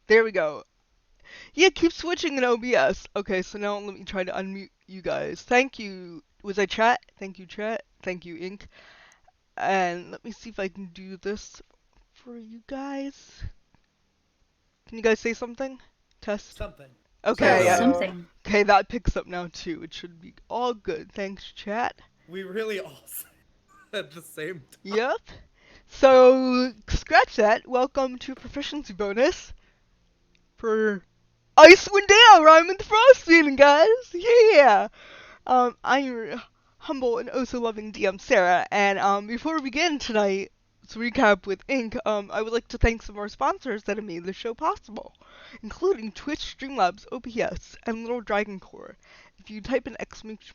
There we go. Yeah, keep switching in OBS. Okay, so now let me try to unmute you guys. Thank you. Was I chat? Thank you, chat. Thank you, Ink. And let me see if I can do this for you guys. Can you guys say something? Test. Something. Okay, Something. Something. okay, that picks up now too. It should be all good. Thanks, chat. We really all said at the same time. Yep. So, scratch that. Welcome to Proficiency bonus for Icewind Dale, Rime and the Frostmaiden, guys. Yeah. I'm your humble and oh so loving DM Sarah, and before we begin tonight's recap with Ink, I would like to thank some of our sponsors that have made the show possible, including Twitch, Streamlabs, OBS, and Little Dragon Core. If you type in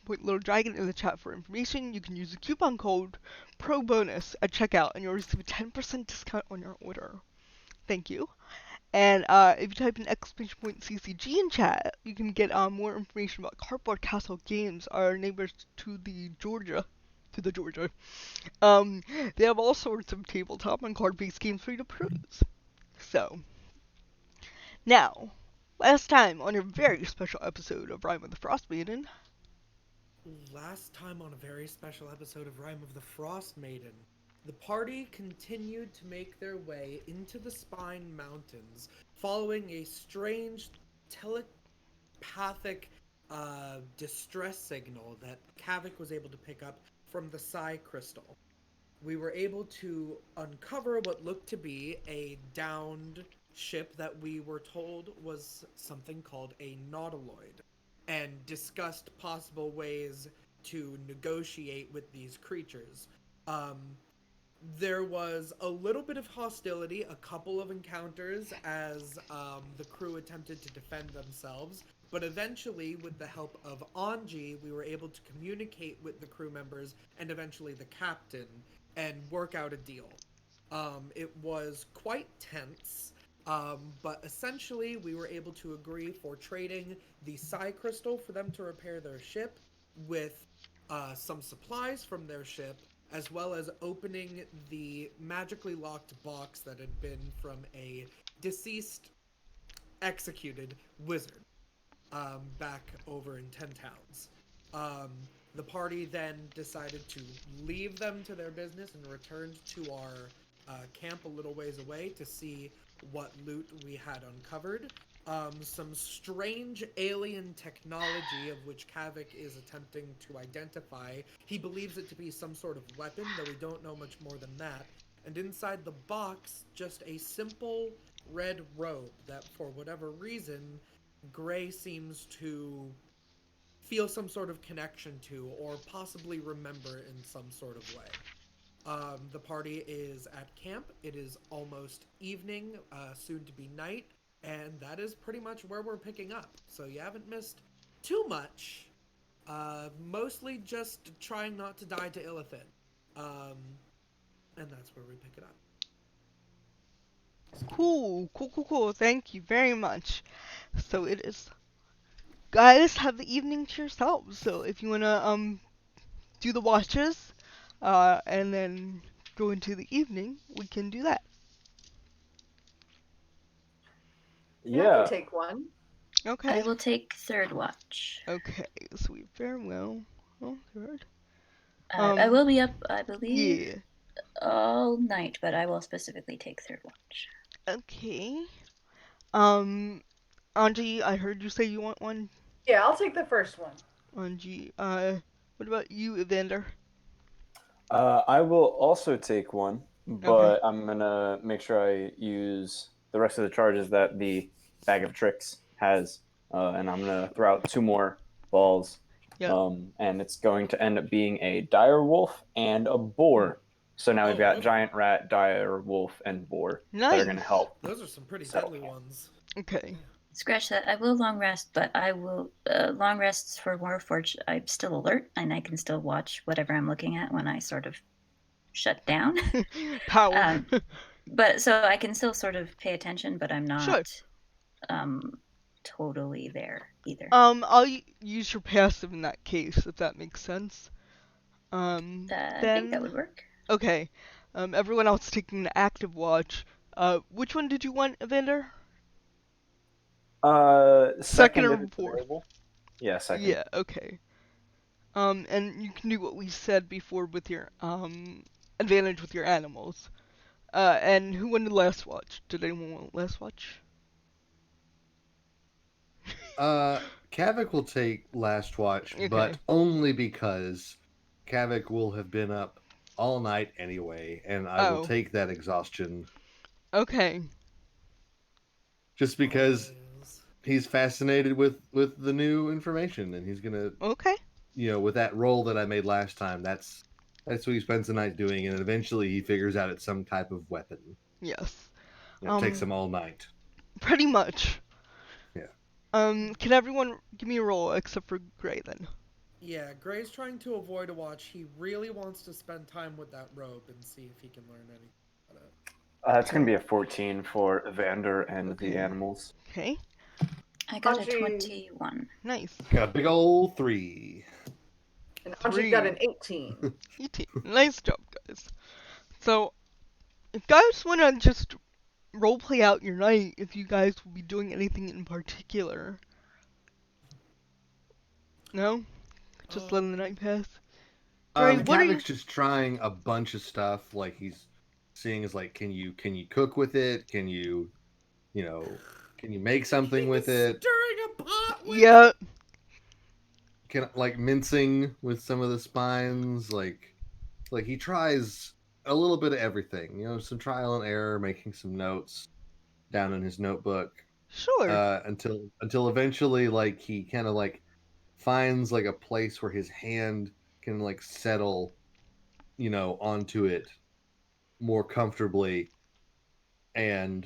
!Little Dragon in the chat for information, you can use the coupon code PROBONUS at checkout, and you'll receive a 10% discount on your order. Thank you. And if you type in !CCG in chat, you can get more information about Cardboard Castle Games, our neighbors to the Georgia. They have all sorts of tabletop and card-based games for you to peruse. So, now, last time on your very special episode of Rime of the Frostmaiden. Last time on a very special episode of Rime of the Frostmaiden, the party continued to make their way into the Spine Mountains, following a strange telepathic distress signal that Kavik was able to pick up from the Psi Crystal. We were able to uncover what looked to be a downed ship that we were told was something called a nautiloid, and discussed possible ways to negotiate with these creatures. There was a little bit of hostility, a couple of encounters as the crew attempted to defend themselves, but eventually, with the help of Anji, we were able to communicate with the crew members and eventually the captain and work out a deal. It was quite tense, but essentially we were able to agree for trading the Psi Crystal for them to repair their ship with some supplies from their ship, as well as opening the magically locked box that had been from a deceased, executed wizard back over in 10 Towns. The party then decided to leave them to their business and returned to our camp a little ways away to see what loot we had uncovered. Some strange alien technology of which Kavik is attempting to identify. He believes it to be some sort of weapon, though we don't know much more than that. And inside the box, just a simple red robe that, for whatever reason, Gray seems to feel some sort of connection to, or possibly remember in some sort of way. The party is at camp. It is almost evening, soon to be night, and that is pretty much where we're picking up. So you haven't missed too much. Mostly just trying not to die to Illithid. And that's where we pick it up. Cool. Thank you very much. So it is. Guys, have the evening to yourselves. So if you wanna do the watches, and then go into the evening, we can do that. Yeah, I can take one. Okay. I will take third watch. Okay, sweet farewell. Oh, third. I will be up, I believe, Yeah. all night, but I will specifically take third watch. Okay. Anji, I heard you say you want one. Yeah, I'll take the first one. Anji, what about you, Evander? I will also take one, but I'm gonna make sure I use the rest of the charges that the bag of tricks has, and I'm gonna throw out 2 more balls. Yep. And it's going to end up being a dire wolf and a boar. So now we've got giant rat, dire wolf, and boar that are gonna help. Those are some pretty deadly ones. Okay. Scratch that. I will long rest, but I will long rests for Warforged. I'm still alert, and I can still watch whatever I'm looking at when I sort of shut down. Power. But so I can still sort of pay attention, but I'm not Sure. Totally there either. I'll use your passive in that case, if that makes sense. I think that would work. Okay. Everyone else taking an active watch. Which one did you want, Evander? Second Second if or it's fourth? available. Yeah, second. Yeah, okay. And you can do what we said before with your advantage with your animals. And who wanted last watch? Did anyone want last watch? Kavik will take last watch, Okay. but only because Kavik will have been up all night anyway, and I will Oh. take that exhaustion Okay. just because Always. he's fascinated with the new information, and he's gonna, Okay. with that roll that I made last time. That's what he spends the night doing, and eventually he figures out it's some type of weapon. Yes. It takes him all night. Pretty much. Yeah. Can everyone give me a roll except for Gray then? Yeah, Gray's trying to avoid a watch. He really wants to spend time with that robe and see if he can learn anything about it. It's going to be a 14 for Evander and Okay. the animals. Okay. I got a Archie. 21. Nice. Got a big old 3. And Archie got an 3. 18. Nice job, guys. So, if guys want to just roleplay out your night, if you guys will be doing anything in particular. No? Just letting the night pass? Gray, what are you... Kavik's just trying a bunch of stuff. Like, he's seeing is like, can you cook with it? Can you make something with it? Stirring a pot with Yeah. Can like mincing with some of the spines? Like he tries a little bit of everything. Some trial and error, making some notes down in his notebook. Sure. Until eventually, like, he kind of like finds like a place where his hand can like settle, onto it more comfortably, and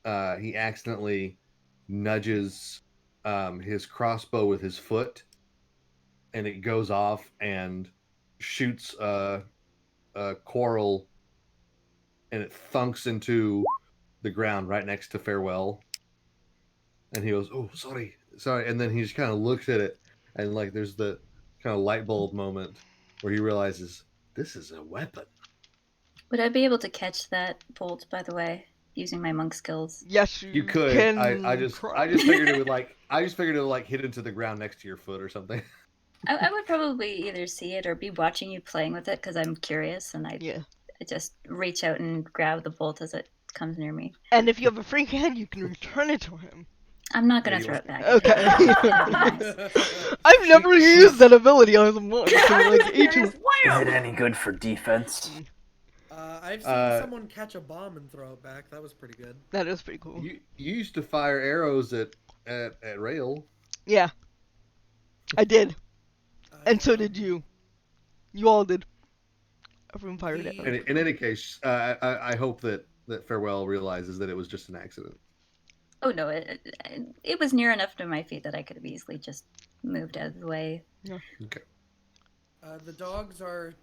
he accidentally nudges his crossbow with his foot, and it goes off and shoots a quarrel, and it thunks into the ground right next to Farewell. And he goes, "Oh, sorry," and then he just kind of looks at it, and like there's the kind of light bulb moment where he realizes this is a weapon. Would I be able to catch that bolt, by the way, using my monk skills? Yes, You could. can I just figured it would like hit into the ground next to your foot or something. I would probably either see it or be watching you playing with it because I'm curious, and I just reach out and grab the bolt as it comes near me. And if you have a free hand, you can return it to him. I'm not gonna throw it back. Okay. I've never used that ability on a monk. So like Is it any good for defense? I've seen someone catch a bomb and throw it back. That was pretty good. That is pretty cool. You used to fire arrows at Rail. Yeah. I did. And so did you. You all did. Everyone fired it. In any case, I hope that Farewell realizes that it was just an accident. Oh no, it was near enough to my feet that I could have easily just moved out of the way. Yeah. Okay. The dogs are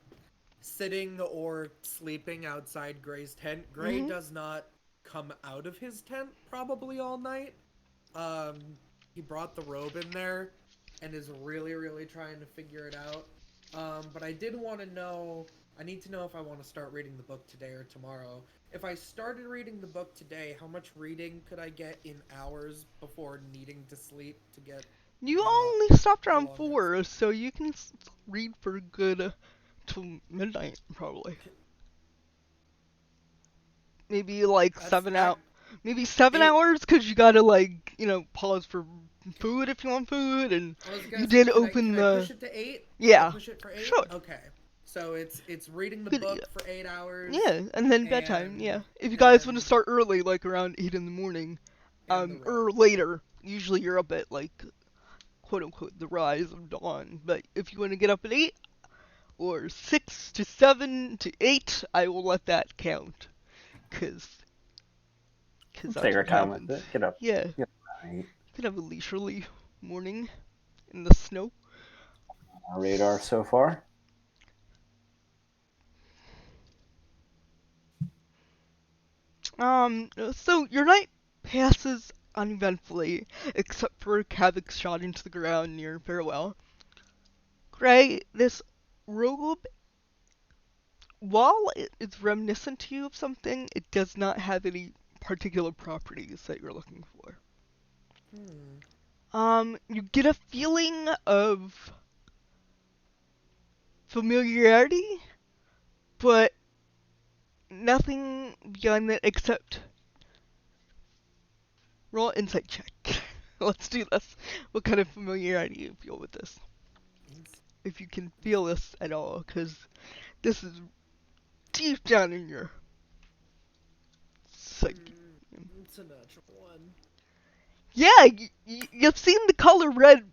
sitting or sleeping outside Gray's tent. Gray does not come out of his tent probably all night. He brought the robe in there and is really, really trying to figure it out. But I did want to know, I need to know if I want to start reading the book today or tomorrow. If I started reading the book today, how much reading could I get in hours before needing to sleep to get... You only stopped around 4, so you can read for good till midnight, probably. Maybe like 7 hours. Maybe 7 hours, because you gotta like, pause for food if you want food, and you did open the... Can I push it to 8? Yeah. Push it for 8? Sure. Okay. So it's reading the book for 8 hours. Yeah, and then bedtime, yeah. If you guys want to start early, like around 8 in the morning, or later, usually you're up at like, quote unquote, the rise of dawn. But if you want to get up at 8, or 6 to 7 to 8, I will let that count. Cause take our time with it. Get up. Yeah. Get right. You can have a leisurely morning in the snow. Our radar so far. So your night passes uneventfully, except for Kavik's shot into the ground near Farewell. Gray, this robe, while it's reminiscent to you of something, it does not have any particular properties that you're looking for. You get a feeling of familiarity, but nothing beyond that except roll an insight check. Let's do this. What kind of familiarity you feel with this? If you can feel this at all, because this is deep down in your psyche. It's a natural one. Yeah, you've seen the color red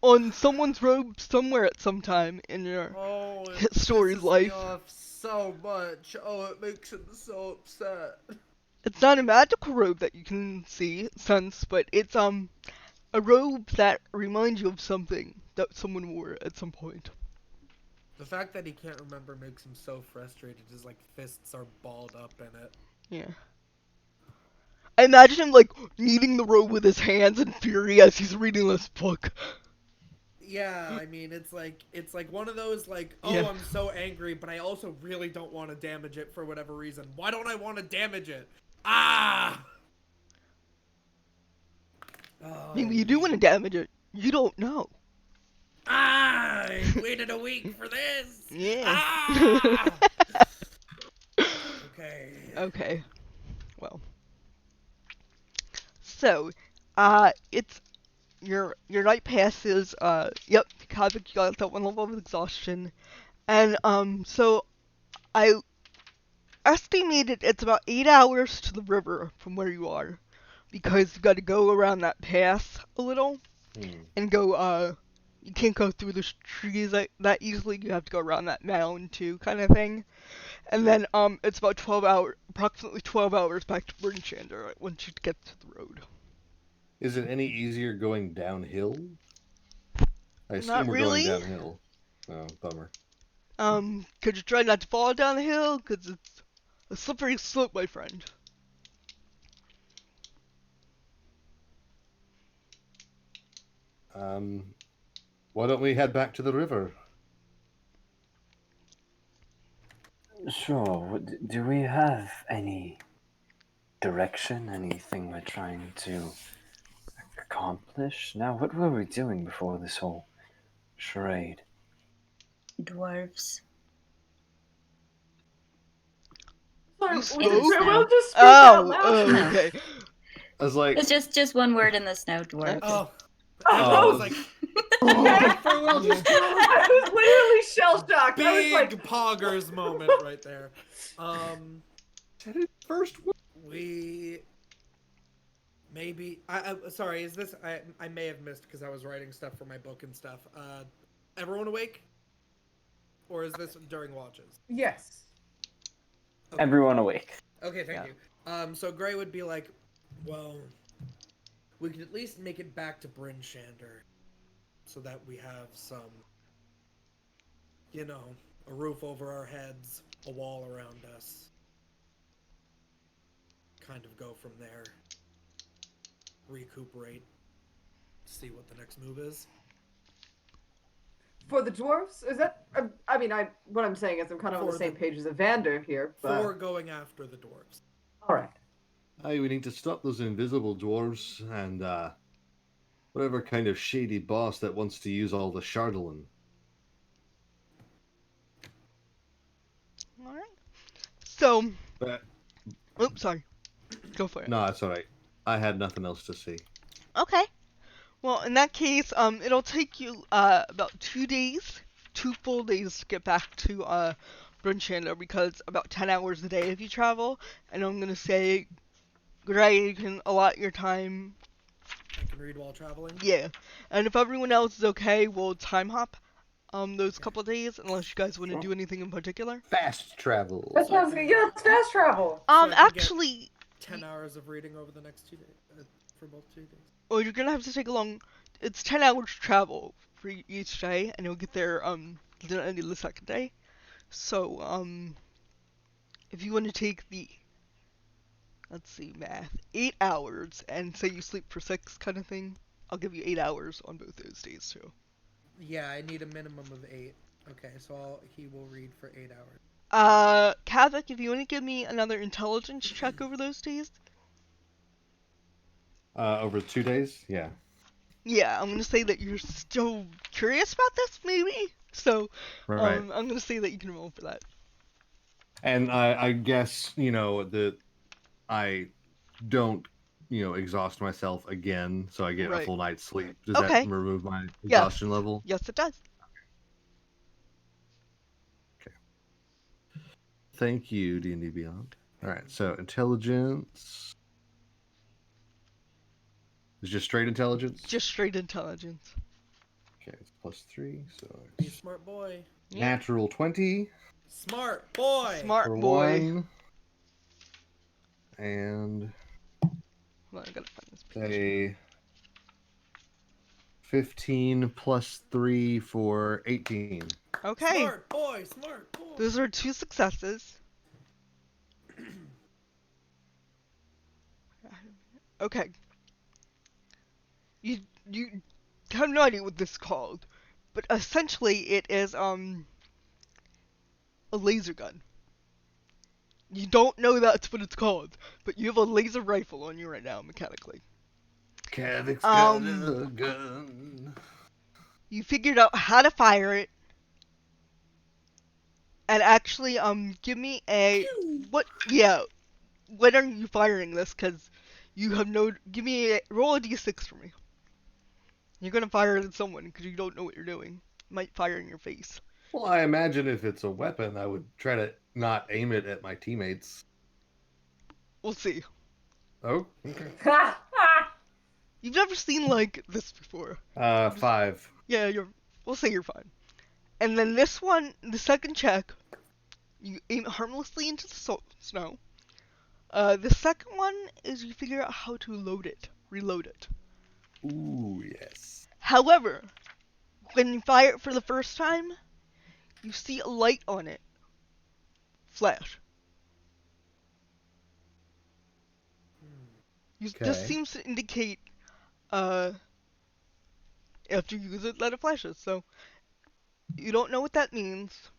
on someone's robe somewhere at some time in your Oh, it story's pisses life. me off so much. Oh, it makes him so upset. It's not a magical robe that you can sense, but it's a robe that reminds you of something that someone wore at some point. The fact that he can't remember makes him so frustrated. His like fists are balled up in it. Yeah. I imagine him like kneading the robe with his hands in fury as he's reading this book. Yeah, I mean it's like one of those like, oh, Yeah. I'm so angry, but I also really don't want to damage it for whatever reason. Why don't I want to damage it? Ah! Oh, Maybe you do want to damage it. You don't know. I waited a week for this. Yeah. Ah! Okay. Okay. Well. So, it's your night passes. Yep, Kavik, you got that one level of exhaustion, and so I estimated it's about 8 hours to the river from where you are, because you got to go around that path a little, and go. You can't go through the trees that easily. You have to go around that mound too, kind of thing. And then it's about approximately 12 hours back to Brinchander once you get to the road. Is it any easier going downhill? I assume Not we're really. going downhill. Oh, bummer. Could you try not to fall down the hill? Because it's a slippery slope, my friend. Why don't we head back to the river? Sure. Do we have any direction? Anything we're trying to accomplish? Now, what were we doing before this whole charade? Dwarves. Sorry, You was spoke? it Farewell just speak out Oh, loud? okay. I was like, It's just one word in the snow, dwarves. Oh. Oh. I was like, Okay. farewell, just I was literally shell shocked. I was big like, poggers moment right there. said it first word. We maybe I sorry, is this I may have missed because I was writing stuff for my book and stuff. Everyone awake? Or is this during watches? yes. Okay. Everyone awake. Okay, thank you. So Gray would be like, well, we could at least make it back to Bryn Shander so that we have some, a roof over our heads, a wall around us. Kind of go from there. Recuperate. See what the next move is. For the dwarves? Is that... I mean, what I'm saying is I'm kind of on the same page as Evander here, but... For going after the dwarves. Alright. Hey, we need to stop those invisible dwarves and whatever kind of shady boss that wants to use all the Chardolin. Alright. So, But oops, sorry. Go for it. no, it's alright. I had nothing else to see. Okay. Well, in that case, it'll take you about 2 days, 2 full days to get back to Brunchander, because about 10 hours a day if you travel. And I'm gonna say, Gray, you can allot your time. I can read while traveling. Yeah. And if everyone else is okay, we'll time hop those couple days, unless you guys want to do anything in particular. Fast travel. That sounds good. Yeah, it's fast travel. I can get Actually, 10 hours of reading over the next 2 days. For both 2 days. well, you're gonna have to take it's 10 hours travel for each day, and you'll get there, the end of the second day. So, if you want to take let's see, math, 8 hours, and say you sleep for 6 kind of thing, I'll give you 8 hours on both those days, too. Yeah, I need a minimum of 8. Okay, so he will read for 8 hours. Kavik, if you want to give me another intelligence check over those days. Over 2 days? Yeah. Yeah, I'm gonna say that you're still curious about this, maybe. So, Right. I'm gonna say that you can roll for that. And I guess, that I don't, exhaust myself again, so I get a Right. full night's sleep. Does that Okay. remove my Yes. exhaustion level? Yes, it does. Thank you, D&D Beyond. All right, so intelligence. It's just straight intelligence? Just straight intelligence. Okay, it's +3, so Be a it's smart boy. Yeah. natural 20 Smart boy. Smart for boy. 1. And Hold on, I gotta find this page. a 15 +3 for 18. Okay. Smart boy. Smart boy. Those are 2 successes. Okay. You have no idea what this is called, but essentially it is a laser gun. You don't know that's what it's called, but you have a laser rifle on you right now mechanically. Kavek's got a gun. You figured out how to fire it, and actually give me a what? Yeah, when are you firing this? Cause you have no. Give me a roll a d6 for me. You're gonna fire it at someone because you don't know what you're doing. It might fire in your face. Well, I imagine if it's a weapon, I would try to not aim it at my teammates. We'll see. Oh, okay. You've never seen like this before. 5. Yeah, we'll say you're fine. And then this one, the second check, you aim it harmlessly into the snow. The second one is you figure out how to reload it. Ooh, yes. However, when you fire it for the first time, you see a light on it flash. This Okay. seems to indicate after you use it that it flashes. So you don't know what that means.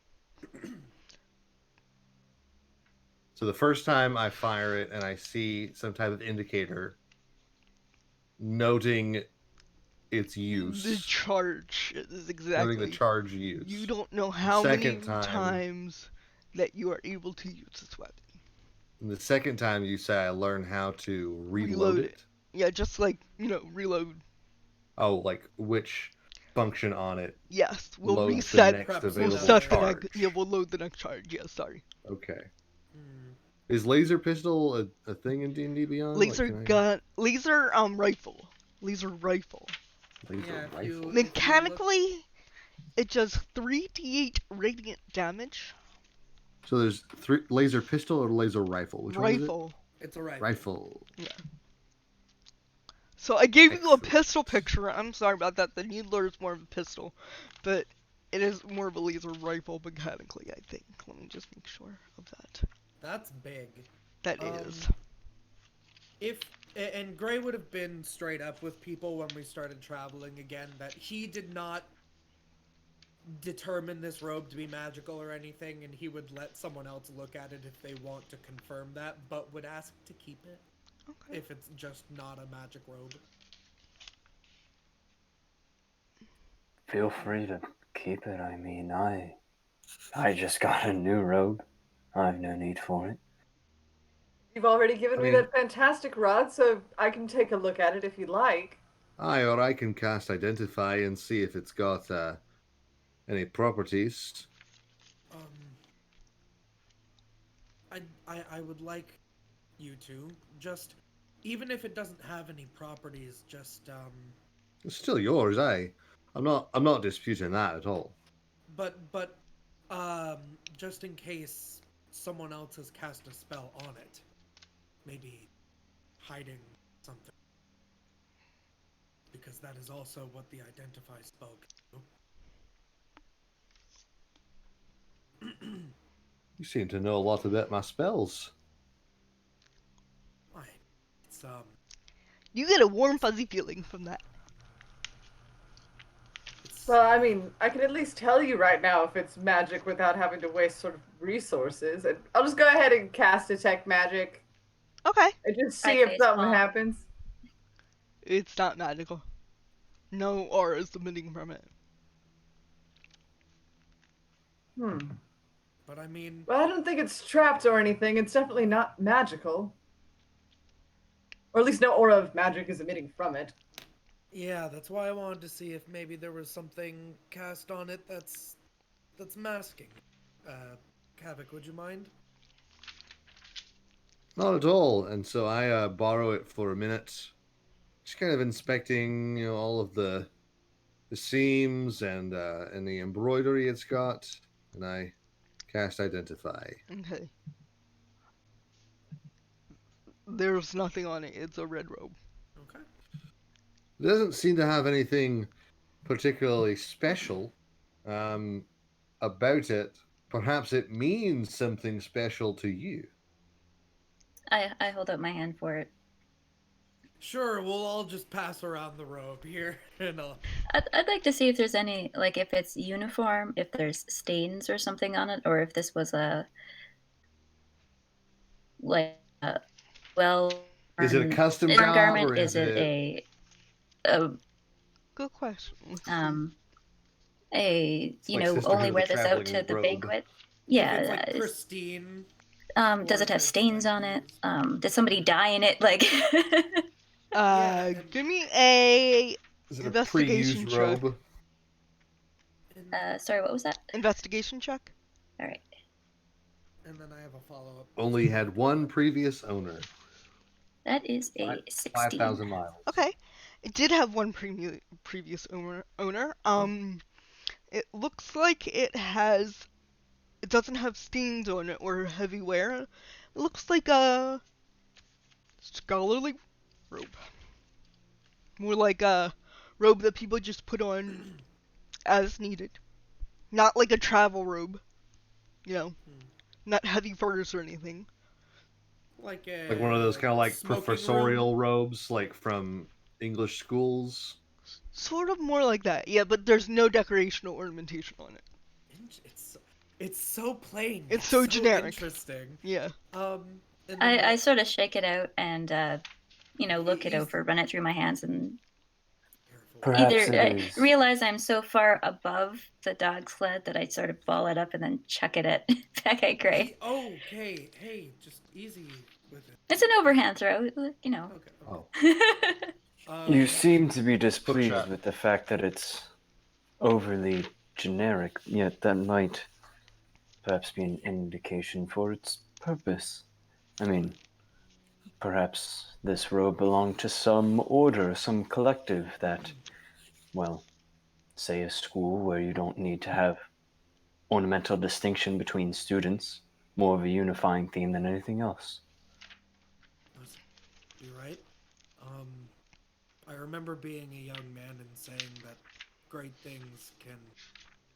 So the first time I fire it and I see some type of indicator noting its use. The charge is exactly. Noting the charge use. You don't know how many Second time- times that you are able to use this weapon. And the second time you say I learn how to reload it. Yeah, just like, reload. Oh, like which function on it Yes, we'll loads reset. the next We'll available We'll set charge. we'll load the next charge. Yeah, sorry. Okay. Is laser pistol a thing in D&D Beyond? Laser Like, gun, laser rifle. Laser rifle. Laser Yeah, if rifle. you- Mechanically, it does 3d8 radiant damage. So there's 3 laser pistol or laser rifle? Which one is Rifle. It's a rifle. it? Rifle. So I gave you a Excellent. pistol picture. I'm sorry about that. The Needler is more of a pistol, but it is more of a laser rifle mechanically, I think. Let me just make sure of that. That's big. That is. And Gray would have been straight up with people when we started traveling again that he did not determine this robe to be magical or anything, and he would let someone else look at it if they want to confirm that, but would ask to keep it Okay. if it's just not a magic robe. Feel free to keep it. I mean, I just got a new robe. I've no need for it. You've already given me mean- that fantastic rod, so I can take a look at it if you'd like. Aye, or I can cast Identify and see if it's got any properties. I would like you to just, even if it doesn't have any properties, just It's still yours, eh? I'm not disputing that at all. but just in case someone else has cast a spell on it, maybe hiding something, because that is also what the Identify spell can do. You seem to know a lot about my spells. It's You get a warm, fuzzy feeling from that. Well, I mean, I can at least tell you right now if it's magic without having to waste sort of resources. And I'll just go ahead and cast Detect Magic Okay. and just I see if face something palm. happens. It's not magical. No aura is emitting from it. But I mean, Well, I don't think it's trapped or anything. It's definitely not magical. Or at least no aura of magic is emitting from it. yeah, that's why I wanted to see if maybe there was something cast on it that's masking. Kavik, would you mind? Not at all. And so I borrow it for a minute, just kind of inspecting, all of the seams and the embroidery it's got, and I cast Identify. Okay. There's nothing on it. It's a red robe. Okay. It doesn't seem to have anything particularly special about it. Perhaps it means something special to you. I hold up my hand for it. Sure, we'll all just pass around the robe here, and I'd like to see if there's any, like, if it's uniform, if there's stains or something on it, or if this was a, like, well. Is it a custom Is it a job, garment? or Is it a Good question. Let's see. like Sisterhood only of wear the this out Traveling to the Robe? banquet? if Yeah. it's like pristine. Does it have stains on it? Did somebody die in it? Like, Yeah, and- Give me a Is it a investigation pre-used check. robe? sorry, what was that? Investigation check. All right. And then I have a follow-up. Only had one previous owner. That is a 16. 5,000 miles. Okay. It did have one previous owner. It looks like it doesn't have stains on it or heavy wear. It looks like a scholarly robe. More like a robe that people just put on as needed. Not like a travel robe. Not heavy furs or anything. Like one of those kind of like smoking professorial room? robes, like from English schools. Sort of more like that, yeah, but there's no decoration or ornamentation on it. It's so plain. It's so generic. Interesting. Yeah. And then I sort of shake it out and, look it You- over, run it through my hands, and Perhaps either it is. realize I'm so far above the dog sled that I sort of ball it up and then chuck it at back at Gray. Okay, hey, just easy with it. It's an overhand throw, you know. Okay. Oh, You seem to be displeased shot. with the fact that it's overly generic, yet that might perhaps be an indication for its purpose. I mean, perhaps this robe belonged to some order, some collective that, well, say a school where you don't need to have ornamental distinction between students, more of a unifying theme than anything else. You're right. I remember being a young man and saying that great things can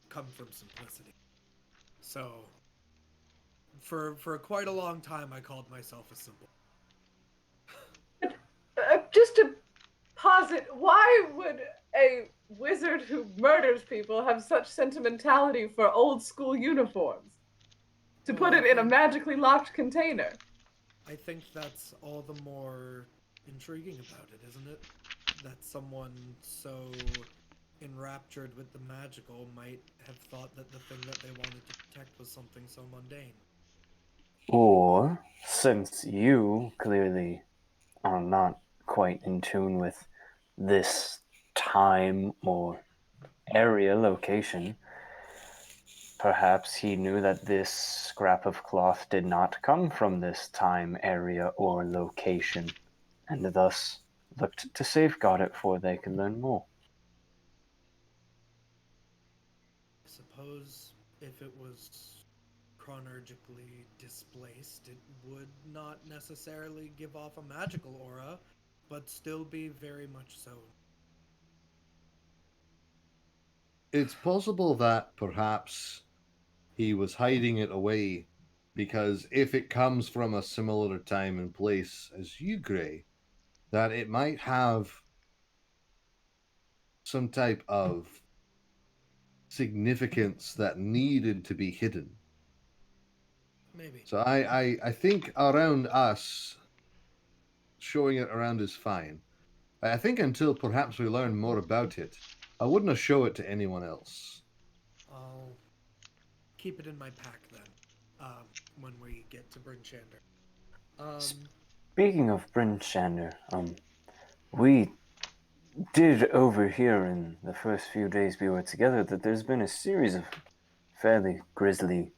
come from simplicity. So, for quite a long time, I called myself a simple. Just to posit, why would a wizard who murders people have such sentimentality for old school uniforms? To put it in a magically locked container. I think that's all the more intriguing about it, isn't it? That someone so enraptured with the magical might have thought that the thing that they wanted to protect was something so mundane. Or, since you clearly are not quite in tune with this time or area location, perhaps he knew that this scrap of cloth did not come from this time, area, or location, and thus looked to safeguard it for they could learn more. I suppose if it was chronologically displaced, it would not necessarily give off a magical aura, but still be very much so. It's possible that perhaps he was hiding it away because if it comes from a similar time and place as you, Gray, that it might have some type of significance that needed to be hidden. Maybe. So I think around us, showing it around is fine. I think until perhaps we learn more about it, I wouldn't show it to anyone else. I'll keep it in my pack then. When we get to Bryn Shander. Speaking of Bryn Shander, we did overhear in the first few days we were together that there's been a series of fairly grisly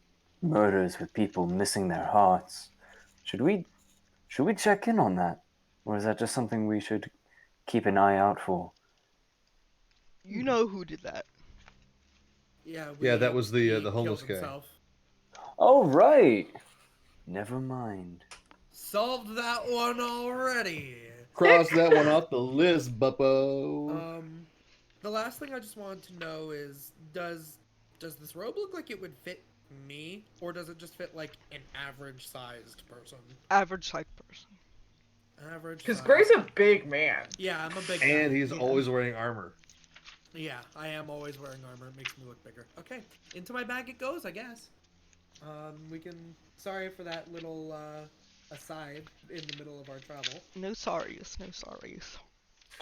murders with people missing their hearts. Should we check in on that? Or is that just something we should keep an eye out for? You know who did that. Yeah, Yeah, that was the he homeless killed guy. himself. Oh, right! Never mind. Solved that one already. Cross that one off the list, Buppo. The last thing I just wanted to know is, does this robe look like it would fit me, or does it just fit like an average-sized person? Average size person. Average. Because Gray's a big man. Yeah, I'm a big And guy. he's always wearing armor. Yeah, I am always wearing armor. It makes me look bigger. Okay, into my bag it goes, I guess. We can. Sorry for that little aside in the middle of our travel. No sorries, no sorries.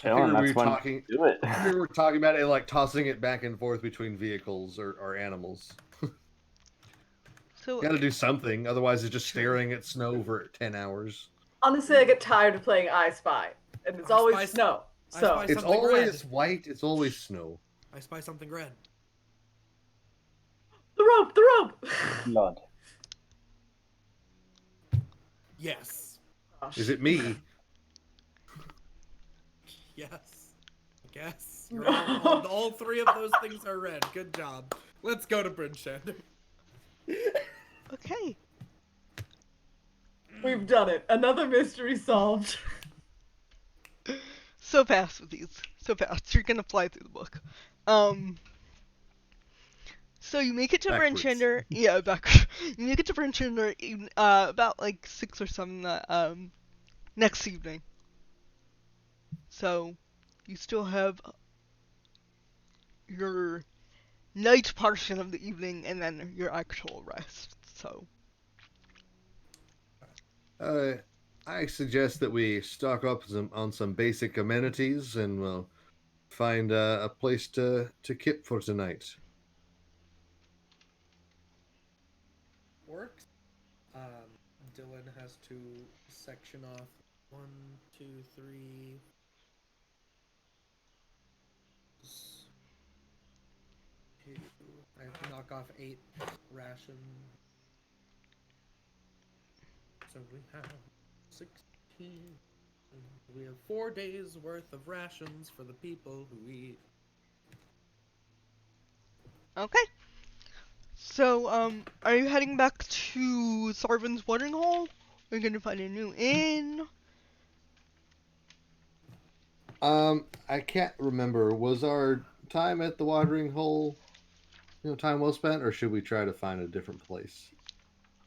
I figure we were when talking. do it. I figure we're talking about it like tossing it back and forth between vehicles or animals. So Got to do something, otherwise it's just staring at snow for 10 hours. Honestly, I get tired of playing I Spy, and it's I always Spy- snow. I So Spy It's something always red. white. It's always snow. I spy something red. the rope, the rope. Blood. Yes. Is it me? Yes. I guess. You're all three of those things are red. Good job. Let's go to Bryn Shander. okay. We've done it. Another mystery solved. So fast with these. So fast. You're gonna fly through the book. So you make it to Bryn Backwards. Shander. Yeah, back. You make it to Bryn Shander about like 6 or 7 next evening. So you still have your night portion of the evening and then your actual rest. So I suggest that we stock up on some basic amenities and we'll find a place to kip for tonight. Works. Dylan has to section off 1, 2, 3. I have to knock off 8 ration. So we have 16. We have 4 days worth of rations for the people who eat. okay. So are you heading back to Sarvin's watering hole? Are you gonna find a new inn? I can't remember. Was our time at the watering hole, time well spent, or should we try to find a different place?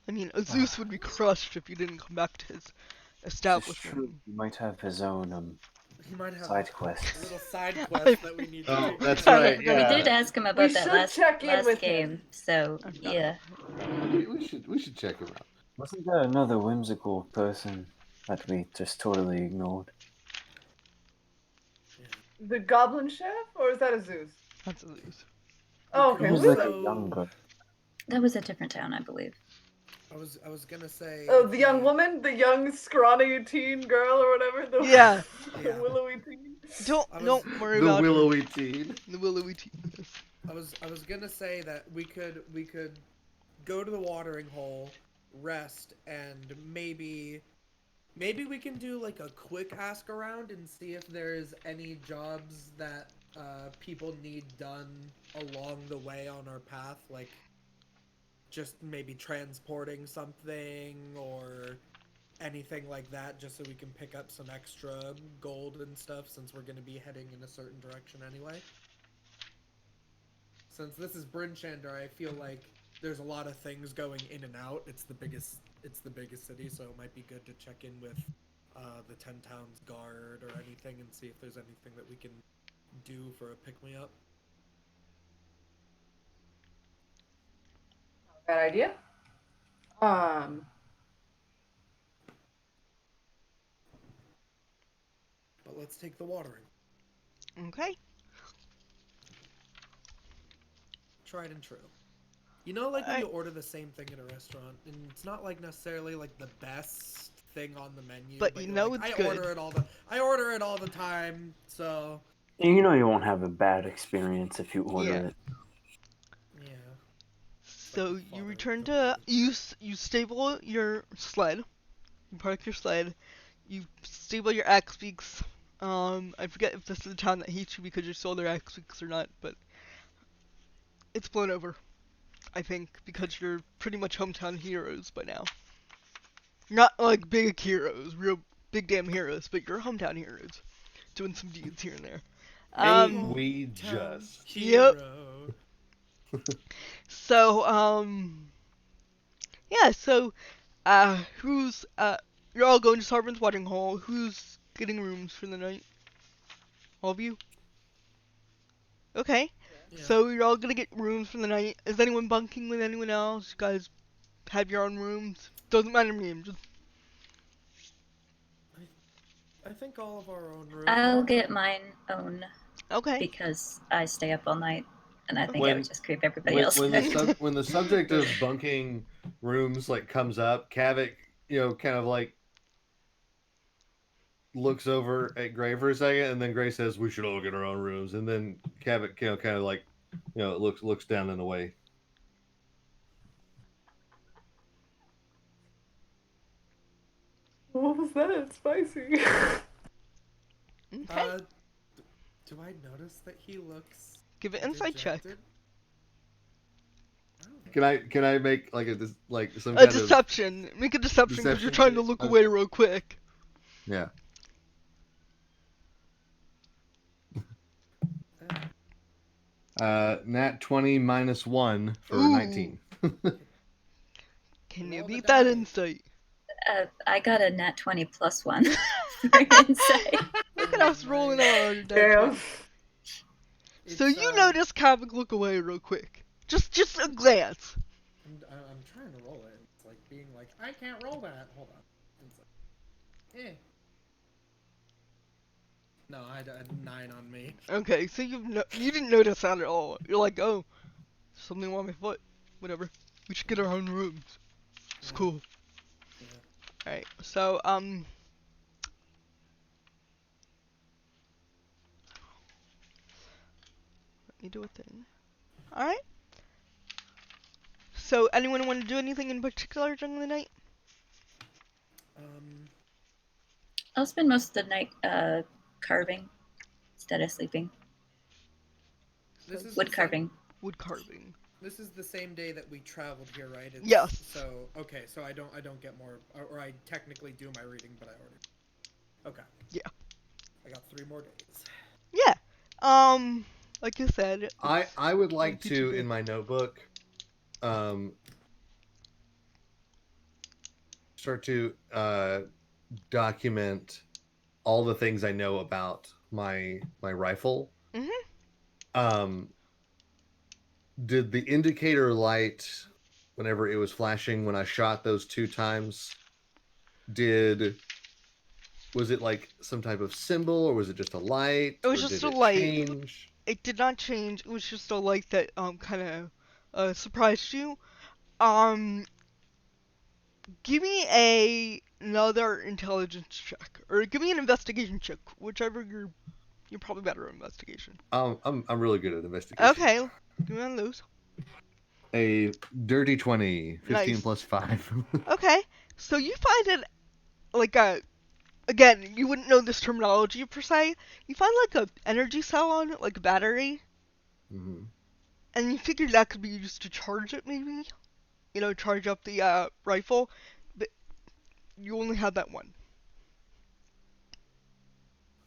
I mean, Zeus would be crushed if you didn't come back to his This is establishment. true. He might have his own He might have side a quests. little side quest that we need to Oh, do. that's Kinda. right. We Yeah, did ask him We about that should last check in with game, him. so yeah. we should check him out. Wasn't there another whimsical person that we just totally ignored? The Goblin Chef, or is that a Zeus? That's Zeus. Oh, could okay. He was Who's like that? a younger. That was a different town, I believe. I was gonna say. Oh, the young woman, the young scrawny teen girl or whatever. The, Yeah. the Yeah. willowy teen. Don't worry The about willowy teen. the willowy teen. I was gonna say that we could go to the watering hole, rest, and maybe we can do like a quick ask around and see if there's any jobs that people need done along the way on our path, like just maybe transporting something or anything like that, just so we can pick up some extra gold and stuff, since we're going to be heading in a certain direction anyway. Since this is Bryn Shander, I feel like there's a lot of things going in and out. It's the biggest city, so it might be good to check in with the 10 Towns Guard or anything and see if there's anything that we can do for a pick-me-up. Bad idea. But let's take the watering. Okay. Tried and true. You know, like when I- you order the same thing at a restaurant, and it's not like necessarily like the best thing on the menu, But you you're know like, it's I good. order it all the time, so You know you won't have a bad experience if you order Yeah. it. yeah. So the you father return of to completed. you stable your sled. You park your sled. You stable your axe beaks. I forget if this is the town that hates you because you stole their axe beaks or not, but it's blown over. I think because you're pretty much hometown heroes by now. Not like big heroes, real big damn heroes, but you're hometown heroes, doing some deeds here and there. Ain't Um, we Town just? Yep. hero. so yeah, so who's you're all going to Sarvin's watering hole. Who's getting rooms for the night? All of you? Okay. Yeah. So you're all gonna get rooms for the night. Is anyone bunking with anyone else? You guys have your own rooms? Doesn't matter to me. I'm just I think all of our own rooms. I'll get mine own okay. because I stay up all night, and I think I When would just creep everybody else out. when the subject of bunking rooms like comes up, Kavik, kind of like looks over at Gray for a second, and then Gray says, "We should all get our own rooms." And then Kavik, kind of like, looks down and away. What was that? It's spicy. Okay. Do I notice that he looks Give it insight check. dejected? Can I make like some A kind of deception. Make a deception because you're deception trying to check? look Okay. away real quick. Yeah. Nat 20 minus 1 for Ooh. 19. Can you Roll the beat that die. insight? I got a nat 20 plus 1 for insight. Look at us rolling nice. on. Damn. So It's, you notice Kavik look away real quick. Just a glance. I'm trying to roll it. It's like being like, I can't roll that. Hold on. It's like, eh. No, I had a 9 on me. Okay, so you didn't notice that at all. You're like, oh, something on my foot. Whatever. We should get our own rooms. It's Yeah. cool. Yeah. Alright, so, let me do a thing. Alright. So, anyone want to do anything in particular during the night? I'll spend most of the night carving instead of sleeping. This is Wood just carving. Wood carving. This is the same day that we traveled here, right? It's, Yes. So okay, so I don't get more, or I technically do my reading, but I already. Okay. Yeah. I got 3 more days. Yeah. Like you said. I would like to, teachable. in my notebook, start to document all the things I know about my rifle. Mhm. Did the indicator light, whenever it was flashing when I shot those 2 times, was it like some type of symbol, or was it just a light? It was or just did a it light. change? It did not change. It was just a light that kind of surprised you. Give me another intelligence check, or give me an investigation check, whichever you're probably better at investigation. I'm really good at investigation. Okay, give me one of those. A dirty 20, 15 Nice. plus 5. Okay, so you find it like again, you wouldn't know this terminology per se. You find like a energy cell on it, like a battery, Mhm. and you figured that could be used to charge it, maybe. Charge up the rifle, but you only had that one.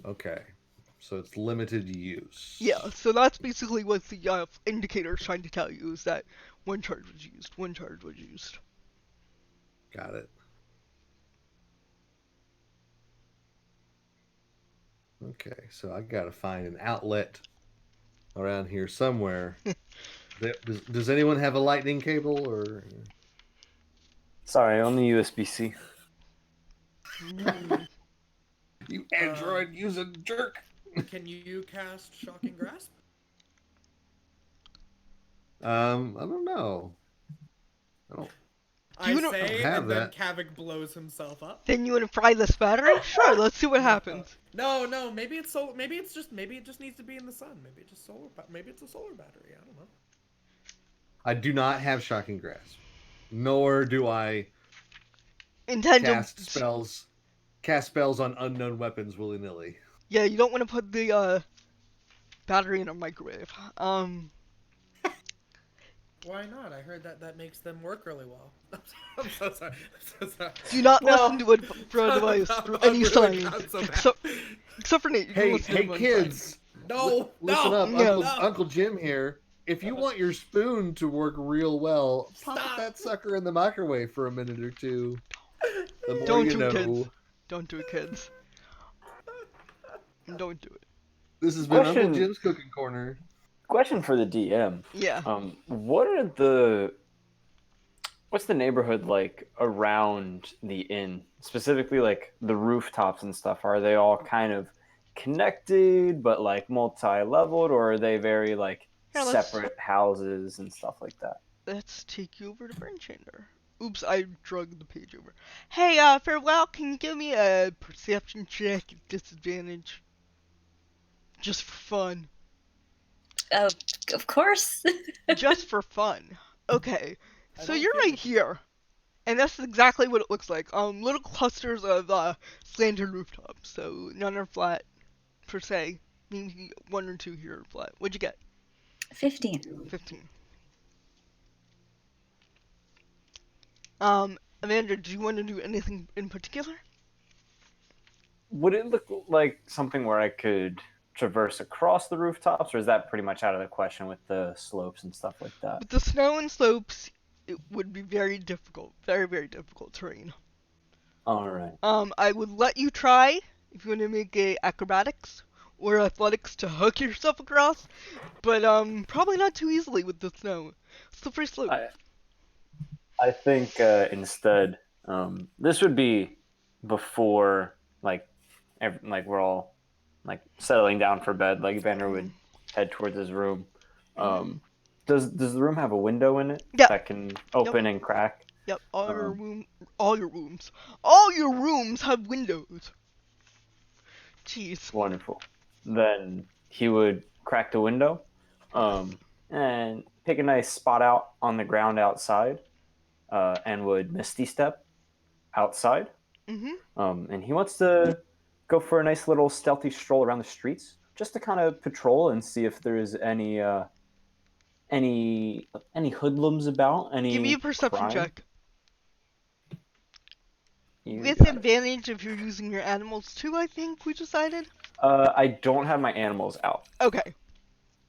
Okay, so it's limited use. Yeah, so that's basically what the indicator is trying to tell you, is that one charge was used. Got it. Okay, so I gotta find an outlet around here somewhere. Does anyone have a lightning cable, or? Sorry, only USB-C. You android using jerk. Can you cast Shocking Grasp? I don't know. I don't. I you know- say, have and then that. Kavik blows himself up. Then you want to fry this battery? Sure, let's see what happens. No, maybe it's solar. Maybe it just needs to be in the sun. Maybe it's just solar. Maybe it's a solar battery. I don't know. I do not have shocking grasp, nor do I Intend cast to. spells. Cast spells on unknown weapons willy nilly. Yeah, you don't want to put the battery in a microwave. Why not? I heard that makes them work really well. I'm so sorry. I'm so sorry. Do not No. listen to it for advice for any really science. so bad. Except for Nate. You can Hey, listen to hey, him on kids! science. No, Listen no, up, no. Uncle Jim here. If you want your spoon to work real well, pop Stop. that sucker in the microwave for a minute or two. The more Don't you do know. it, kids. Don't do it, kids. Don't do it. This has been Uncle Question- Jim's Cooking Corner. Question for the DM. Yeah. What's the neighborhood like around the inn? Specifically, like the rooftops and stuff. Are they all kind of connected, but like multi-leveled, or are they very like Yeah, let's- separate houses and stuff like that? Let's take you over to Brainchander. Oops, I drug the page over. Hey, Farewell, can you give me a perception check at disadvantage? Just for fun. Oh, of course. Just for fun. Okay, I so don't you're feel right it. here. And that's exactly what it looks like. Little clusters of, slanted rooftops. So none are flat, per se. Maybe one or two here are flat. What'd you get? 15. 15. Amanda, do you want to do anything in particular? Would it look like something where I could traverse across the rooftops, or is that pretty much out of the question with the slopes and stuff like that? With the snow and slopes, it would be very difficult. Very, very difficult terrain. All right. I would let you try if you want to make a acrobatics or athletics to hook yourself across, but probably not too easily with the snow. Slippery slope. I think instead, this would be before like we're all like settling down for bed. Like Vander would head towards his room. Does the room have a window in it Yeah. that can open and crack? Yep, all your rooms have windows. Jeez. Wonderful. Then he would crack the window, and pick a nice spot out on the ground outside, and would misty step outside. And he wants to go for a nice little stealthy stroll around the streets, just to kind of patrol and see if there's any hoodlums about. Any Give me a perception crime. check. You With got it. advantage if you're using your animals too, I think we decided. I don't have my animals out, Okay.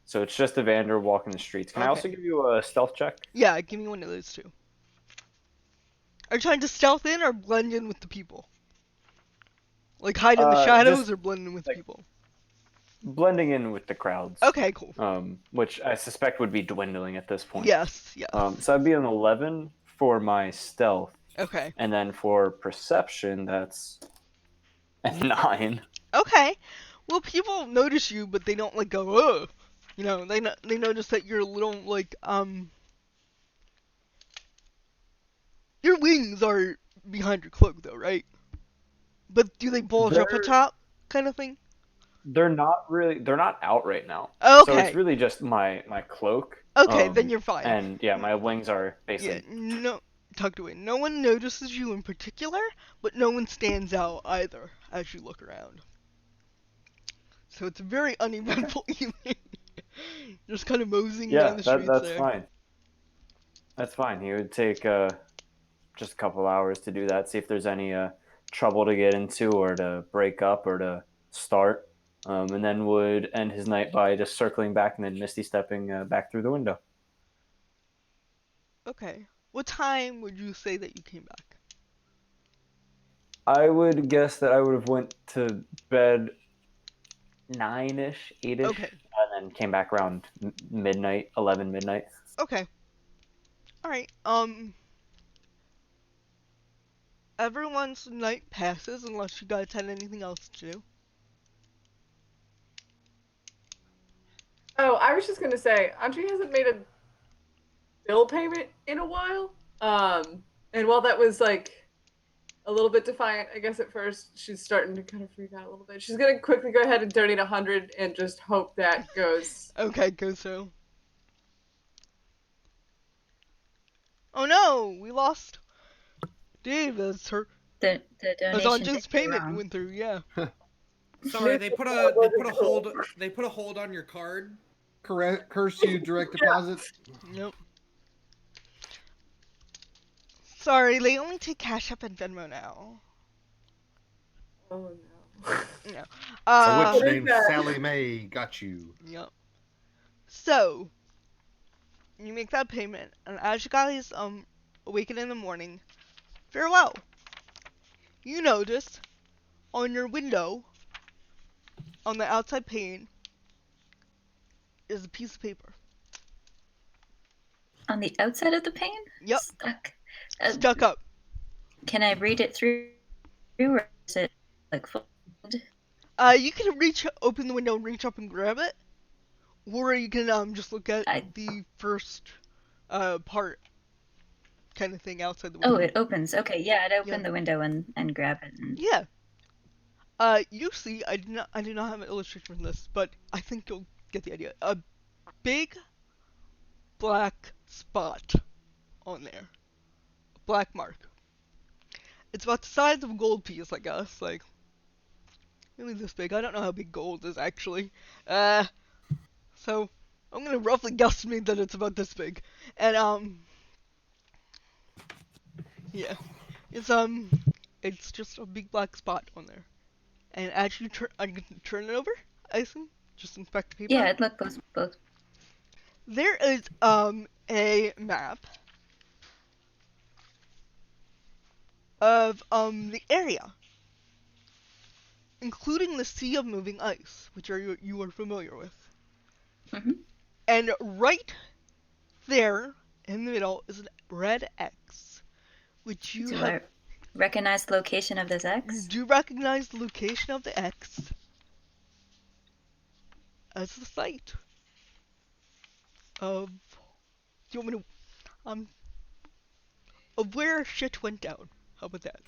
so it's just Evander walking the streets. Can I also Okay. give you a stealth check? Yeah, give me one of those two. Are you trying to stealth in or blend in with the people? Like hide in the shadows just, or blend in with like, people? Blending in with the crowds. Okay, cool. Which I suspect would be dwindling at this point. Yes, yes. So I'd be an 11 for my stealth, Okay. and then for perception, that's a 9. Okay. Well, people notice you, but they don't like go, ugh. You know, they notice that you're a little like your wings are behind your cloak though, right? But do they bulge up They're- atop, kind of thing? They're not out right now. Okay. So it's really just my cloak. Okay, then you're fine. And yeah, my wings are Yeah, basically. no, tucked away. No one notices you in particular, but no one stands out either as you look around. So it's a very uneventful evening. Just kind of moseying Yeah, down the streets that's there. fine. That's fine. He would take just a couple hours to do that. See if there's any trouble to get into, or to break up, or to start. And then would end his night by just circling back and then misty stepping back through the window. Okay. What time would you say that you came back? I would guess that I would have went to bed 9-ish, 8-ish, Okay. and then came back around midnight, 11 midnight. Okay. Alright, everyone's night passes unless you guys had anything else to do. Oh, I was just gonna say, Andre hasn't made a bill payment in a while. And while that was like a little bit defiant, I guess at first she's starting to kind of freak out a little bit. She's gonna quickly go ahead and donate 100 and just hope that goes. Okay, go so. Oh no, we lost Dave as The as donation Andre's did go payment wrong. went through. Yeah. Sorry, they put a hold on your card. Correct. Curse you, direct deposit. Yep. Sorry, they only take Cash App and Venmo now. Oh no. No. A witch What is named that? Sally Mae got you. Yep. So, you make that payment, and as you guys awaken in the morning, farewell. You notice on your window, on the outside pane, is a piece of paper. On the outside of the pane? Yep. Stuck. Stuck up. Can I read it through, or is it like folded? You can open the window and reach up and grab it, or you can just look at the first part, kind of thing outside the window. Oh, it opens. Okay, yeah, I'd open Yeah. the window and grab it. And... Yeah. You see, I do not have an illustration for this, but I think you'll get the idea. A big black spot on there. A black mark. It's about the size of a gold piece, I guess. Like, really this big. I don't know how big gold is, actually. So, I'm gonna roughly guesstimate that it's about this big. And, yeah. It's just a big black spot on there. And as you turn it over, I assume? Just inspect the paper? Yeah, I'd look both. There is, a map of, the area, including the Sea of Moving Ice, which you are familiar with. Mm-hmm. And right there, in the middle, is a red X, which you Do have... I recognize the location of this You X? do recognize the location of the X as the site of... Do you want me to... of where shit went down. How about that?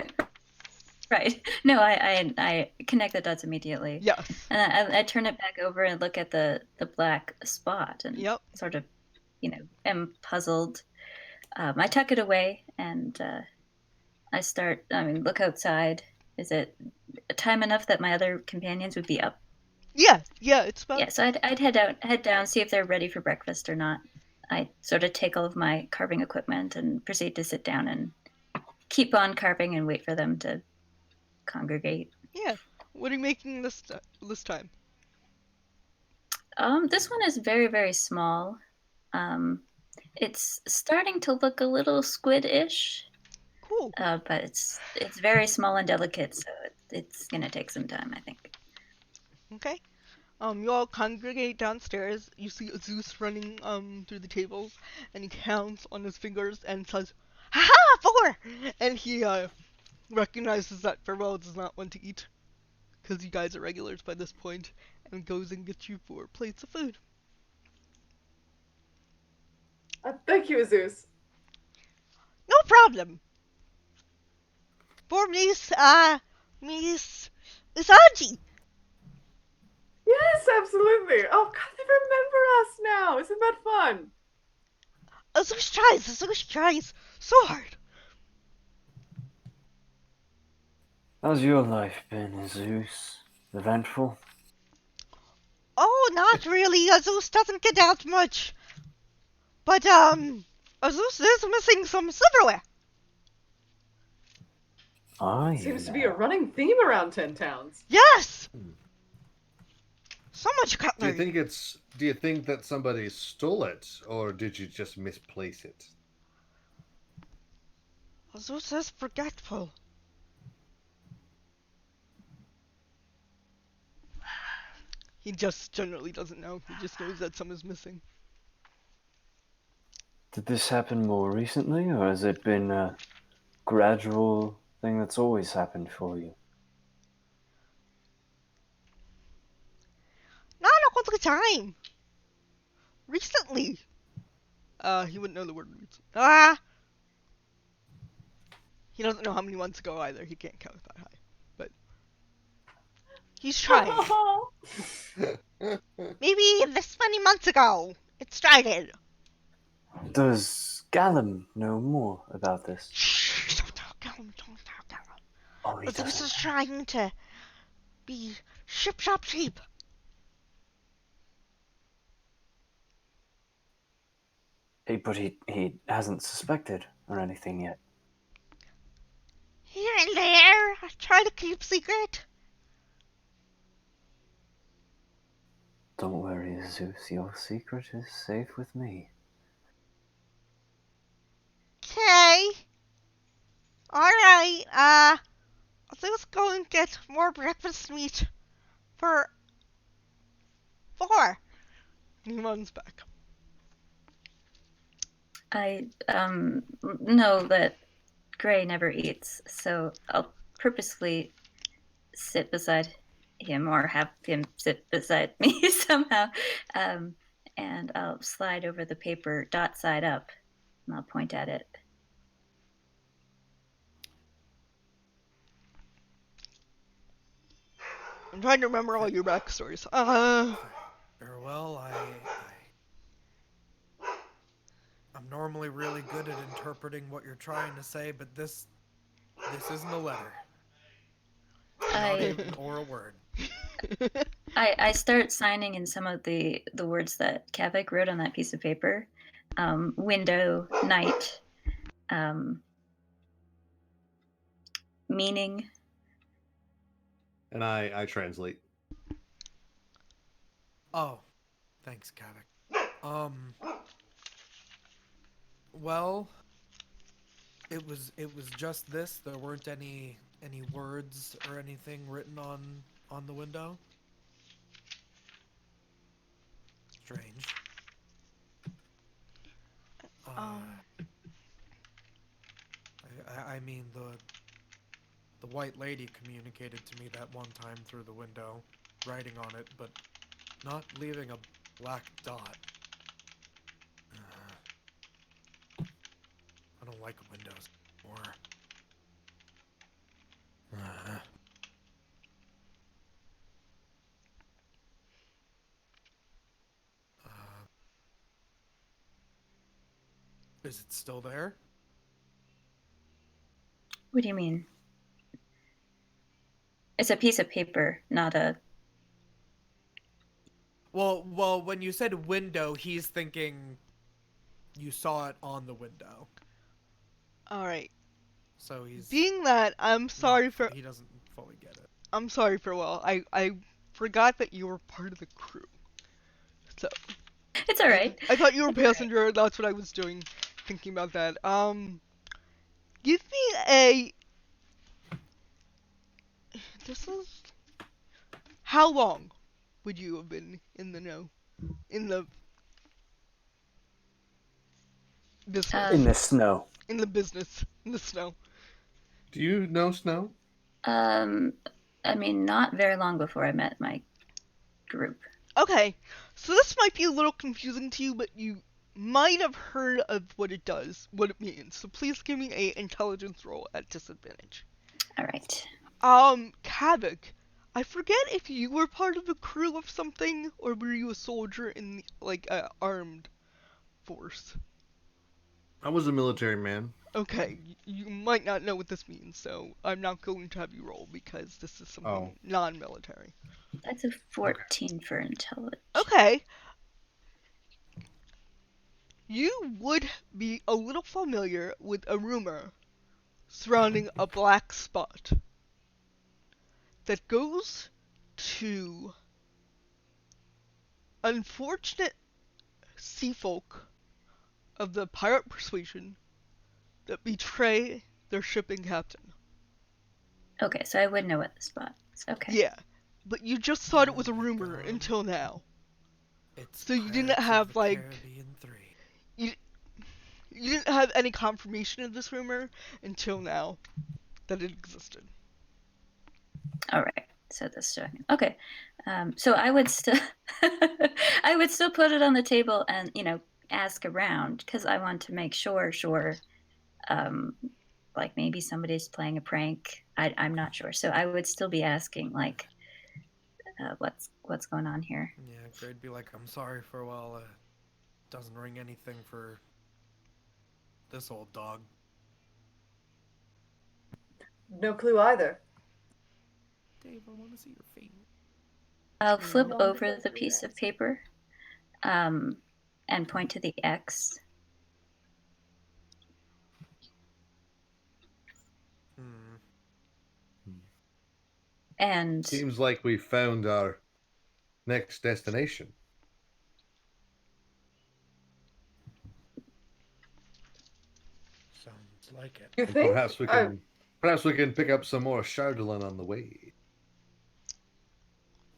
Right. No, I connect the dots immediately. Yes. And I turn it back over and look at the black spot and Yep. sort of, am puzzled. I tuck it away and look outside. Is it time enough that my other companions would be up? Yeah, it's about... Yeah, so I'd head down, see if they're ready for breakfast or not. I sort of take all of my carving equipment and proceed to sit down and keep on carving and wait for them to congregate. Yeah. What are you making this time? This one is very, very small. It's starting to look a little squid-ish. Cool. But it's very small and delicate, so it's gonna take some time, I think. Okay. You all congregate downstairs. You see Zeus running through the tables, and he counts on his fingers and says, "Ha-ha! 4!" And he recognizes that Farewell does not want to eat, because you guys are regulars by this point, and goes and gets you 4 plates of food. Thank you, Zeus. No problem. For Miss Isaji. Yes, absolutely. Oh God, they remember us now. Isn't that fun? Zeus tries so hard. How's your life been, Zeus? Eventful? Oh, not really. Zeus doesn't get out much. But, Zeus is missing some silverware. Are you Seems to be now? a running theme around 10 Towns. Yes! So much Do you cutlery. think that somebody stole it, or did you just misplace it? Zeus is forgetful. He just generally doesn't know. He just knows that some is missing. Did this happen more recently, or has it been a gradual thing that's always happened for you. Not all the time. Recently. He wouldn't know the word recent. He doesn't know how many months ago either. He can't count that high. But he's trying. Maybe this many months ago it started. Does Gallum know more about this? Shh, don't talk, don't talk. Oh, he He was doesn't. just trying to be ship shop cheap. But he hasn't suspected or anything yet. Here and there, I try to keep secret. Don't worry, Zeus. Your secret is safe with me. Okay. Alright, let's go and get more breakfast meat for 4. And he runs back. I know that Gray never eats, so I'll purposefully sit beside him or have him sit beside me somehow. And I'll slide over the paper dot side up and I'll point at it. I'm trying to remember all your backstories. Farewell, I'm normally really good at interpreting what you're trying to say, but this isn't a letter. Not even or a word. I start signing in some of the words that Kavik wrote on that piece of paper. Window, night, meaning. And I translate. Oh, thanks, Kavik. Well, it was just this. There weren't any words or anything written on the window. Strange. I mean the white lady communicated to me that one time through the window, writing on it, but not leaving a black dot. I don't like windows anymore. Is it still there? What do you mean? It's a piece of paper, not a... Well, when you said window, he's thinking you saw it on the window. Alright. So he's... Being that, I'm sorry for... He doesn't fully get it. I'm sorry for Will. I forgot that you were part of the crew. So... It's alright. I thought you were a passenger, right. That's what I was doing, thinking about that. Give me a... This is... How long would you have been in the know? In the... business. In the snow. In the business. In the snow. Do you know Snow? I mean, not very long before I met my group. Okay, so this might be a little confusing to you, but you might have heard of what it does, what it means. So please give me a intelligence roll at disadvantage. Alright. Kavik, I forget if you were part of the crew of something, or were you a soldier in, like, a armed force? I was a military man. Okay, you might not know what this means, so I'm not going to have you roll, because this is something non-military. That's a 14 for intelligence. Okay. You would be a little familiar with a rumor surrounding a black spot that goes to unfortunate sea folk of the pirate persuasion that betray their shipping captain. Okay, so I would know what the spot is. Okay. Yeah, but you just thought it was a rumor until now. It's So you didn't Pirates of have, the like... Caribbean 3. You didn't have any confirmation of this rumor until now. that it existed. All right. So this okay. So I would still I would still put it on the table and ask around because I want to make sure. Like maybe somebody's playing a prank. I'm not sure. So I would still be asking like, what's going on here? Yeah, Gray'd be like, I'm sorry for a while. Doesn't ring anything for this old dog. No clue either. Dave, I want to see your face. I'll flip long over did the that piece of last? paper, and point to the X. And Seems like we found our next destination. Sounds like it. You And think? perhaps we can pick up some more Chardonnay on the way.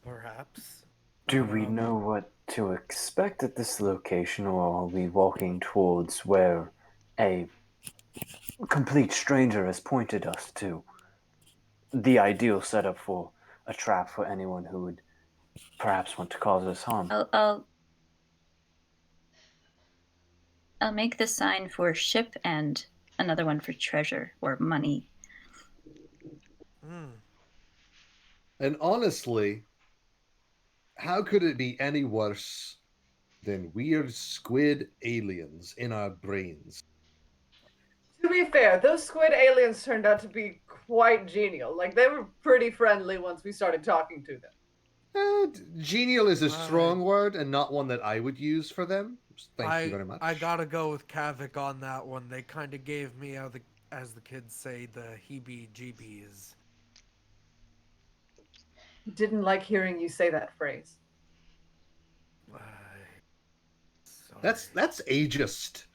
Perhaps. Do we know what to expect at this location, or are we walking towards where a complete stranger has pointed us to? The ideal setup for a trap for anyone who would perhaps want to cause us harm. I'll make the sign for ship and another one for treasure or money. And honestly, how could it be any worse than weird squid aliens in our brains? To be fair, those squid aliens turned out to be quite genial. Like, they were pretty friendly once we started talking to them. Genial is a strong word and not one that I would use for them. Thank you very much. I gotta go with Kavik on that one. They kind of gave me, as the kids say, the heebie-jeebies. Didn't like hearing you say that phrase. That's ageist.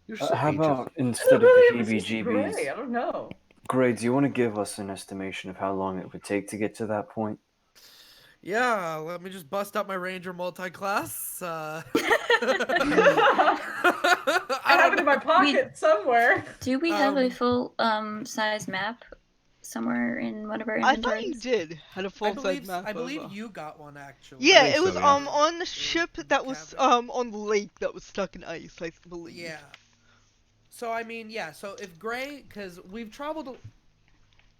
You're so How ageist. about instead of the Really, it was just heebie-jeebies, Gray. I don't know. Grades, you want to give us an estimation of how long it would take to get to that point? Yeah, let me just bust out my Ranger multi-class. I have it in my pocket somewhere. Do we have a full size map somewhere in one of our I inventories? thought you did had a full size map. I believe of, you got one actually. Yeah, think it was so, yeah. on the ship that was on the lake that was stuck in ice, I believe. Yeah. So I mean, yeah. So if Gray, because we've traveled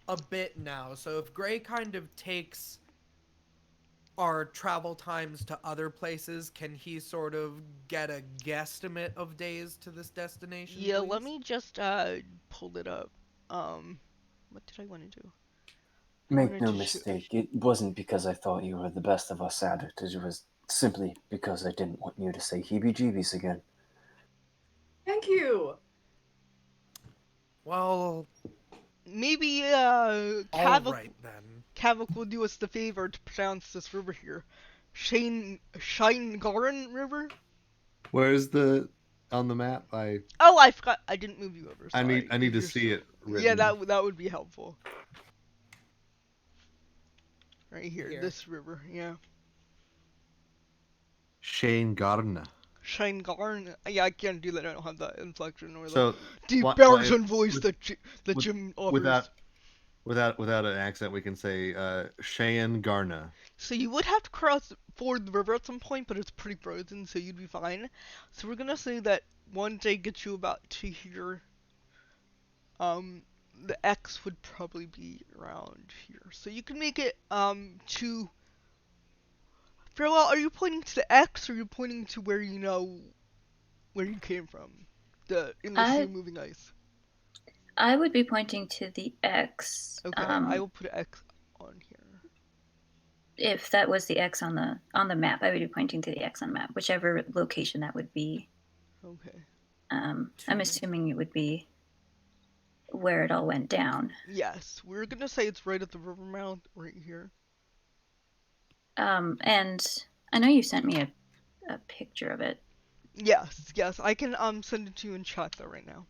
a bit now, so if Gray kind of takes our travel times to other places, can he sort of get a guesstimate of days to this destination? Yeah, please? let me just pull it up. What did I want to do? Make no mistake, it wasn't because I thought you were the best of us at it. It was simply because I didn't want you to say heebie-jeebies again. Thank you. Well, maybe all right then. Kavik will do us the favor to pronounce this river here. Shinegaran River? Where is the on the map? I forgot. I didn't move you over. Sorry. I need to see it written. Yeah, that would be helpful. Right here, this river. Yeah. Shinegaran. Shinegaran. Yeah, I can't do that. I don't have that inflection or So the deep baritone voice that Jim offers. Without an accent, we can say Shinegaran. So you would have to ford the river at some point, but it's pretty frozen, so you'd be fine. So we're gonna say that one day gets you about to here. The X would probably be around here. So you can make it to. Farewell, are you pointing to the X or are you pointing to where you know where you came from? In the sea moving ice. I would be pointing to the X. Okay, I will put an X on here. If that was the X on the map, I would be pointing to the X on the map, whichever location that would be. Okay. I'm assuming it would be where it all went down. Yes, we're gonna say it's right at the river mouth, right here. And I know you sent me a picture of it. Yes, I can send it to you in chat though right now.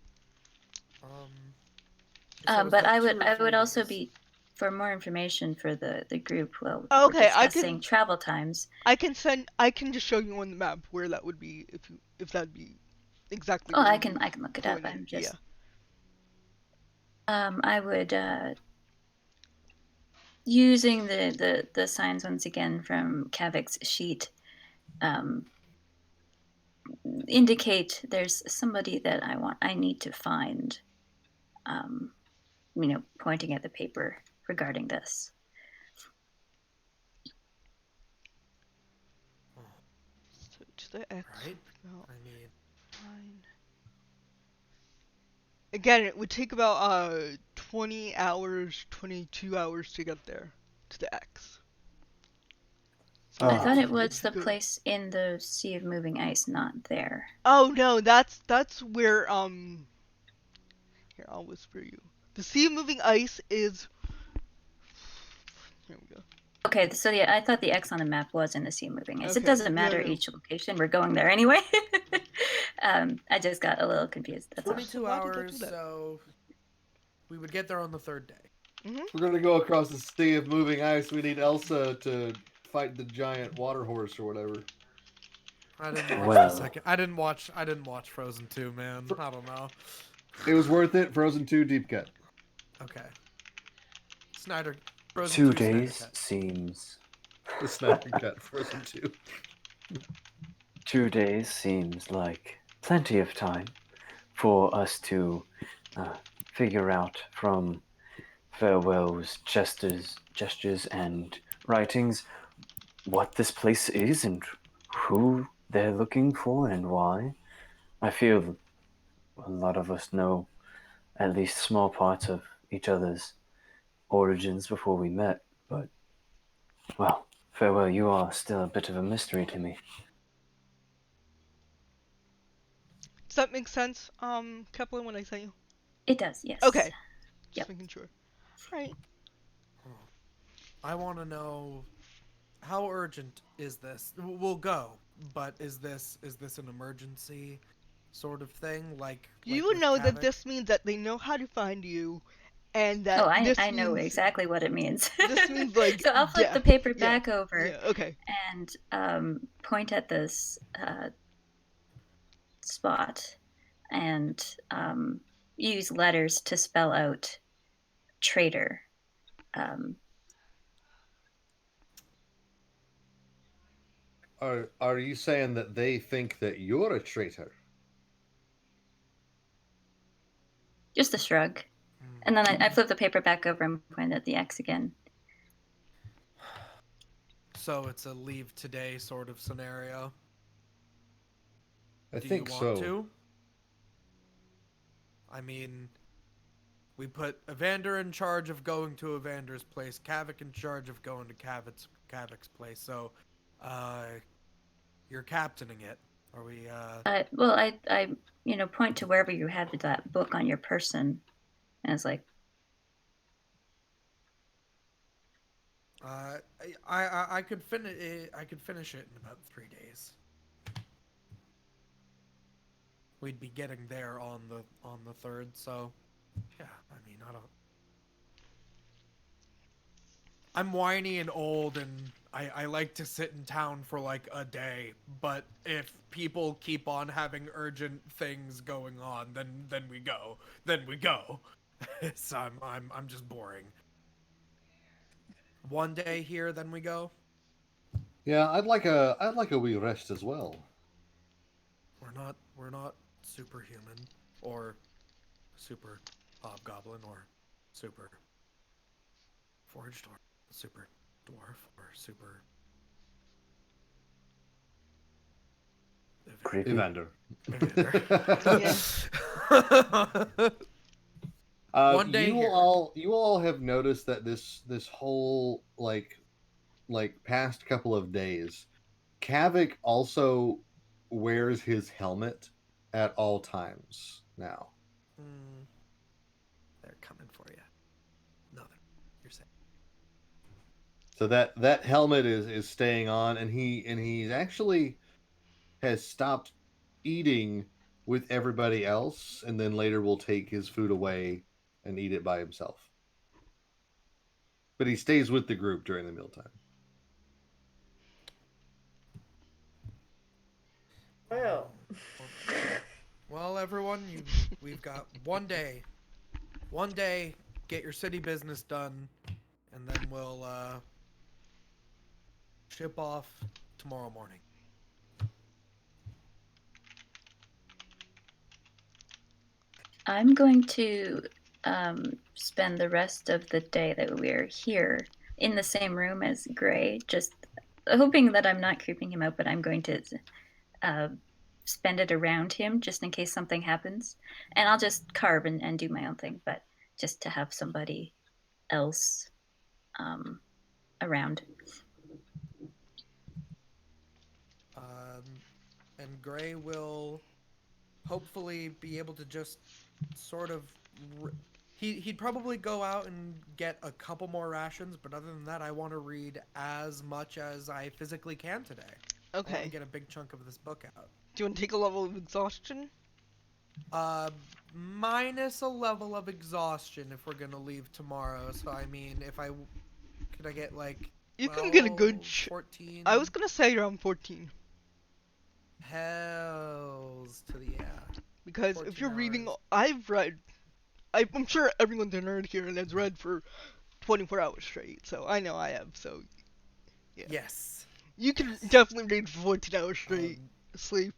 But I would also be, for more information for the group. Well, okay, we're discussing travel times. I can just show you on the map where that would be if that'd be exactly. Oh, I can look it up. I'm just. I would using the signs once again from Kavik's sheet. Indicate there's somebody that I need to find. Pointing at the paper regarding this. So to the X. Right? No, I mean, fine. Again, it would take about 20 hours, 22 hours to get there to the X. So I thought it it's was the good. place in the Sea of Moving Ice, not there. Oh no, that's where here, I'll whisper you. The Sea of Moving Ice is here we go. Okay, so yeah, I thought the X on the map was in the Sea of Moving Ice. Okay, It doesn't no, matter no. each location. We're going there anyway. I just got a little confused. That's all. 22 Why did I do hours, that? so we would get there on the third day. Mhm. If we're gonna go across the Sea of Moving Ice, we need Elsa to fight the giant water horse or whatever. I didn't watch Well. the second. I didn't watch Frozen 2, man. I don't know. It was worth it. Frozen 2 deep cut. Okay. Snyder. Frozen 2 2 Snyder days cut. seems. The Snyder cut Frozen 2. 2 days seems like plenty of time for us to figure out from Farewell's gestures and writings what this place is and who they're looking for and why. I feel a lot of us know at least small parts of each other's origins before we met, but, well, Farewell, you are still a bit of a mystery to me. Does that make sense, Kepler, when I say you? It does, yes. Okay. Just Yep. making sure. Alright. I want to know how urgent is this? We'll go, but is this an emergency sort of thing? Like You with know that Kavik? this means that they know how to find you, and that Oh, this I know means, exactly what it means. This means, like, so I'll flip the death. paper Yeah. back over Yeah, okay. and point at this spot and use letters to spell out traitor. Are you saying that they think that you're a traitor? Just a shrug. And then I flip the paper back over and point at the X again. So it's a leave today sort of scenario. I Do think you want so. to? I mean, we put Evander in charge of going to Evander's place, Kavik in charge of going to Kavik's place. So, you're captaining it. Are we? Well, I point to wherever you have that book on your person, and it's like, I could finish it. I could finish it in about 3 days. We'd be getting there on the third. So, yeah. I mean, I don't. I'm whiny and old, and I like to sit in town for like a day. But if people keep on having urgent things going on, then we go. Then we go. So I'm just boring. 1 day here, then we go. Yeah, I'd like a wee rest as well. We're not superhuman or super hobgoblin or super forged or super dwarf or super Creepy. Evander. One day you here. all have noticed that this whole like past couple of days, Kavik also wears his helmet at all times now. They're coming for you. No, you're saying. So that helmet is staying on, and he actually has stopped eating with everybody else, and then later will take his food away and eat it by himself. But he stays with the group during the mealtime. Well. Well, everyone, we've got 1 day. one day, get your city business done, and then we'll ship off tomorrow morning. I'm going to spend the rest of the day that we're here in the same room as Gray, just hoping that I'm not creeping him out, but I'm going to spend it around him just in case something happens. And I'll just carve and do my own thing, but just to have somebody else around. And Gray will hopefully be able to just sort of... He'd probably go out and get a couple more rations, but other than that, I want to read as much as I physically can today. I want Okay. to get a big chunk of this book out. Do you want to take a level of exhaustion? Minus a level of exhaustion if we're gonna leave tomorrow. So I mean, could I get like... You can get a good 14? I was gonna say around 14. Hells to the yeah. Because if you're 14 reading, hours. I'm sure everyone's a nerd here and has read for 24 hours straight, so I know I have, so yeah. Yes. You can definitely read for 14 hours straight, sleep.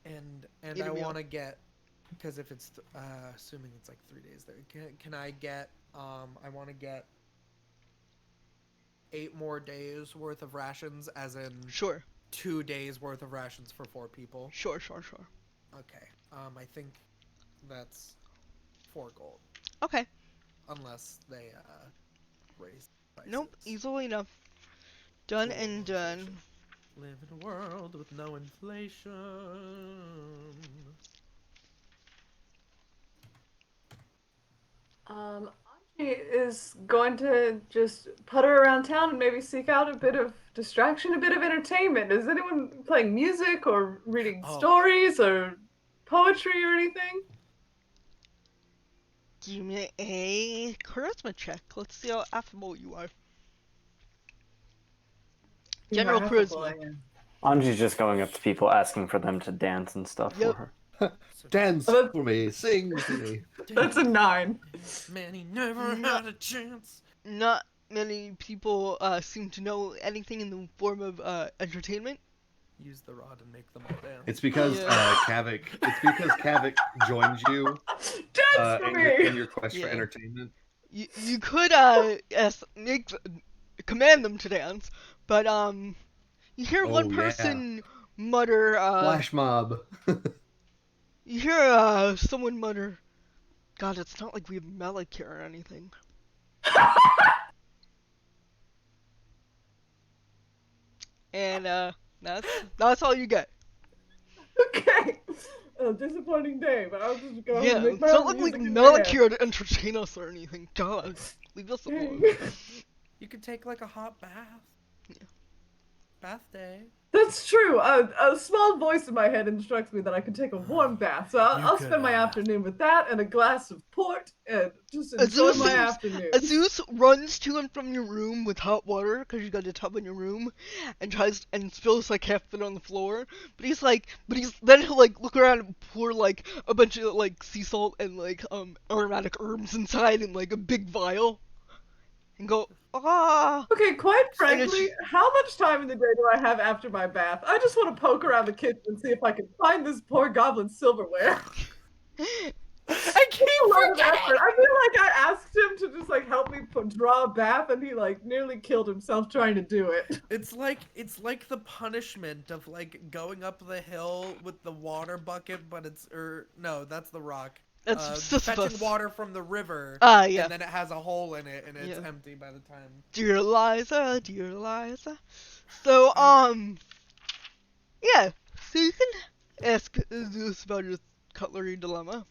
And Eat a I meal. want to get, because if it's assuming it's like 3 days there, can I get I want to get 8 more days worth of rations, as in Sure. 2 days worth of rations for 4 people. Sure. Okay. I think that's 4 gold, Okay. unless they raise prices. Nope, easily enough. Done Cool, and no done. inflation. Live in a world with no inflation. Anji is going to just putter around town and maybe seek out a bit of distraction, a bit of entertainment. Is anyone playing music or reading stories or poetry or anything? Give me a charisma check. Let's see how affable you are. General charisma. Anji's just going up to people asking for them to dance and stuff Yep. for her. Dance for me, sing to me. That's a 9. Man, he never had a chance. Not many people seem to know anything in the form of entertainment. Use the rod and make them all dance. It's because Kavik. It's because Kavik joined you Dance for me! in your quest for Yeah. entertainment. You could command them to dance, but you hear one Oh, yeah. person mutter Flash mob. you hear someone mutter, God, it's not like we have Malik here or anything. And that's all you get. Okay. A disappointing day, but I'll just go Yeah, and make it's my not own like music in my Malik head. here to entertain us or anything. God, leave us alone. You could take like a hot bath. Yeah. Bath day. That's true. A small voice in my head instructs me that I can take a warm bath, so I'll could, spend my afternoon with that and a glass of port and just enjoy my afternoon. Zeus runs to and from your room with hot water because you got a tub in your room, and tries and spills like half of it on the floor. But he'll like look around and pour like a bunch of like sea salt and like aromatic herbs inside in like a big vial, and go Okay, quite And it's- frankly, how much time in the day do I have after my bath? I just want to poke around the kitchen and see if I can find this poor goblin's silverware. I keep A lot of forgetting. effort. I feel like I asked him to just like help me draw a bath, and he like nearly killed himself trying to do it. It's like the punishment of like going up the hill with the water bucket, but no, that's the rock. That's Sisyphus. Fetching water from the river. Yeah. And then it has a hole in it, and it's Yeah. empty by the time. Dear Liza. So, yeah. So you can ask Zeus about his cutlery dilemma.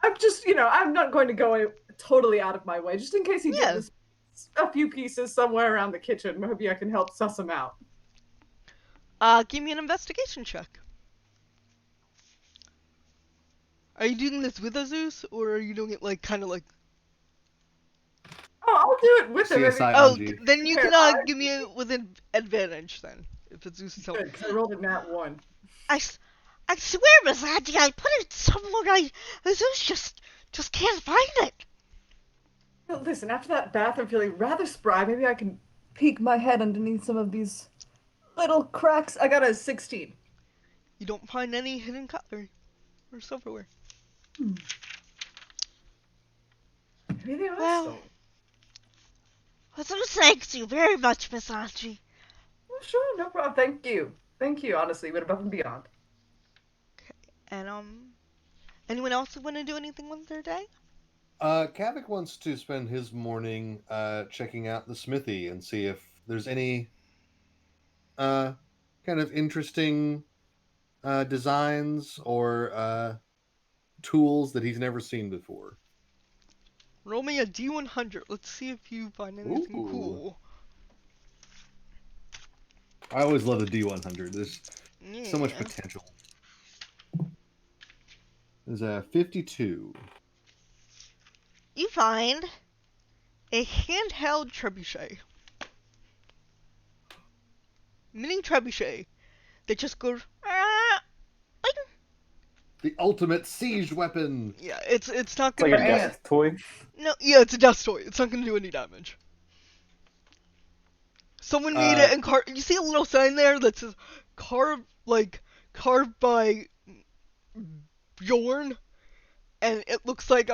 I'm just, I'm not going to go totally out of my way, just in case he gives a few pieces somewhere around the kitchen. Maybe I can help suss him out. Give me an investigation check. Are you doing this with a Zeus, or are you doing it like kind of like? Oh, I'll do it with him. CSI Oh, Anji. then you Here, can give me it with an advantage then, if it's Zeus' help. Good, 'cause I rolled a nat 1. I swear, Miss Andy, I put it somewhere. Zeus Just can't find it. Well, listen, after that bath, I'm feeling rather spry. Maybe I can peek my head underneath some of these little cracks. I got a 16. You don't find any hidden cutlery or silverware. Maybe they are Well, stolen. so thanks you very much, Miss Archie. Well, sure, no problem. Thank you. Thank you, honestly. Went above and beyond. And anyone else want to do anything with their day? Kavik wants to spend his morning checking out the smithy and see if there's any kind of interesting designs or tools that he's never seen before. Roll me a D100. Let's see if you find anything Ooh. cool. I always love the D100. There's so much Yeah. potential. There's a 52. You find a handheld trebuchet. Mini trebuchet that just goes. Bing. The ultimate siege weapon. Yeah, it's not It's like gonna. a death toy. No, yeah, it's a death toy. It's not gonna do any damage. Someone made it and carved. You see a little sign there that says carved by Bjorn, and it looks like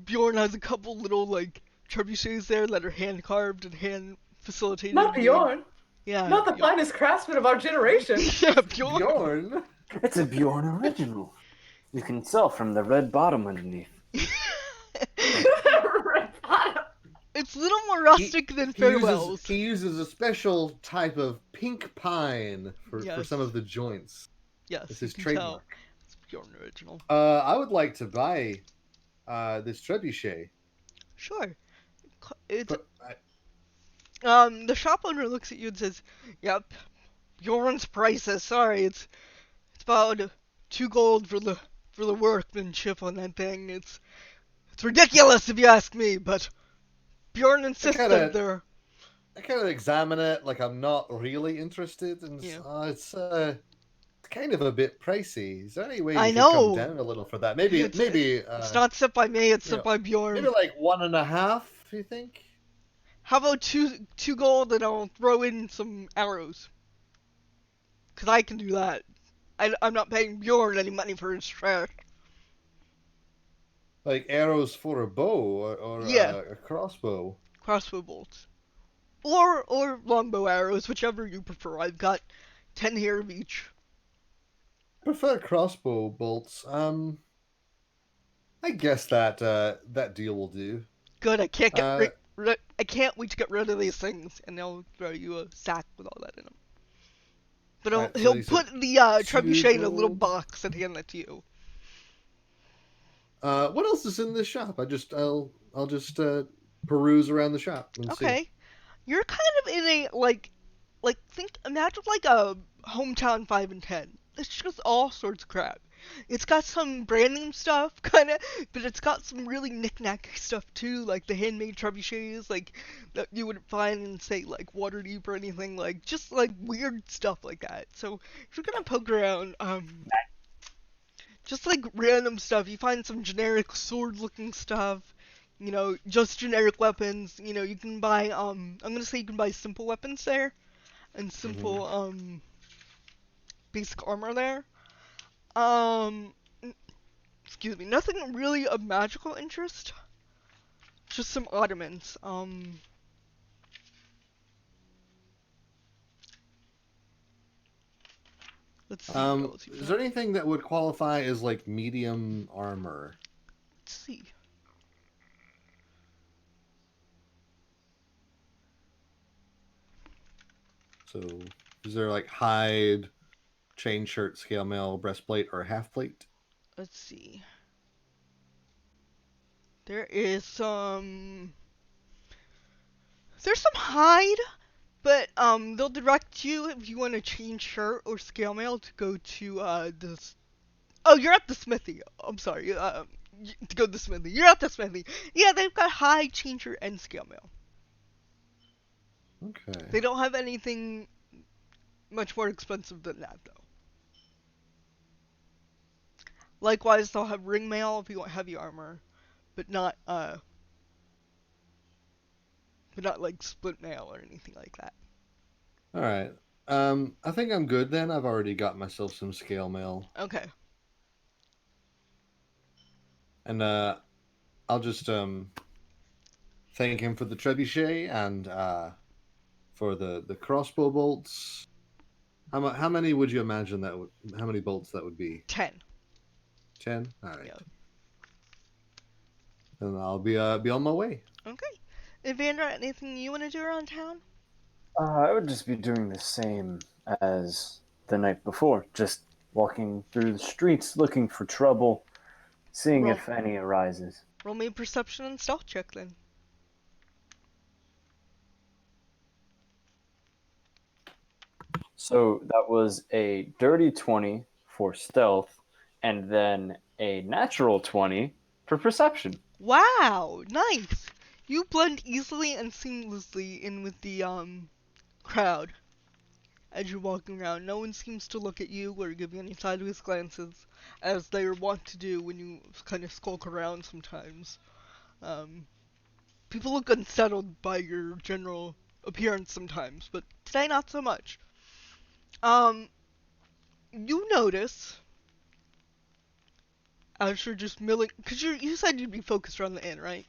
Bjorn has a couple little like trebuchets there that are hand carved and hand facilitated. Not Bjorn. Yeah. Not the finest craftsman of our generation. Yeah, Bjorn. Bjorn. It's a Bjorn original. You can tell from the red bottom underneath. Red bottom. It's a little more rustic than Farewell's. He uses a special type of pink pine for Yes. some of the joints. Yes, It's you his can trademark. tell. It's Bjorn original. I would like to buy this trebuchet. Sure. It's But the shop owner looks at you and says, "Yep, Bjorn's prices. Sorry, it's about 2 gold for the workmanship on that thing. It's ridiculous if you ask me, but Bjorn insisted there." I kind of examine it like I'm not really interested, and Yeah. it's kind of a bit pricey. Is there any way you I could know. come down a little for that? Maybe It's not set by me. It's set by Bjorn. maybe like 1.5. You think? How about two gold and I'll throw in some arrows? Cause I can do that. I'm not paying Bjorn any money for his trash. Like arrows for a bow or Yeah. a crossbow. Crossbow bolts. Or longbow arrows, whichever you prefer. I've got 10 here of each. I prefer crossbow bolts. I guess that deal will do. Good, I can't I can't wait to get rid of these things, and they'll throw you a sack with all that in them. But Alright, so he'll you put said the 2 trebuchet in a little gold? box and hand that to you. What else is in this shop? I'll just peruse around the shop and see. Okay. You're kind of in a imagine like a hometown 5 and 10. It's just all sorts of crap. It's got some brand name stuff, kind of, but it's got some really knick-knacky stuff too, like the handmade trebuchets, like that you wouldn't find in say like Waterdeep or anything, like just like weird stuff like that. So if you're gonna poke around, just like random stuff, you find some generic sword-looking stuff. You know, just generic weapons. You know, you can buy I'm gonna say you can buy simple weapons there, and simple basic armor there. Excuse me, nothing really of magical interest. Just some ottomans. Let's see what else you Is got. there anything that would qualify as like medium armor? Let's see. So, is there like hide, chain shirt, scale mail, breastplate, or half plate? Let's see. There is some. There's some hide, but they'll direct you if you want to change shirt or scale mail to go to this. Oh, you're at the smithy. I'm sorry. To go to the smithy. You're at the smithy. Yeah, they've got hide, change shirt, and scale mail. Okay. They don't have anything much more expensive than that, though. Likewise, they'll have ring mail if you want heavy armor, but not like split mail or anything like that. All right. I think I'm good then. I've already got myself some scale mail, Okay. and I'll just thank him for the trebuchet and for the crossbow bolts. How many would you imagine that would? How many bolts that would be? 10. 10. All right. Yeah. Then I'll be on my way. Okay. Evander, anything you want to do around town? I would just be doing the same as the night before, just walking through the streets looking for trouble, seeing Roll, if any arises. roll me a perception and stealth check then. So that was a dirty 20 for stealth, and then a natural 20 for perception. Wow, nice. You blend easily and seamlessly in with the crowd as you're walking around. No one seems to look at you or give you any sideways glances, as they are wont to do when you kind of skulk around sometimes. Um, People look unsettled by your general appearance sometimes, but today not so much. Um, you notice as you're just milling, because you said you'd be focused around the inn, right?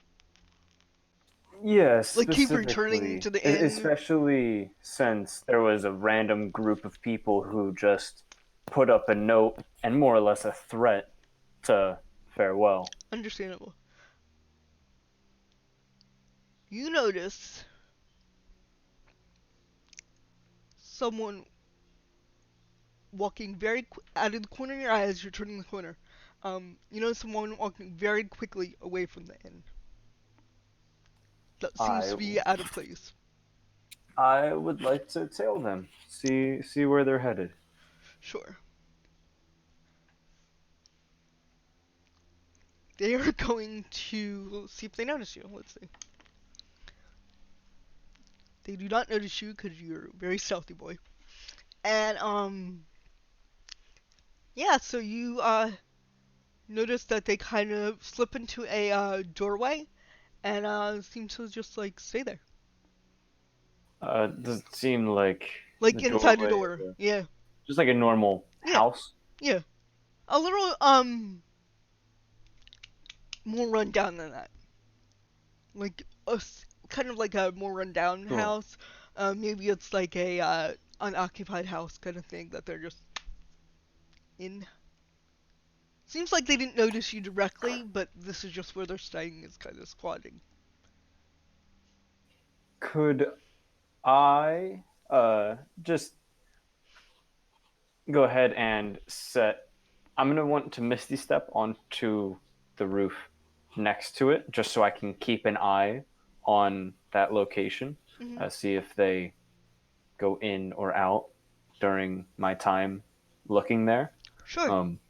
Yeah, Like keep returning specifically, to the inn. especially since there was a random group of people who just put up a note and more or less a threat to farewell. Understandable. You notice someone walking out of the corner of your eye as you're turning the corner. You notice someone walking very quickly away from the inn. That seems I to be out of place. I would like to tail them, see where they're headed. Sure. They are going to see if they notice you. Let's see. They do not notice you because you're a very stealthy boy. And yeah. So you notice that they kind of slip into a doorway and seem to just like stay there, Does it seem like like the inside the doorway door. of Yeah. just like a normal Yeah. house? Yeah. A little more run down than that. Like kind of like a more run down Sure. house. Maybe it's like a unoccupied house kind of thing that they're just in. Seems like they didn't notice you directly, but this is just where they're staying, is kind of squatting. Could I just go ahead and set? I'm gonna want to Misty Step onto the roof next to it, just so I can keep an eye on that location, Hmm. see if they go in or out during my time looking there. Sure. Um,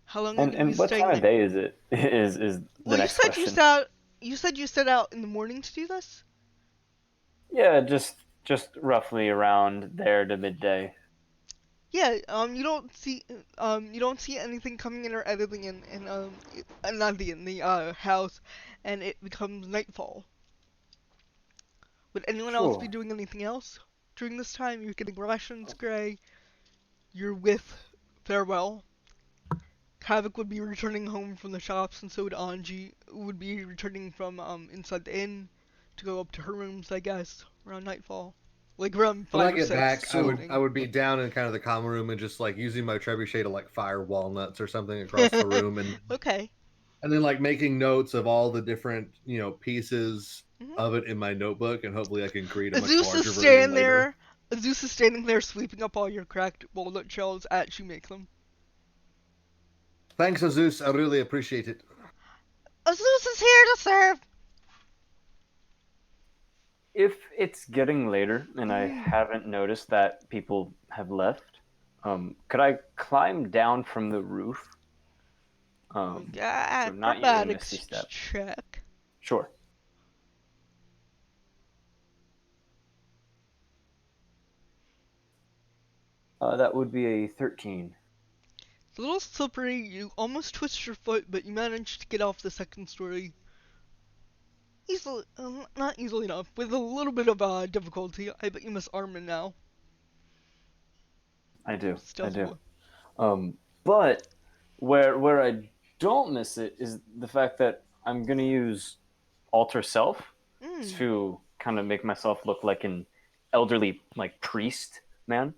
How long are you and gonna be and what staying time of there? day is it? Is the Well, next question. you said you set out in the morning to do this? Yeah, just roughly around there to midday. Yeah, you don't see anything coming in or editing not the house, and it becomes nightfall. Would anyone else be Sure. doing anything else during this time? You're getting rations, Gray. You're with Farewell. Havoc would be returning home from the shops, and so would Anji. Would be returning from inside the inn to go up to her rooms, I guess, around nightfall, like around When I 5 or get 6 back, in the I morning. would be down in kind of the common room and just like using my trebuchet to like fire walnuts or something across the room, Okay. and then like making notes of all the different pieces Hmm. of it in my notebook, and hopefully I can create a much Zeus is larger version standing later. there. Zeus is standing there, sweeping up all your cracked walnut shells as you make them. Thanks, Azus. I really appreciate it. Zeus is here to serve. If it's getting later and I Mm. haven't noticed that people have left, could I climb down from the roof? Yeah, So not using Misty acrobatics Step. check. Sure. That would be a 13. It's a little slippery. You almost twist your foot, but you manage to get off the second story easily. Not easily enough. With a little bit of difficulty. I bet you miss Armin now. I do. I Stealth do. boy. But where I don't miss it is the fact that I'm gonna use alter self to kind of make myself look like an elderly like priest man.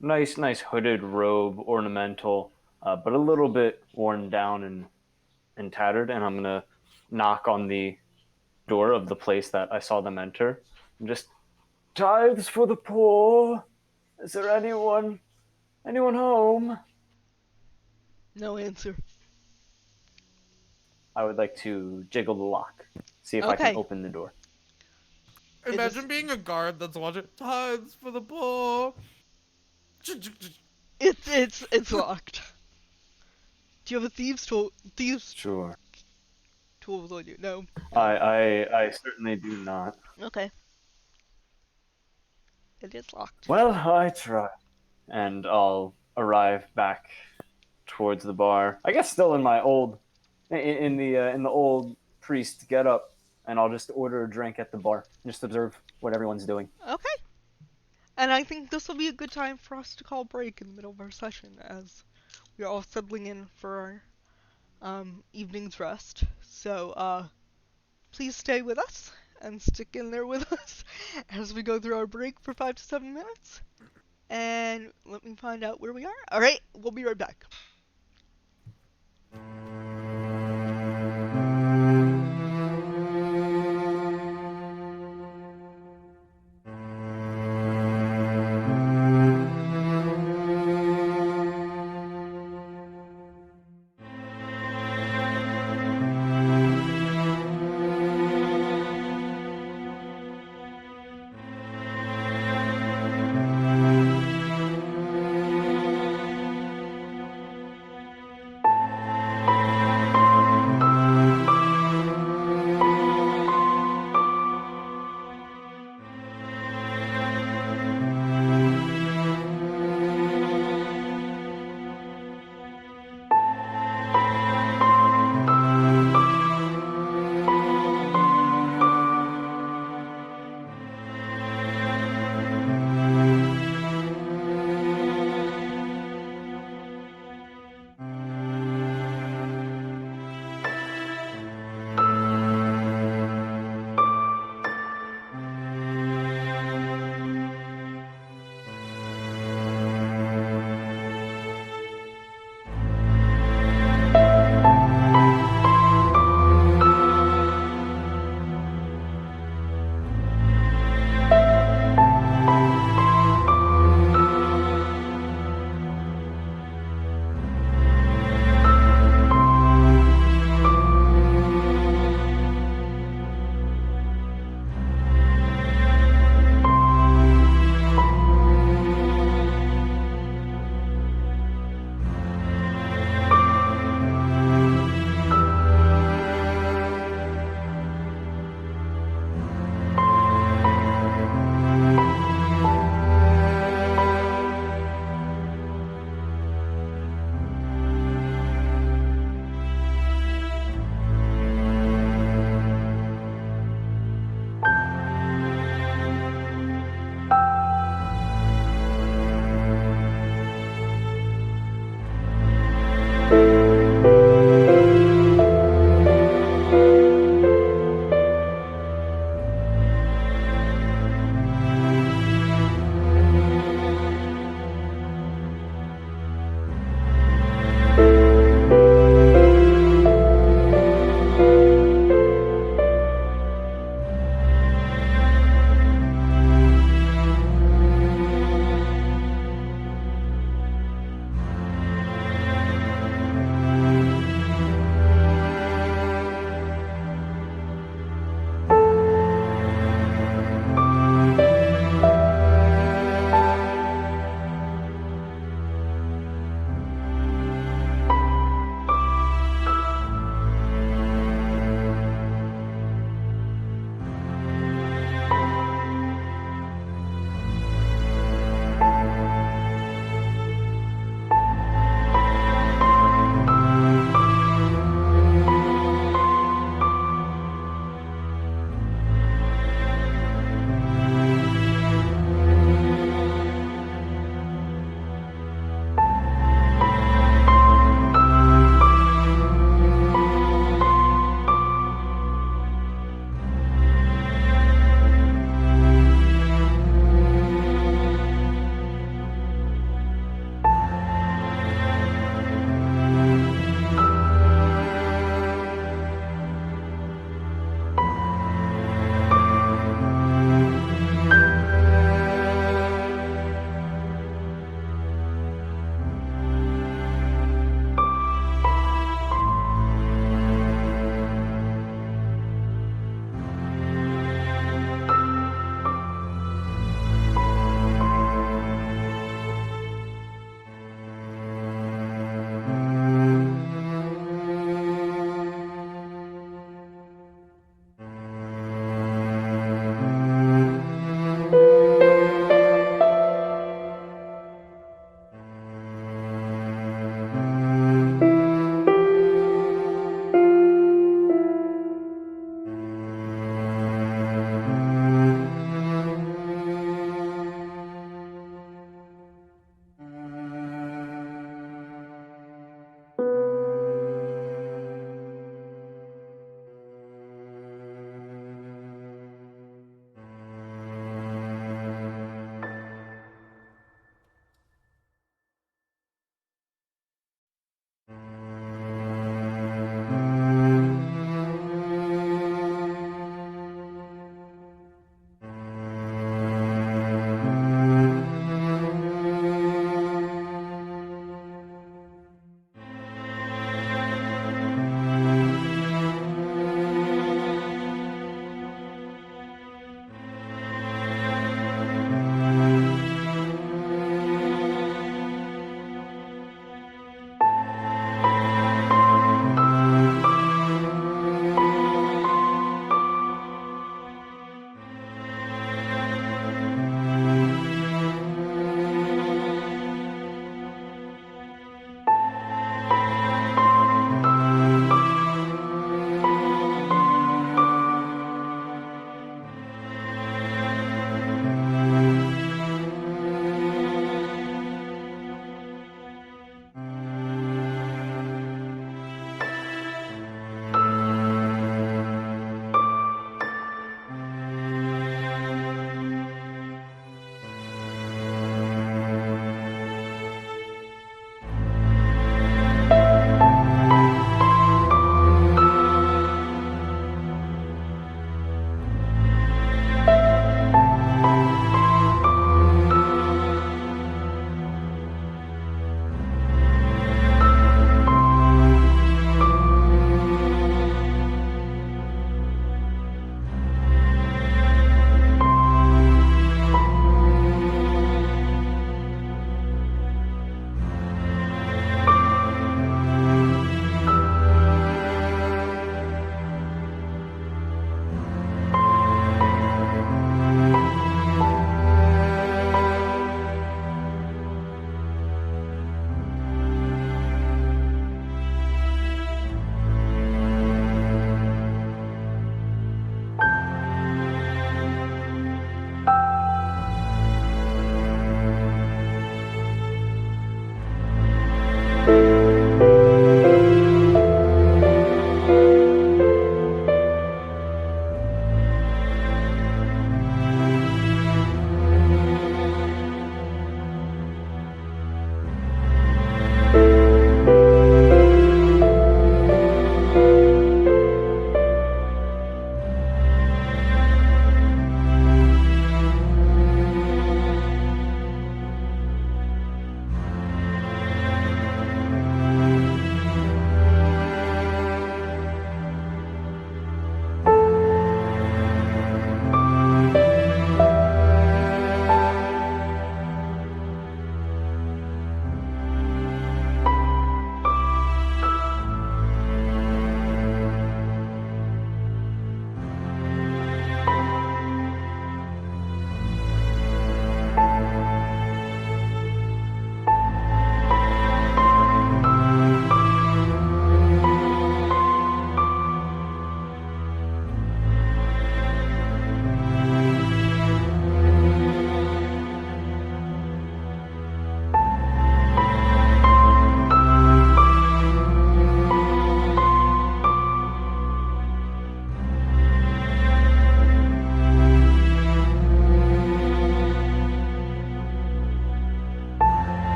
Nice hooded robe, ornamental, but a little bit worn down and tattered. And I'm gonna knock on the door of the place that I saw them enter. And just tithes for the poor. Is there anyone home? No answer. I would like to jiggle the lock, see if I Okay. can open the door. Imagine being a guard that's watching tithes for the poor. It's locked. Do you have a thieves tool? Sure. Tools on you? No. I certainly do not. Okay. It is locked. Well, I try. And I'll arrive back towards the bar. I guess still in my old, in the old priest getup, and I'll just order a drink at the bar. Just observe what everyone's doing. Okay. And I think this will be a good time for us to call a break in the middle of our session as we are all settling in for our evening's rest. So please stay with us and stick in there with us as we go through our break for 5 to 7 minutes. And let me find out where we are. Alright, we'll be right back.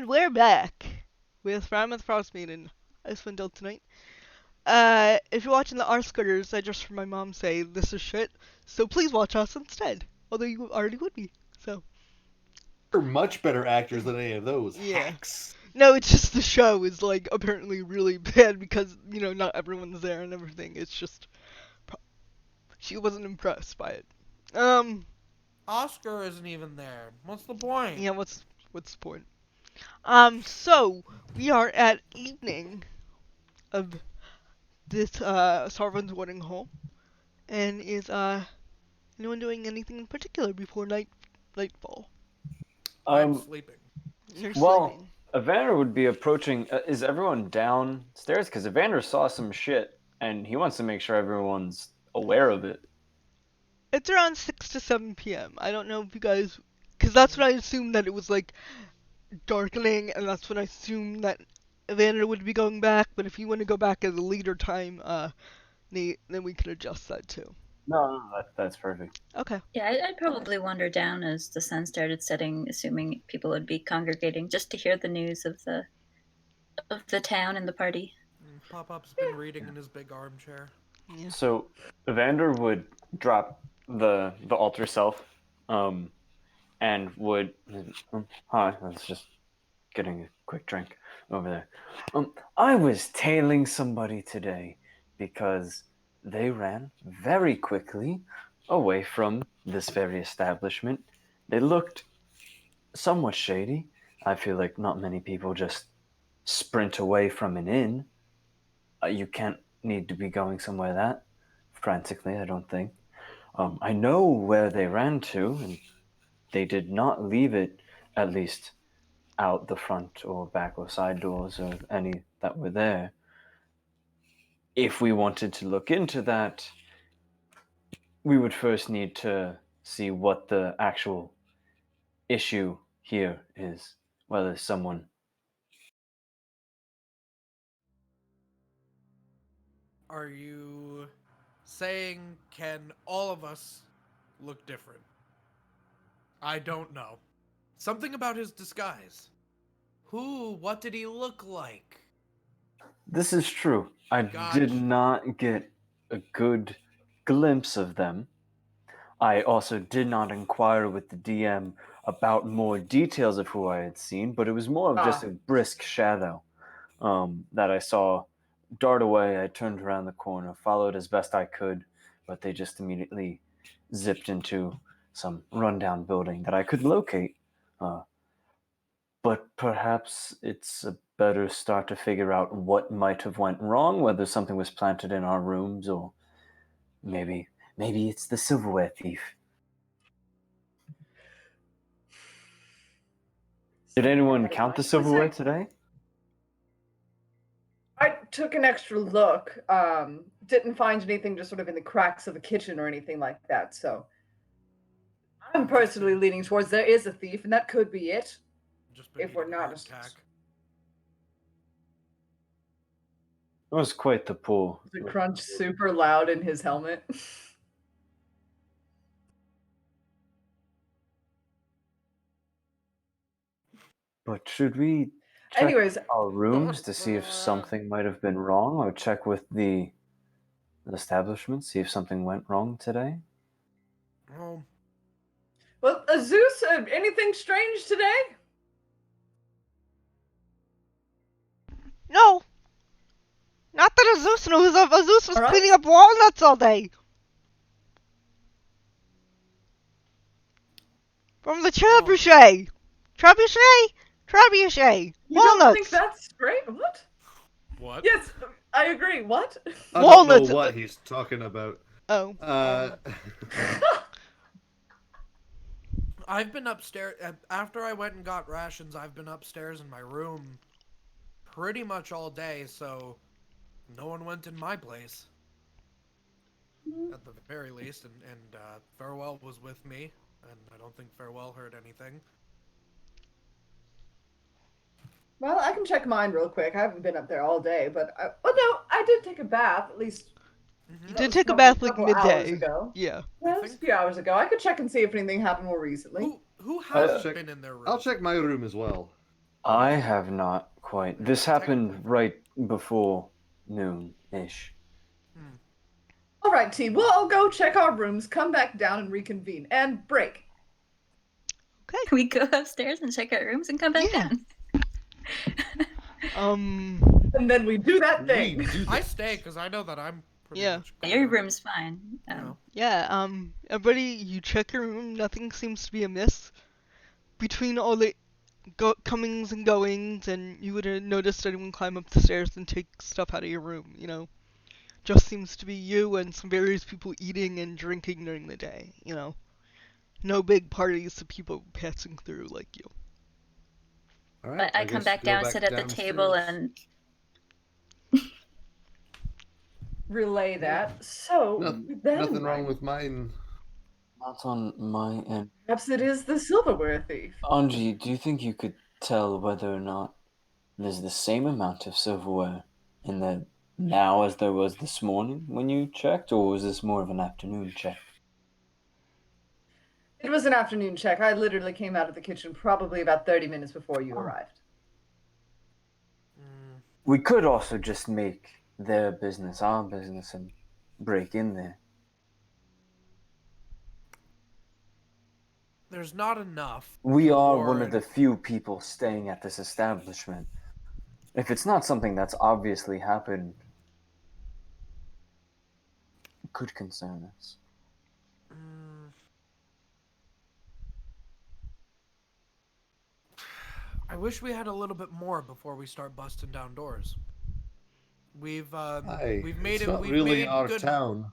And we're back with Rime and Frostmaiden, Icewind Dale tonight. If you're watching the R-Scutters, I just heard my mom say this is shit, so please watch us instead. Although you already would be, so. They're much better actors than any of those Yeah. hacks. No, it's just the show is, like, apparently really bad because, you know, not everyone's there and everything. It's just, she wasn't impressed by it. Oscar isn't even there. What's the point? Yeah, what's the point? So, we are at evening of this, Sovereign's Wedding Hall. And is, anyone doing anything in particular before nightfall? I'm sleeping. You're Well, sleeping. Evander would be approaching. Is everyone downstairs? Because Evander saw some shit, and he wants to make sure everyone's aware of it. It's around 6 to 7 p.m. I don't know if you guys... Because that's when I assumed that it was, like, darkening, and that's when I assumed that Evander would be going back, but if you want to go back at a later time, Nate, then we can adjust that too. No, that's perfect. Okay. Yeah, I'd probably wander down as the sun started setting, assuming people would be congregating just to hear the news of the town and the party. Pop-Up's been reading in his big armchair. Yeah. So Evander would drop the altar self, and would. Hi, I was just getting a quick drink over there. I was tailing somebody today because they ran very quickly away from this very establishment. They looked somewhat shady. I feel like not many people just sprint away from an inn. You can't need to be going somewhere that frantically, I don't think. I know where they ran to, and they did not leave it, at least out the front or back or side doors or any that were there. If we wanted to look into that, we would first need to see what the actual issue here is, whether someone... Are you saying can all of us look different? I don't know. Something about his disguise. What did he look like? This is true. I Gotcha. did not get a good glimpse of them. I also did not inquire with the DM about more details of who I had seen, but it was more of just a brisk shadow that I saw dart away. I turned around the corner, followed as best I could, but they just immediately zipped into some rundown building that I could locate. But perhaps it's a better start to figure out what might have went wrong, whether something was planted in our rooms, or maybe it's the silverware thief. Did anyone count the silverware today? I took an extra look. Didn't find anything just sort of in the cracks of the kitchen or anything like that. So I'm personally leaning towards there is a thief, and that could be it. If we're not It was quite the pull. The crunch super loud in his helmet. But should we check Anyways, our rooms to see if something might have been wrong, or check with the establishment, see if something went wrong today? Well, Zeus, anything strange today? No! Not that Azus knows of. Azus was Alright. cleaning up walnuts all day. From the trebuchet. Trebuchet. You don't Walnuts. think that's straight? What? What? Yes, I agree. What? I Walnuts. don't know what he's talking about. Oh. I've been upstairs. After I went and got rations, I've been upstairs in my room pretty much all day, so no one went in my place. At the very least, and Farewell was with me, and I don't think Farewell heard anything. Well, I can check mine real quick. I haven't been up there all day, but I did take a bath at least. You did take a bath like couple hours midday. ago. Yeah. Yeah, it was a few hours ago. I could check and see if anything happened more recently. Who has check- been in their room? I'll check my room as well. I have not quite. This happened right before noon-ish. All right, team. Well, I'll go check our rooms, come back down, and reconvene. And break. Okay. We go upstairs and check our rooms and come back Yeah. down. And then we do that We thing. do I this. stay because I know that I'm pretty Yeah. much Your clear, room's fine. you know. Yeah, everybody, you check your room, nothing seems to be amiss. Between all the comings and goings, and you would have noticed anyone climb up the stairs and take stuff out of your room, you know. Just seems to be you and some various people eating and drinking during the day, you know. No big parties of people passing through like you. All right, But I come guess back go down, sit at the table, downstairs. and Relay that. So, with that in Nothing wrong mind, with mine. Not on my end. perhaps it is the silverware thief. Anji, do you think you could tell whether or not there's the same amount of silverware in there now as there was this morning when you checked, or was this more of an afternoon check? It was an afternoon check. I literally came out of the kitchen probably about 30 minutes before you arrived. We could also just make their business our business and break in there. There's not enough. We to are one warrant- of the few people staying at this establishment. If it's not something that's obviously happened, it could concern us. I wish we had a little bit more before we start busting down doors. We've made it's it. not We've really made our good, town.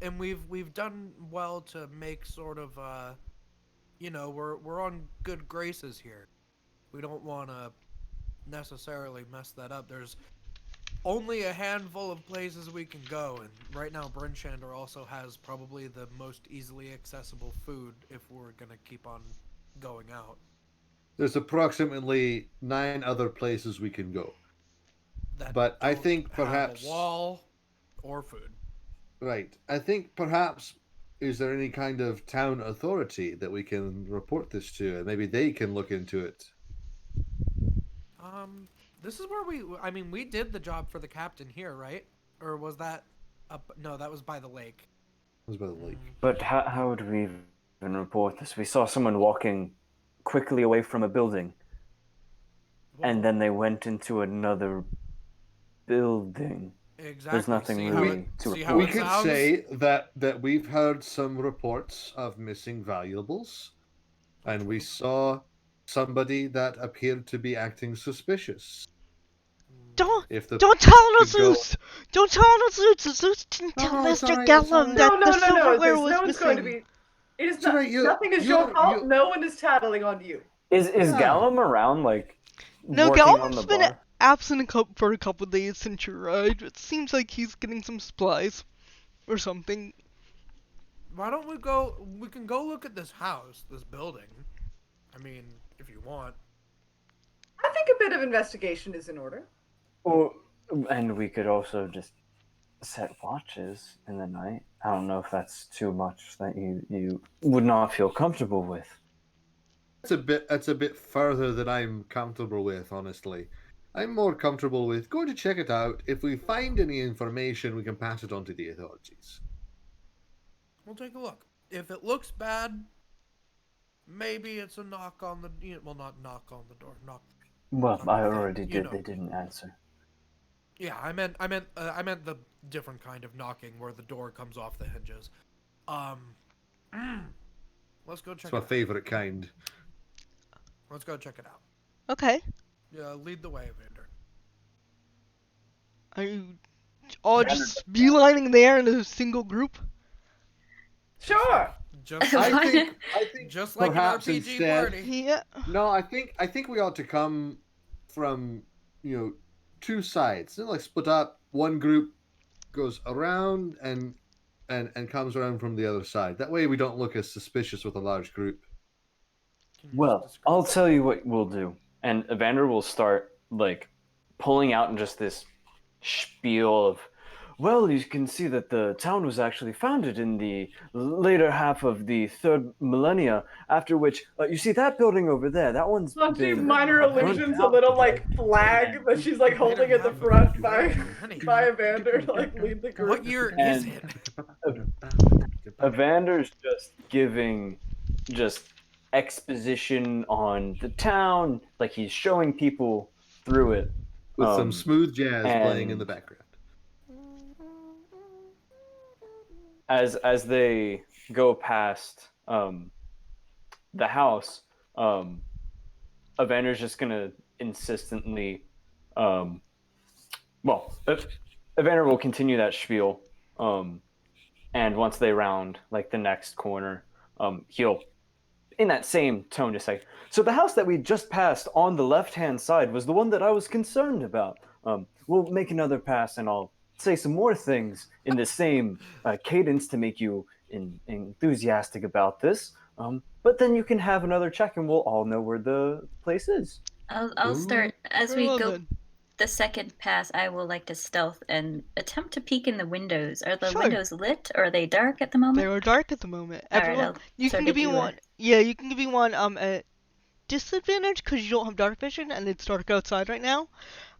and we've done well to make sort of you know, we're on good graces here. We don't want to necessarily mess that up. There's only a handful of places we can go, and right now Bryn Shander also has probably the most easily accessible food if we're gonna keep on going out. There's approximately 9 other places we can go. That But I don't think have perhaps- a wall or food. Right. I think perhaps is there any kind of town authority that we can report this to, and maybe they can look into it. This is where we did the job for the captain here, right? Or was that up? No, that was by the lake. It was by the lake. But how would we even report this? We saw someone walking quickly away from a building, and then they went into another building. Exactly. There's nothing See really how to see report. how We it could sounds? say that we've heard some reports of missing valuables, and we saw somebody that appeared to be acting suspicious. Don't If the don't tell could go- Zeus! Don't tell Zeus! Zeus didn't tell No, it's Mr. alright, it's Gellum alright. that No, the silverware Zeus, was no one's missing. going to be. It is It's not. alright, Nothing is your fault. you- No one is tattling on you. Is Yeah. Gallum around, like, No, working on the Gellum's been bar? absent for a couple of days since you arrived. It seems like he's getting some supplies or something. Why don't we go? We can go look at this house, this building. I mean, if you want. I think a bit of investigation is in order. And we could also just set watches in the night. I don't know if that's too much that you would not feel comfortable with. That's a bit further than I'm comfortable with, honestly. I'm more comfortable with going to check it out. If we find any information, we can pass it on to the authorities. We'll take a look. If it looks bad, maybe it's a knock on the. Well, not knock on the door. Knock. Well, I already You did. know. They didn't answer. Yeah, I meant the different kind of knocking where the door comes off the hinges. Let's go check It's my it out. favorite kind. Let's go check it out. Okay. Yeah, lead the way, Vander. Are you all just beelining there in a single group? Sure. Just I think just like an perhaps RPG instead- party. Yeah. No, I think we ought to come from, two sides. Like split up. One group goes around and comes around from the other side. That way we don't look as suspicious with a large group. Can you Well, just describe I'll it? tell you what we'll do. And Evander will start, like, pulling out just this spiel of, Well, you can see that the town was actually founded in the later half of the third millennia, after which, you see that building over there, that one's So she been minor burnt allusions a out. little like flag that she's like holding at the front by Evander to like lead the group. What year is And- it? Evander's just giving just exposition on the town, like he's showing people through it. With some smooth jazz playing in and the background. As they go past the house, Evander's just gonna insistently, Evander will continue that spiel, and once they round like the next corner, he'll, in that same tone, just say, "So the house that we just passed on the left-hand side was the one that I was concerned about. We'll make another pass, and I'll say some more things in the same cadence to make you enthusiastic about this. But then you can have another check, and we'll all know where the place is." I'll start as Very we well go. then. The second pass, I will like to stealth and attempt to peek in the windows. Are the Sure. windows lit or are they dark at the moment? They are dark at the moment. All right, Everyone, I'll you sort can of give me do one. Yeah, you can give me one at disadvantage because you don't have dark vision and it's dark outside right now.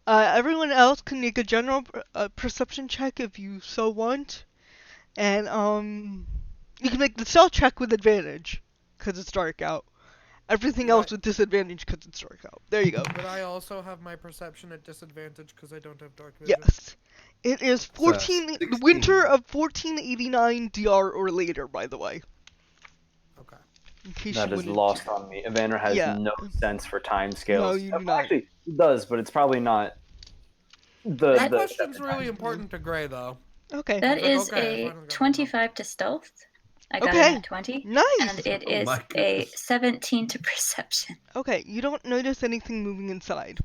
Everyone else can make a general perception check if you so want, and you can make the stealth check with advantage because it's dark out. Everything Right. else with disadvantage because it's dark out. There you go. But I also have my perception at disadvantage because I don't have dark vision. Yes. It is 14. The 16. winter of 1489 DR or later, by the way. Okay. In case That you is wanted lost to. on me. Evander has Yeah. no sense for time scales. No, you do not. Actually, he does, but it's probably not the. That the question's the really time important to Gray, though. Okay. That Like, is okay, a fine, I've got 25 to stealth. I got Okay. it at 20. Nice. And it Oh is my a goodness. 17 to perception. Okay, you don't notice anything moving inside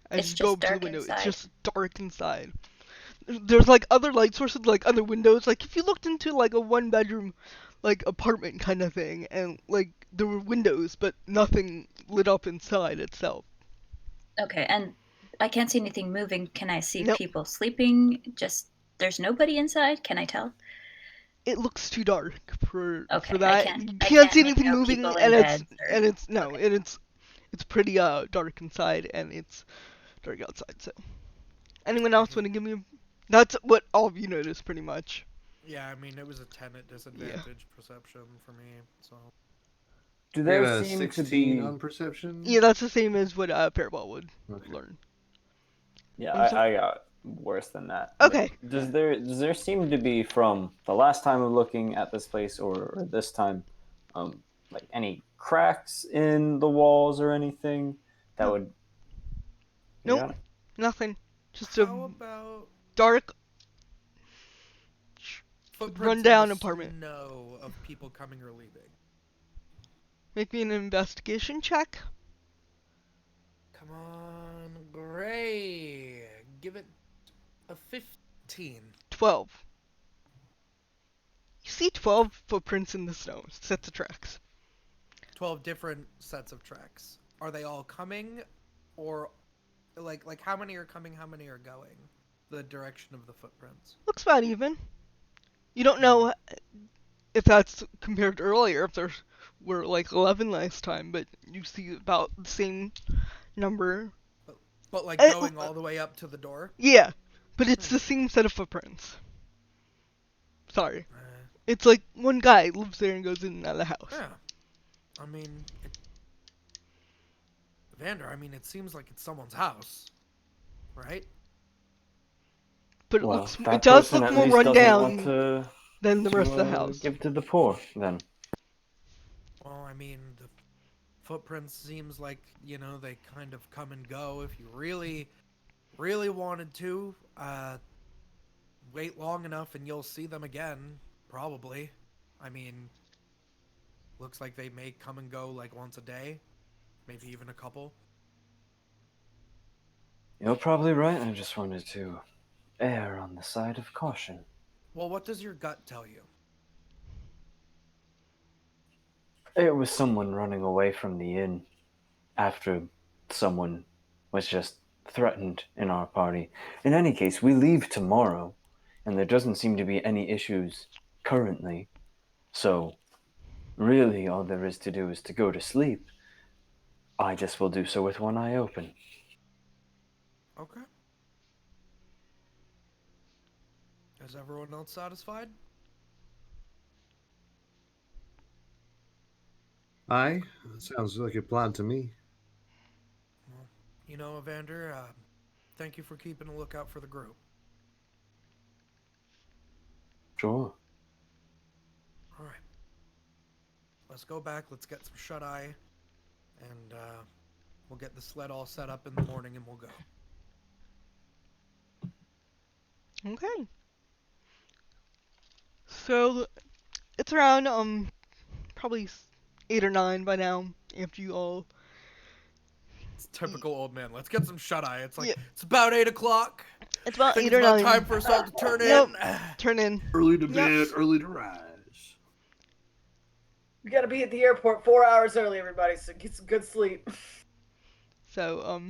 as It's you go just up to the dark window. It's inside. just dark inside. There's like other light sources, like other windows. Like if you looked into like a one-bedroom, like apartment kind of thing, and like there were windows, but nothing lit up inside itself. Okay, and I can't see anything moving. Can I see Nope. people sleeping? Just there's nobody inside. Can I tell? It looks too dark for Okay, that. I You can't can't see make anything out moving, people and in it's beds or- okay. and it's pretty dark inside, and it's dark outside. So, anyone else want to give me? That's what all of you notice, pretty much. Yeah, I mean, it was a 10 at disadvantage perception for me, so. Do We there have a seem to 16 be? on perception. Yeah, that's the same as what Parabol would Okay. learn. Yeah, I'm sorry? I got worse than that. Okay. But does there seem to be, from the last time of looking at this place or this time, like any cracks in the walls or anything that No. would? You Nope. got it? Nothing. Just How a about dark. footprints Rundown in the apartment. snow of people coming or leaving? Make me an investigation check. Come on, Gray. Give it a 15. 12. You see 12 footprints in the snow. Sets of tracks. 12 different sets of tracks. Are they all coming, or like how many are coming, how many are going? The direction of the footprints. Looks about even. You don't know if that's compared to earlier, if there were like 11 last time, but you see about the same number. But like Eh, going all the way up to the door. Yeah, but it's the same set of footprints. Sorry. Uh, It's like one guy lives there and goes in and out of the house. yeah. I mean, Vander. I mean, it seems like it's someone's house, right? But Well, it that does person look at more least run doesn't down want to than the rest of the house. give to the poor. Then Well, I mean, the footprints seems like, they kind of come and go. If you really, really wanted to, wait long enough and you'll see them again, probably. I mean, looks like they may come and go like once a day, maybe even a couple. you're probably right. I just wanted to err on the side of caution. Well, what does your gut tell you? It was someone running away from the inn after someone was just threatened in our party. In any case, we leave tomorrow. and there doesn't seem to be any issues currently. So, really, all there is to do is to go to sleep. I just will do so with one eye open. Okay. Is everyone else satisfied? Aye, sounds like a plan to me. Well, you know, Evander, thank you for keeping a lookout for the group. Sure. All right. Let's go back. Let's get some shut-eye. And we'll get the sled all set up in the morning and we'll go. Okay. So it's around probably 8 or 9 by now after you all. It's typical old man. Let's get some shut-eye. It's like, Yeah. it's about 8 o'clock. It's I about think 8 it's or about 9. time for us all to turn Yep. in. Turn in. Early to Yep. bed, early to rise. We gotta be at the airport 4 hours early, everybody, so get some good sleep. So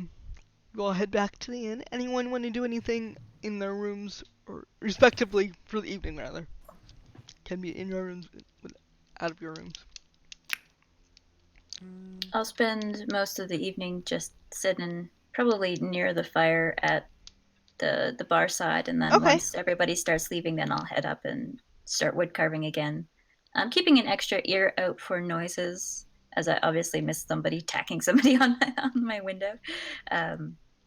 we'll head back to the inn. Anyone want to do anything in their rooms, or respectively for the evening rather? Can be in your rooms, out of your rooms. I'll spend most of the evening just sitting probably near the fire at the bar side, and then Okay. once everybody starts leaving, then I'll head up and start wood carving again. I'm keeping an extra ear out for noises, as I obviously missed somebody tacking somebody on my window.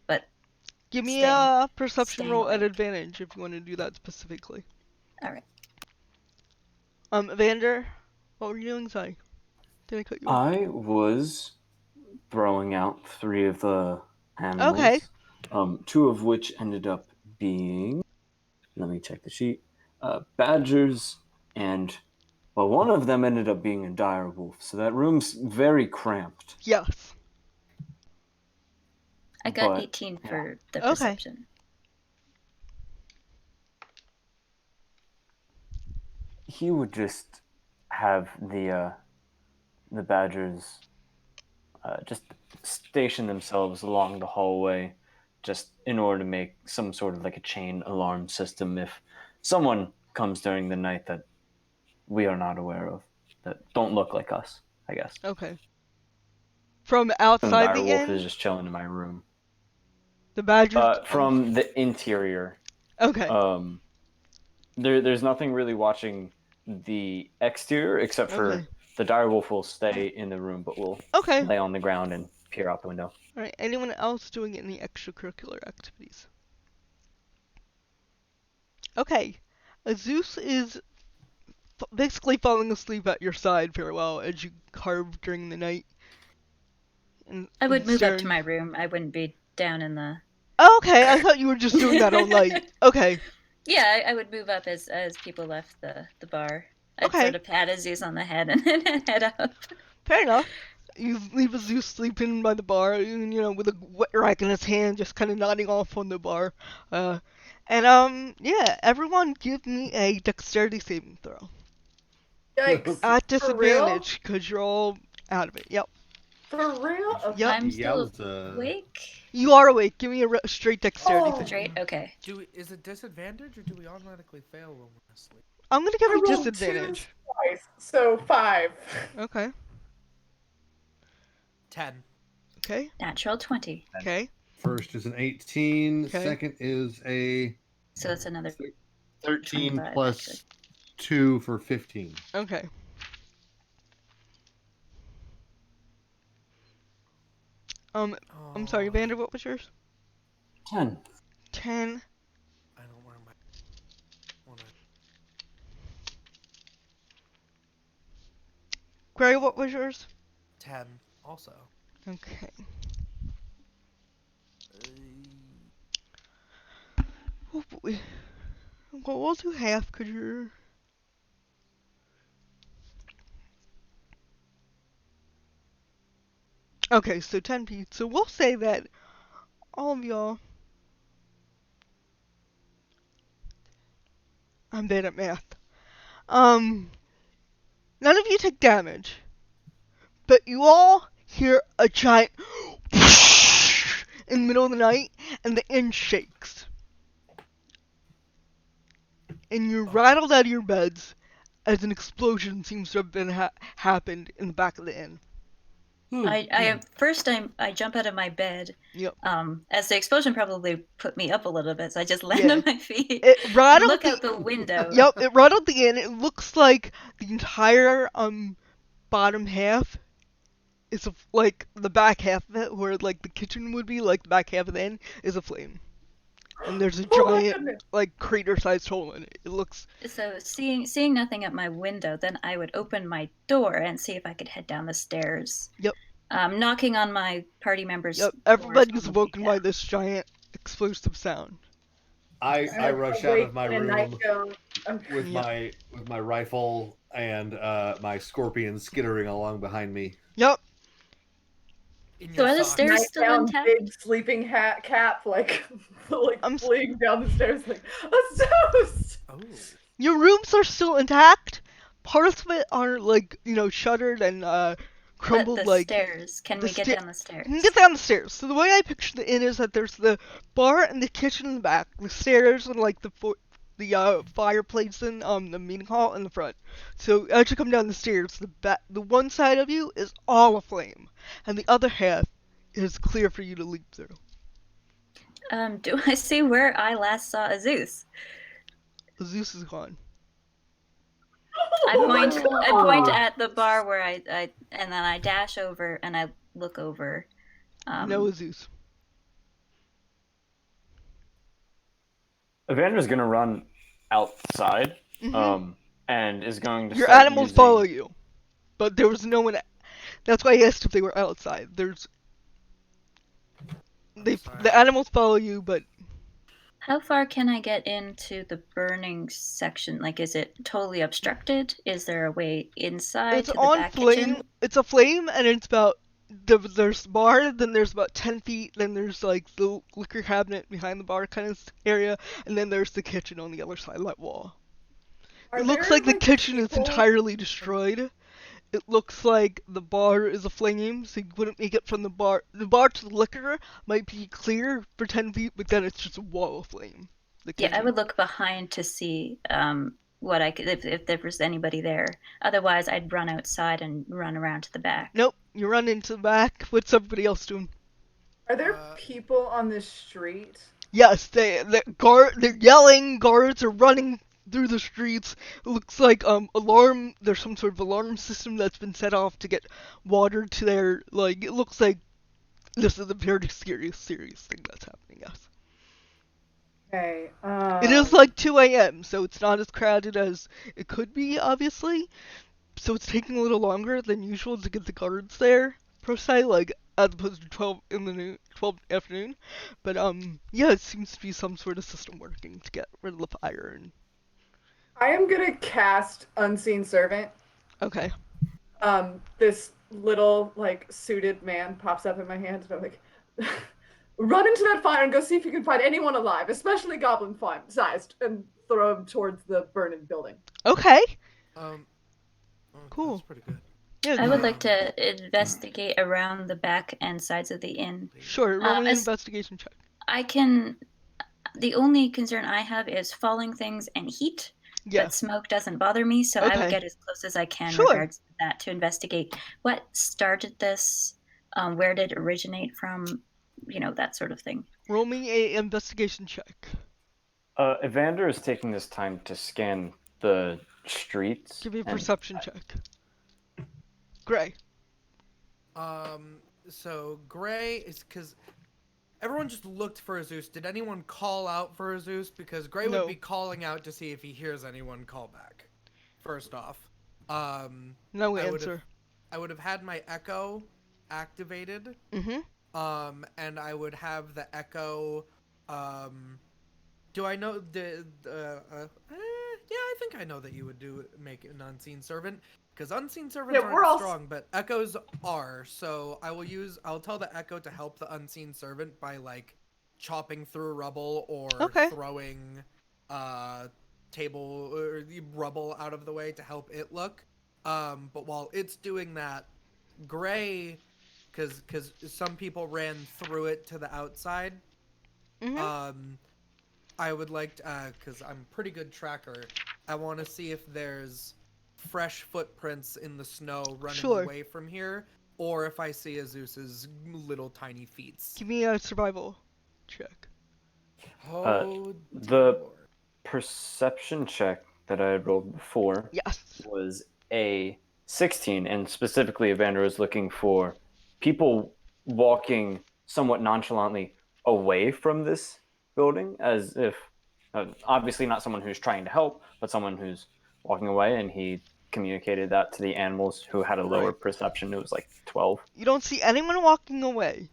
But Give me Staying- a perception staying roll at awake. advantage if you want to do that specifically. all right, Vander, what were you doing? Sorry, did I cut you off? I was throwing out 3 of the animals. Okay. 2 of which ended up being, let me check the sheet, badgers, and, well, one of them ended up being a dire wolf, so that room's very cramped. Yes. I got But, 18 yeah. for the Okay. perception. He would just have the badgers just station themselves along the hallway, just in order to make some sort of like a chain alarm system if someone comes during the night that we are not aware of, that don't look like us, I guess. Okay. From And outside dire the wolf inn, is just chilling in my room. the badger. From the interior. Okay. There's nothing really watching the exterior except for Okay. the dire wolf will stay in the room, but will Okay. lay on the ground and peer out the window. All right. Anyone else doing any extracurricular activities? Okay. Zeus is basically falling asleep at your side very well as you carve during the night. And I would move up to staring- my room. I wouldn't be down in the. Oh, okay, I thought you were just doing that all night. Okay. Yeah, I would move up as people left the bar. I'd Okay. sort of pat Aziz on the head and then head up. Fair enough. You leave Zeus sleeping by the bar, with a wet rack in his hand, just kind of nodding off on the bar. Yeah, everyone give me a dexterity saving throw. Yikes. At For real? disadvantage, because you're all out of it. Yep. For real? Okay. Yep. I'm still Yowza. awake. You are awake. Give me a straight dexterity Oh. thing. Straight? Okay. Is it disadvantage or do we automatically fail when we're asleep? I'm going to give I you rolled disadvantage. 2 twice, so 5. Okay. 10. Okay. Natural 20. Okay. First is an 18. Okay. Second is a So that's another 13 25, plus actually. 2 for 15. Okay. I'm sorry, Vander, what was yours? 10. 10. I don't wear my. Wanna... Gray, what was yours? 10 also. Okay. Oh boy. Well, we'll do half, because you're... Okay, so 10 feet. So we'll say that all of y'all... I'm bad at math. None of you take damage. But you all hear a giant... in the middle of the night, and the inn shakes. and you're rattled out of your beds as an explosion seems to have been happened in the back of the inn. I jump out of my bed. Yep. As the explosion probably put me up a little bit, so I just land Yeah. on my feet It and rattled look out the window. Yep, it rattled the inn. It looks like the entire bottom half is like the back half of it, where like the kitchen would be, like the back half of the inn is aflame. And there's a Oh my giant, goodness. like, crater-sized hole in it. It looks... So seeing nothing at my window, then I would open my door and see if I could head down the stairs. Yep. Knocking on my party members' Yep, doors everybody's on the way woken by down. this giant explosive sound. I rush out of my Awake in a room nightgown. Okay. with Yep. my rifle and my scorpion skittering along behind me. Yep. In So your are the socks. stairs still Nightgown, intact? big sleeping hat cap, like I'm fleeing down the stairs, like a toast. Oh. Your rooms are still intact. Parts of it are, like, shuttered and crumbled. But the like stairs. Can the we get down the stairs? You can get down the stairs. So the way I picture the inn is that there's the bar and the kitchen in the back, the stairs and like the fireplace in the meeting hall in the front. So as you come down the stairs, the one side of you is all aflame, and the other half is clear for you to leap through. Do I see where I last saw Azus? Zeus is gone. I point at the bar where I and then I dash over and I look over. No Zeus. Evander's gonna run outside, Mhm. and is going to Your start animals using... follow you, but there was no one. That's why I asked if they were outside. The animals follow you, but How far can I get into the burning section? Like, is it totally obstructed? Is there a way inside it's to the on back flame. kitchen? It's a flame, and it's about there's the bar. Then there's about 10 feet. Then there's like the liquor cabinet behind the bar kind of area, and then there's the kitchen on the other side of that wall. It looks like the kitchen is entirely destroyed. It looks like the bar is aflame, so you wouldn't make it from the bar. The bar to the liquor might be clear for 10 feet, but then it's just a wall of flame. Yeah, I would look behind to see what I could if there was anybody there. Otherwise, I'd run outside and run around to the back. Nope, you run into the back. What's everybody else doing? Are there people on this street? Yes, they're yelling. Guards are running through the streets. It looks like there's some sort of alarm system that's been set off to get water to their, like, it looks like this is a very serious thing that's happening. Yes. Okay. It is like 2 a.m., so it's not as crowded as it could be, obviously. So it's taking a little longer than usual to get the guards there, per se, like, as opposed to 12 afternoon. But, yeah, it seems to be some sort of system working to get rid of the fire. And I am gonna cast Unseen Servant. okay. This little, like, suited man pops up in my hand, and I'm like, run into that fire and go see if you can find anyone alive, especially goblin-sized, and throw him towards the burning building. Okay. Cool. That's pretty good. Yeah. I would like to investigate around the back and sides of the inn. Sure, roll an investigation check. The only concern I have is falling things and heat. Yeah. But smoke doesn't bother me, so I would get as close as I can Sure. regards to that to investigate what started this, where did it originate from, that sort of thing. Roll me a investigation check. Evander is taking this time to scan the streets. Give me a perception check. Gray. So Gray is because everyone just looked for Azus. Did anyone call out for Azus? Because Gray would be calling out to see if he hears anyone call back. First off, no answer. I would have had my echo activated. Mm-hmm. And I would have the echo. Do I know the? Yeah, I think I know that you would make an unseen servant. Because unseen servants aren't strong, but echoes are. So I'll tell the echo to help the unseen servant by, like, chopping through rubble or throwing table or rubble out of the way to help it look. But while it's doing that, Gray, because some people ran through it to the outside. Mm-hmm. I would like to, because I'm a pretty good tracker, I want to see if there's fresh footprints in the snow running Sure. away from here, or if I see Azusa's little tiny feet. Give me a survival check. Oh, the- dear. Perception check that I had rolled before Yes. was a 16, and specifically Evander was looking for people walking somewhat nonchalantly away from this building, as if obviously not someone who's trying to help, but someone who's walking away, and he communicated that to the animals who had a lower Right. perception. It was like 12. You don't see anyone walking away.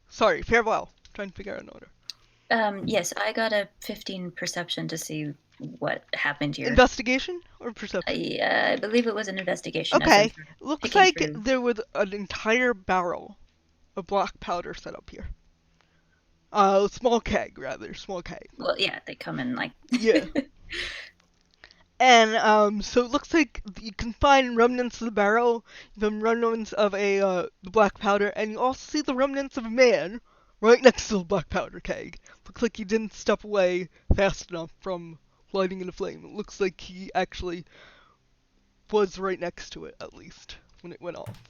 Sorry, farewell. Trying to figure out an order. Yes, I got a 15 perception to see what happened here. Investigation or perception? I believe it was an investigation. Okay, looks picking like through. there was an entire barrel of black powder set up here. Small keg, rather. Small keg. Well, yeah, they come in like. Yeah. And, so it looks like you can find remnants of the barrel, the remnants of the black powder, and you also see the remnants of a man right next to the black powder keg. Looks like he didn't step away fast enough from lighting in a flame. It looks like he actually was right next to it, at least, when it went off.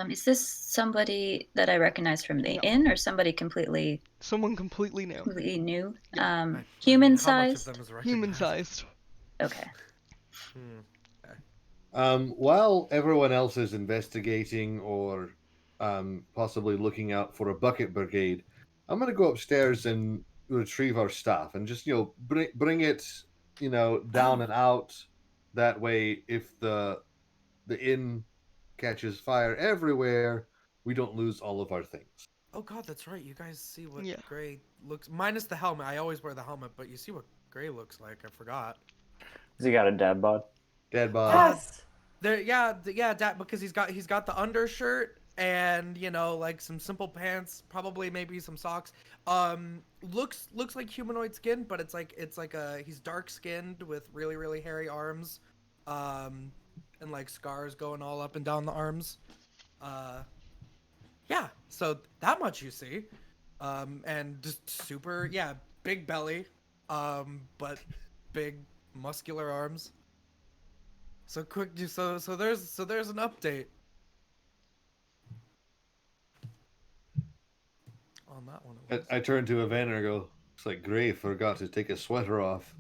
Is this somebody that I recognize from the No. inn, or somebody completely Someone completely new. new? I mean, Human how much of sized? them is Human recognized? sized. Okay. While everyone else is investigating or possibly looking out for a bucket brigade, I'm going to go upstairs and retrieve our stuff and just bring it down and out. That way, if the inn catches fire everywhere, we don't lose all of our things. Oh god, that's right. You guys see what Yeah. Gray looks, minus the helmet. I always wear the helmet, but you see what Gray looks like. I forgot. Has he got a dad bod? Dead body. Yes. Dad, because he's got the undershirt and like some simple pants, probably maybe some socks. Looks like humanoid skin, but it's like he's dark skinned with really really hairy arms, and like scars going all up and down the arms. Yeah, so that much you see, and just super big belly, but big muscular arms. So quick, so there's an update on that one. I turn to Evander and go, looks like Gray forgot to take his sweater off.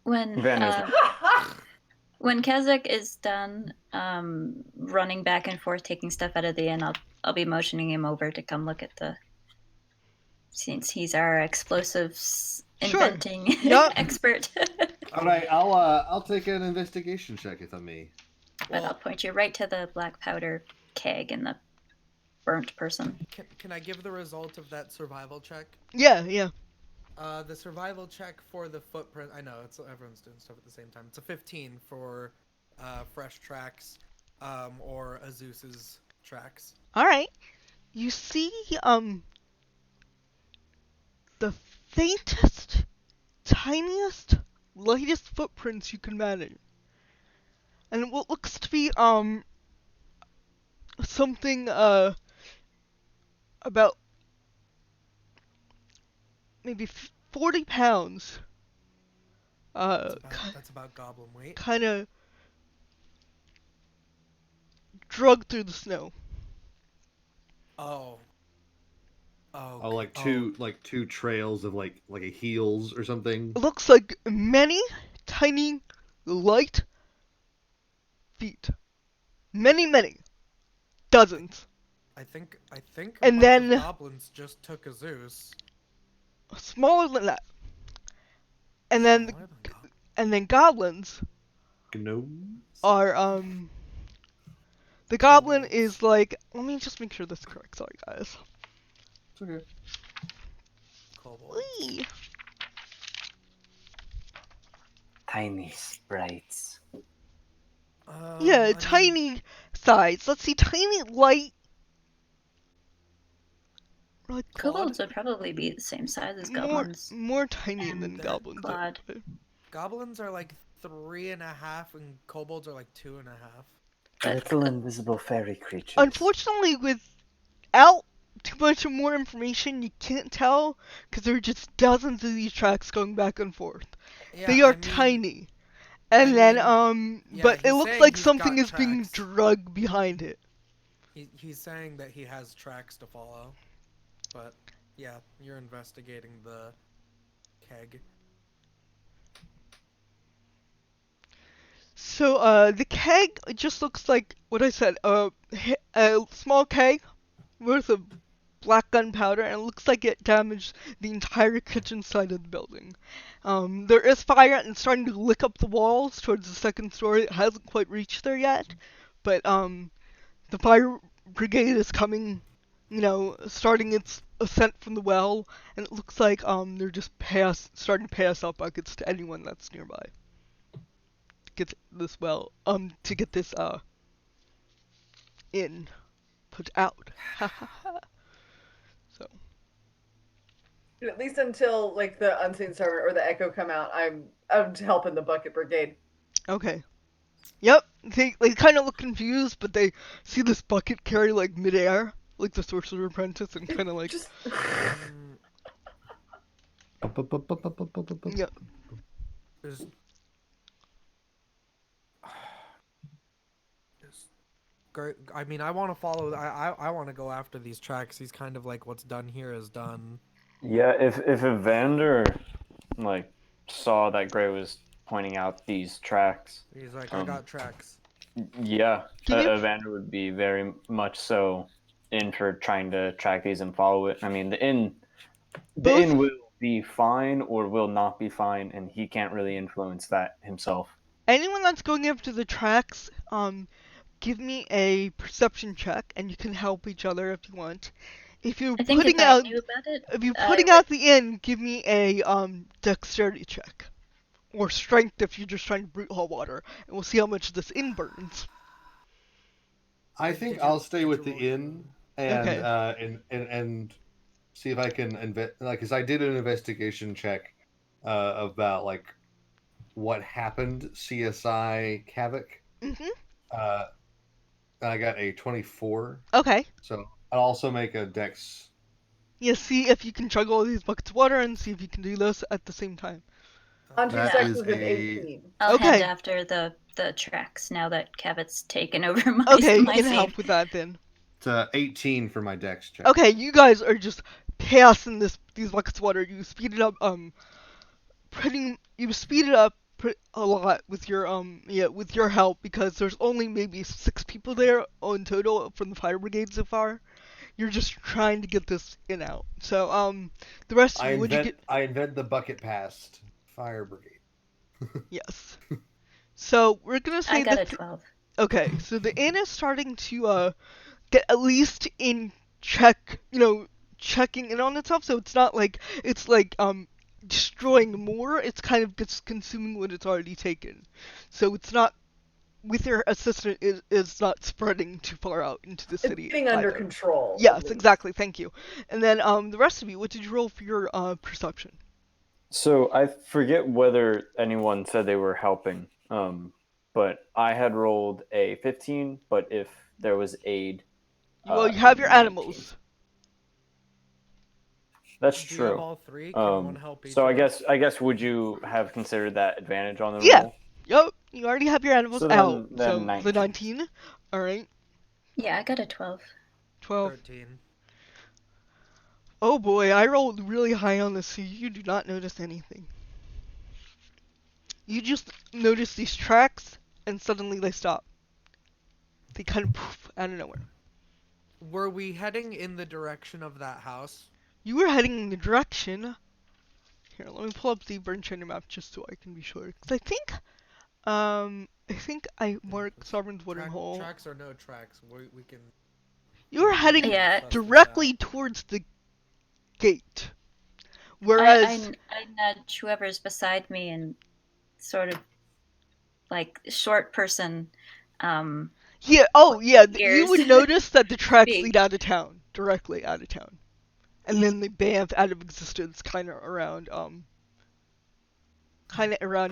When Vanessa. when Kazakh is done running back and forth taking stuff out of the inn, I'll be motioning him over to come look at since he's our explosives Sure. inventing Yup. expert. All right, I'll take an investigation check if I may. But I'll point you right to the black powder keg and the burnt person. Can I give the result of that survival check? Yeah. The survival check for the footprint. I know everyone's doing stuff at the same time. It's a 15 for fresh tracks, or Azusa's tracks. Alright. You see, the faintest, tiniest, lightest footprints you can manage. And what looks to be, something, about maybe 40 pounds. That's about goblin weight. Kind of drug through the snow. Oh. Oh, like two trails of like a heels or something. It looks like many tiny, light feet. Many. Dozens. I think And bunch then- of goblins just took a Zeus. Smaller than that. And then, Smaller than goblins. and then goblins Gnomes. are, the goblin is like, let me just make sure this is correct, sorry guys. It's okay. Kobolds. Whee! Tiny sprites. Yeah, I mean, tiny size. Let's see, tiny, light. Like Kobolds would probably be the same size as goblins. more tiny And than the goblins. Clad. goblins are like 3.5, and kobolds are like 2.5. Little invisible fairy creatures. Unfortunately, with without too much more information, you can't tell because there are just dozens of these tracks going back and forth. Yeah, They are I mean, tiny. I And then, mean, yeah, but it he's looks saying like he's something got is being tracks. dragged behind it. He's saying that he has tracks to follow, but yeah, you're investigating the keg. So, the keg just looks like what I said, a small keg worth of black gunpowder, and it looks like it damaged the entire kitchen side of the building. There is fire and it's starting to lick up the walls towards the second story. It hasn't quite reached there yet, but the fire brigade is coming, starting its ascent from the well, and it looks like they're just starting to pass out buckets to anyone that's nearby. Get this well, to get this in, put out. So. At least until like the unseen servant or the echo come out, I'm helping the bucket brigade. Okay. Yep. They kind of look confused, but they see this bucket carry like midair, like the sorcerer apprentice, and kind of like. Just Yep. There's great. I mean, I want to follow. I want to go after these tracks. He's kind of like, what's done here is done. Yeah, if Evander like saw that Gray was pointing out these tracks, He's like, I got tracks. yeah, Can you- Evander would be very much so in for trying to track these and follow it. I mean, the inn Both- will be fine or will not be fine, and he can't really influence that himself. Anyone that's going after the tracks, give me a perception check, and you can help each other if you want. If you're I think putting if out, I knew about it, if you're I putting would- out the inn, give me a dexterity check, or strength if you're just trying to brute haul water, and we'll see how much this inn burns. I think Did you- I'll stay did with you the roll your- inn and Okay. and see if I can because I did an investigation check about like what happened CSI Kavik. Mhm. Uh, and I got a 24. Okay. So I'll also make a dex. Yeah. See if you can chug all these buckets of water, and see if you can do this at the same time. Auntie's That dex is was an a- 18. I'll Okay. head after the tracks now that Kevin's taken over my Okay, you my can scene. help with that then. It's 18 for my dex check. Okay, you guys are just passing these buckets of water. You speed it up, you speed it up a lot with your help, because there's only maybe 6 people there in total from the fire brigade so far. You're just trying to get this in out. So the rest of I you, would you get? invent the bucket past fire brigade. Yes. So we're gonna say I got a that. 12. Okay, so the inn is starting to get at least in check, checking in on itself. So it's not like it's like destroying more. It's kind of just consuming what it's already taken. So it's not, with your assistant, is not spreading too far out into the It's city. being under either. control. at Yes, least. exactly. Thank you. And then the rest of you, what did you roll for your perception? So I forget whether anyone said they were helping, but I had rolled a 15. But if there was aid, Well, you have your 19. animals. That's Do you have true. all three? Can one help each So other? I guess would you have considered that advantage on the Yeah. roll? Yep, you already have your animals So then- out. then So the 19. 19. All right. Yeah, I got a 12. 12. 13. Oh boy, I rolled really high on this, so you do not notice anything. You just notice these tracks, and suddenly they stop. They kind of poof out of nowhere. Were we heading in the direction of that house? You were heading in the direction. Here, let me pull up the burn channel map just so I can be sure. 'Cause I think I marked Sovereign's Watering Hole. Tracks or no tracks? We can. You were heading Yeah. directly towards the gate. Whereas, I nudge whoever's beside me and sort of like short person. yeah, you Ears. would notice that the tracks Big. lead out of town, directly out of town. And then they bamf out of existence kind of around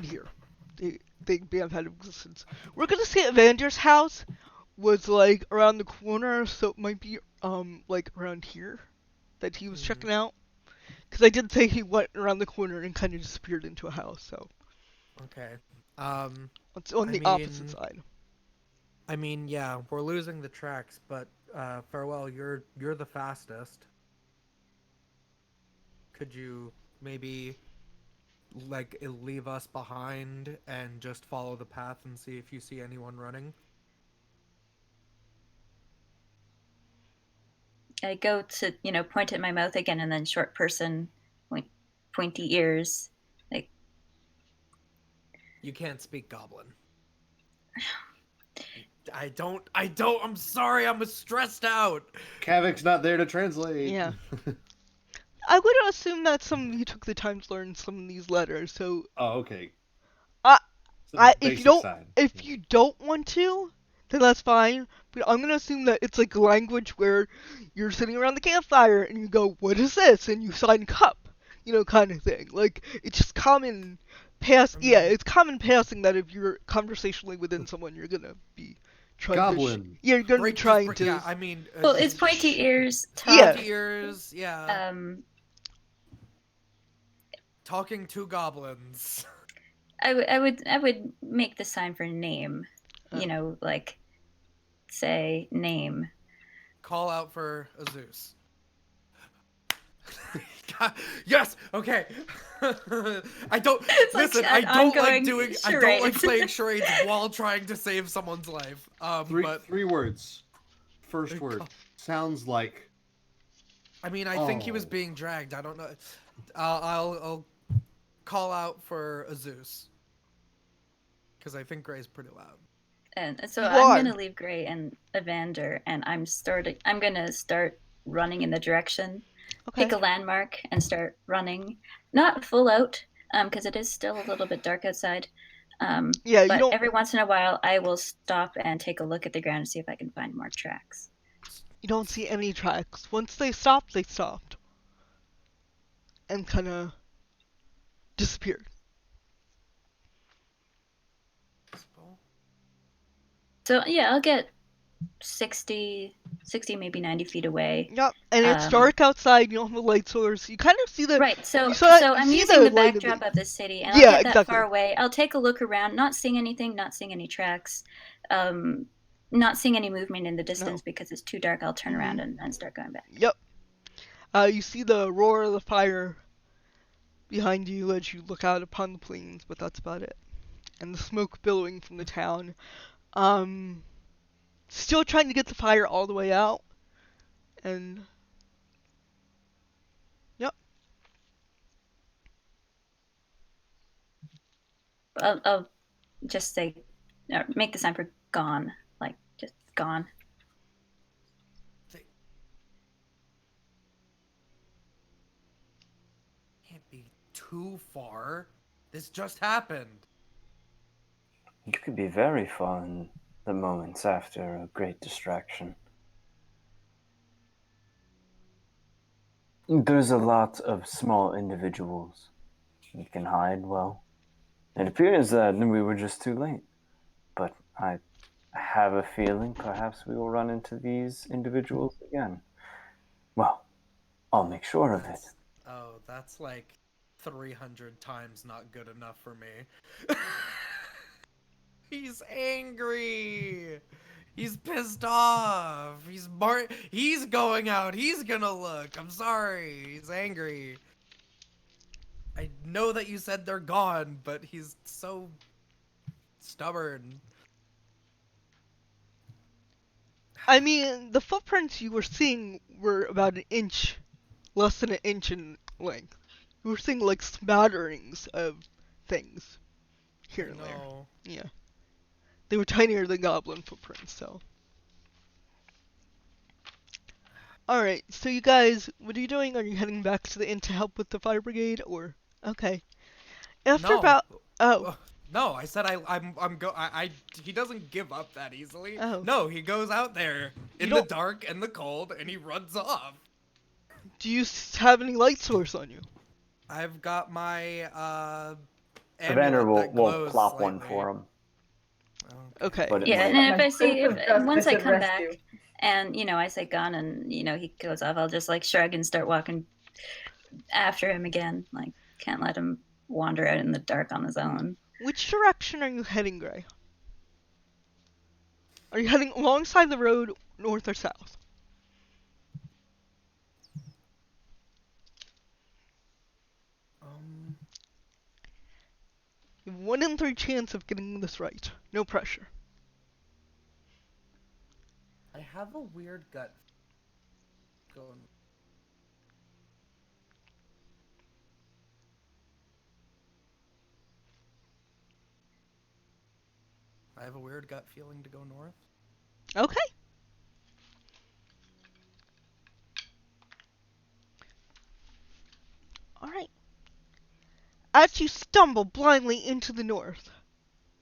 here. They bamf out of existence. We're gonna say at Vander's house was like around the corner, so it might be like around here that he was checking out. Because I did say he went around the corner and kind of disappeared into a house, so Okay. it's on I the opposite mean- side. I mean, yeah, we're losing the tracks, but Farewell, you're the fastest. Could you maybe like leave us behind and just follow the path and see if you see anyone running? I go to, point at my mouth again, and then short person, pointy ears. Like, You can't speak Goblin. I'm sorry, I'm stressed out. Kavak's not there to translate. Yeah. I would assume that some of you took the time to learn some of these letters, so Oh, okay. I- It's the if basic you don't side. if you don't want to, then that's fine. But I'm gonna assume that it's like a language where you're sitting around the campfire and you go, "What is this?" and you sign cup, kind of thing. Like it's just common Yeah, it's common passing that if you're conversationally within someone, you're gonna be trying Goblin. to. You're gonna be trying to. Yeah, I mean, well, is pointy ears Yeah. pointy ears, yeah. Talking to goblins. I would make the sign for name. Oh. Like say name. Call out for Azus. Yes. Okay. I don't listen. I don't like doing. I don't like playing charades while trying to save someone's life. Three words. First word sounds like. I mean, I think he was being dragged. I don't know. I'll call out for Azus because I think Gray's pretty loud. And so I'm gonna leave Gray and Evander, and I'm gonna start running in the direction. Okay. Pick a landmark and start running. Not full out, because it is still a little bit dark outside. Yeah, but you don't. Every once in a while, I will stop and take a look at the ground and see if I can find more tracks. You don't see any tracks. Once they stopped, they stopped. And kind of disappeared. So, yeah, I'll get 60, maybe 90 feet away. Yep, and it's dark outside, you don't have a light source. You kind of see the... Right, so you I'm see using the light backdrop of the city, and Yeah, I'll get that exactly. far away. I'll take a look around, not seeing anything, not seeing any tracks, not seeing any movement in the distance because it's too dark. I'll turn around and start going back. Yep. You see the roar of the fire behind you as you look out upon the plains, but that's about it. And the smoke billowing from the town. Still trying to get the fire all the way out. And... Yep. I'll just say, make the sign for gone. Like, just gone. Can't be too far. This just happened. You could be very far in the moments after a great distraction. There's a lot of small individuals. You can hide well. It appears that we were just too late. But I have a feeling perhaps we will run into these individuals again. Well, I'll make sure of it. Oh, that's like 300 times not good enough for me. He's angry. He's pissed off. He's going out. He's gonna look. I'm sorry. He's angry. I know that you said they're gone, but he's so stubborn. I mean, the footprints you were seeing were about an inch, less than an inch in length. You were seeing like smatterings of things here and there. Yeah. They were tinier than goblin footprints, so. Alright, so you guys, what are you doing? Are you heading back to the inn to help with the fire brigade, or? Okay. After about... Oh. No, I said he doesn't give up that easily. Oh. No, he goes out there in the dark and the cold and he runs off. Do you have any light source on you? I've got my Evander will plop slightly. one for him. Okay. But Yeah, like, and if My I see, sense of justice once I and come back rescue. and, I say gun and, he goes off, I'll just like shrug and start walking after him again. Like, can't let him wander out in the dark on his own. Which direction are you heading, Gray? Are you heading alongside the road, north or south? You have 1 in 3 chance of getting this right. No pressure. I have a weird gut going. I have a weird gut feeling to go north. Okay. Alright. As you stumble blindly into the north,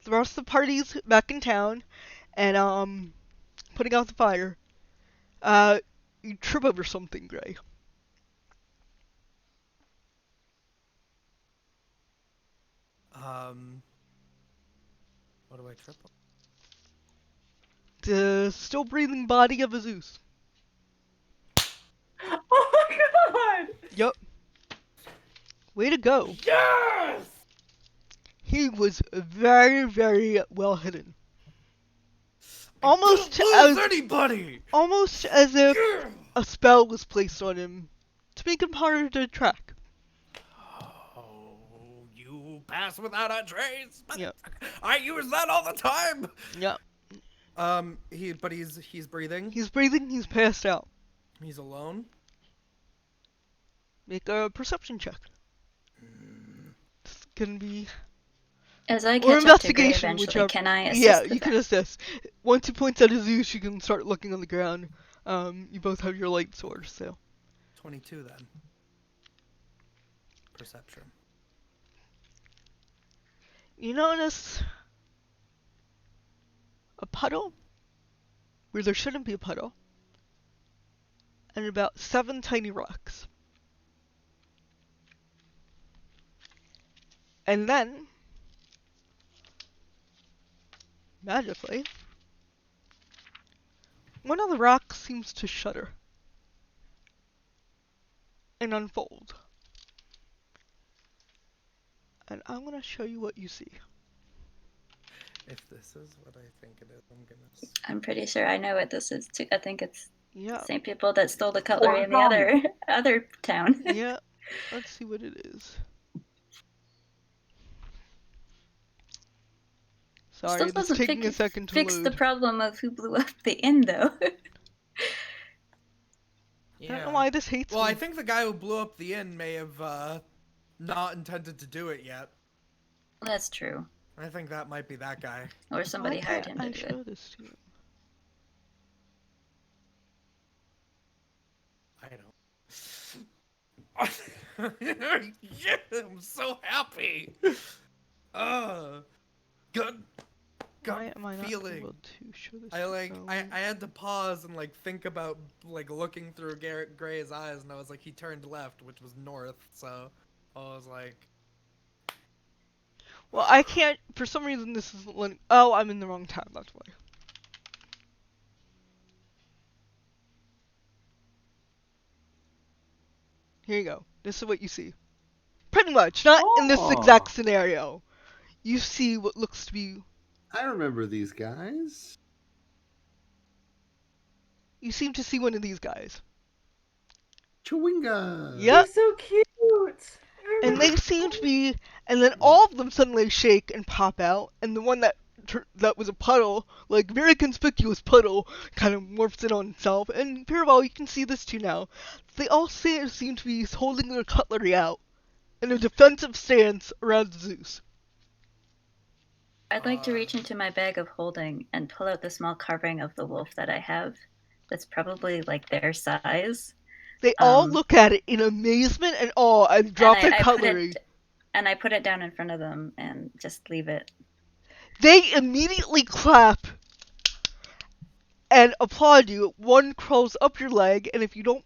the rest of the party's back in town and putting out the fire. You trip over something, Gray. What do I trip on? The still breathing body of Azus. Oh my god! Yup. Way to go. Yes! He was very, very well hidden. I Almost don't lose as anybody! almost as if a spell was placed on him to make him harder to track. Oh, you pass without a trace. Yep. I use that all the time. Yep. He's breathing. He's breathing, he's passed out. He's alone. Make a perception check. It's gonna be As I or catch up to Gray investigation, eventually, whichever. can I assist Yeah, with you can that? assist. Once he points out Azus, you can start looking on the ground. You both have your light sword, so 22 then. Perception. you notice a puddle where there shouldn't be a puddle, and about 7 tiny rocks. And then, magically, one of the rocks seems to shudder and unfold. And I'm gonna show you what you see. If this is what I think it is, I'm gonna. I'm pretty sure I know what this is too. I think it's Yeah, the same people that stole the cutlery in the other town. yeah. Let's see what it is. Sorry, Still it's doesn't taking a second to fix load. the problem of who blew up the inn, though. I don't know why this hates Well, me. I think the guy who blew up the inn may have not intended to do it yet. That's true. I think that might be that guy. Or somebody Why hired can't him to I do show it. this to you? I don't. Yeah, I'm so happy. Good. Why am I not feeling. able to show this? I to like you? I had to pause and like think about like looking through Garrett Gray's eyes, and I was like, he turned left, which was north, so I was like, Well, I can't. For some reason, this isn't letting. Oh, I'm in the wrong tab. That's why. Here you go. This is what you see. Pretty much, not in this exact scenario. You see what looks to be. I remember these guys. You seem to see one of these guys. Chewinga. Yep. They're so cute. And they seem to be, and then all of them suddenly shake and pop out, and the one that was a puddle, like very conspicuous puddle, kind of morphs in on itself. And very well, you can see this too now. They all seem to be holding their cutlery out in a defensive stance around Zeus. I'd like to reach into my bag of holding and pull out the small carving of the wolf that I have. That's probably like their size. They all look at it in amazement and awe and drop their cutlery. I put it down in front of them and just leave it. They immediately clap and applaud you. One crawls up your leg, and if you don't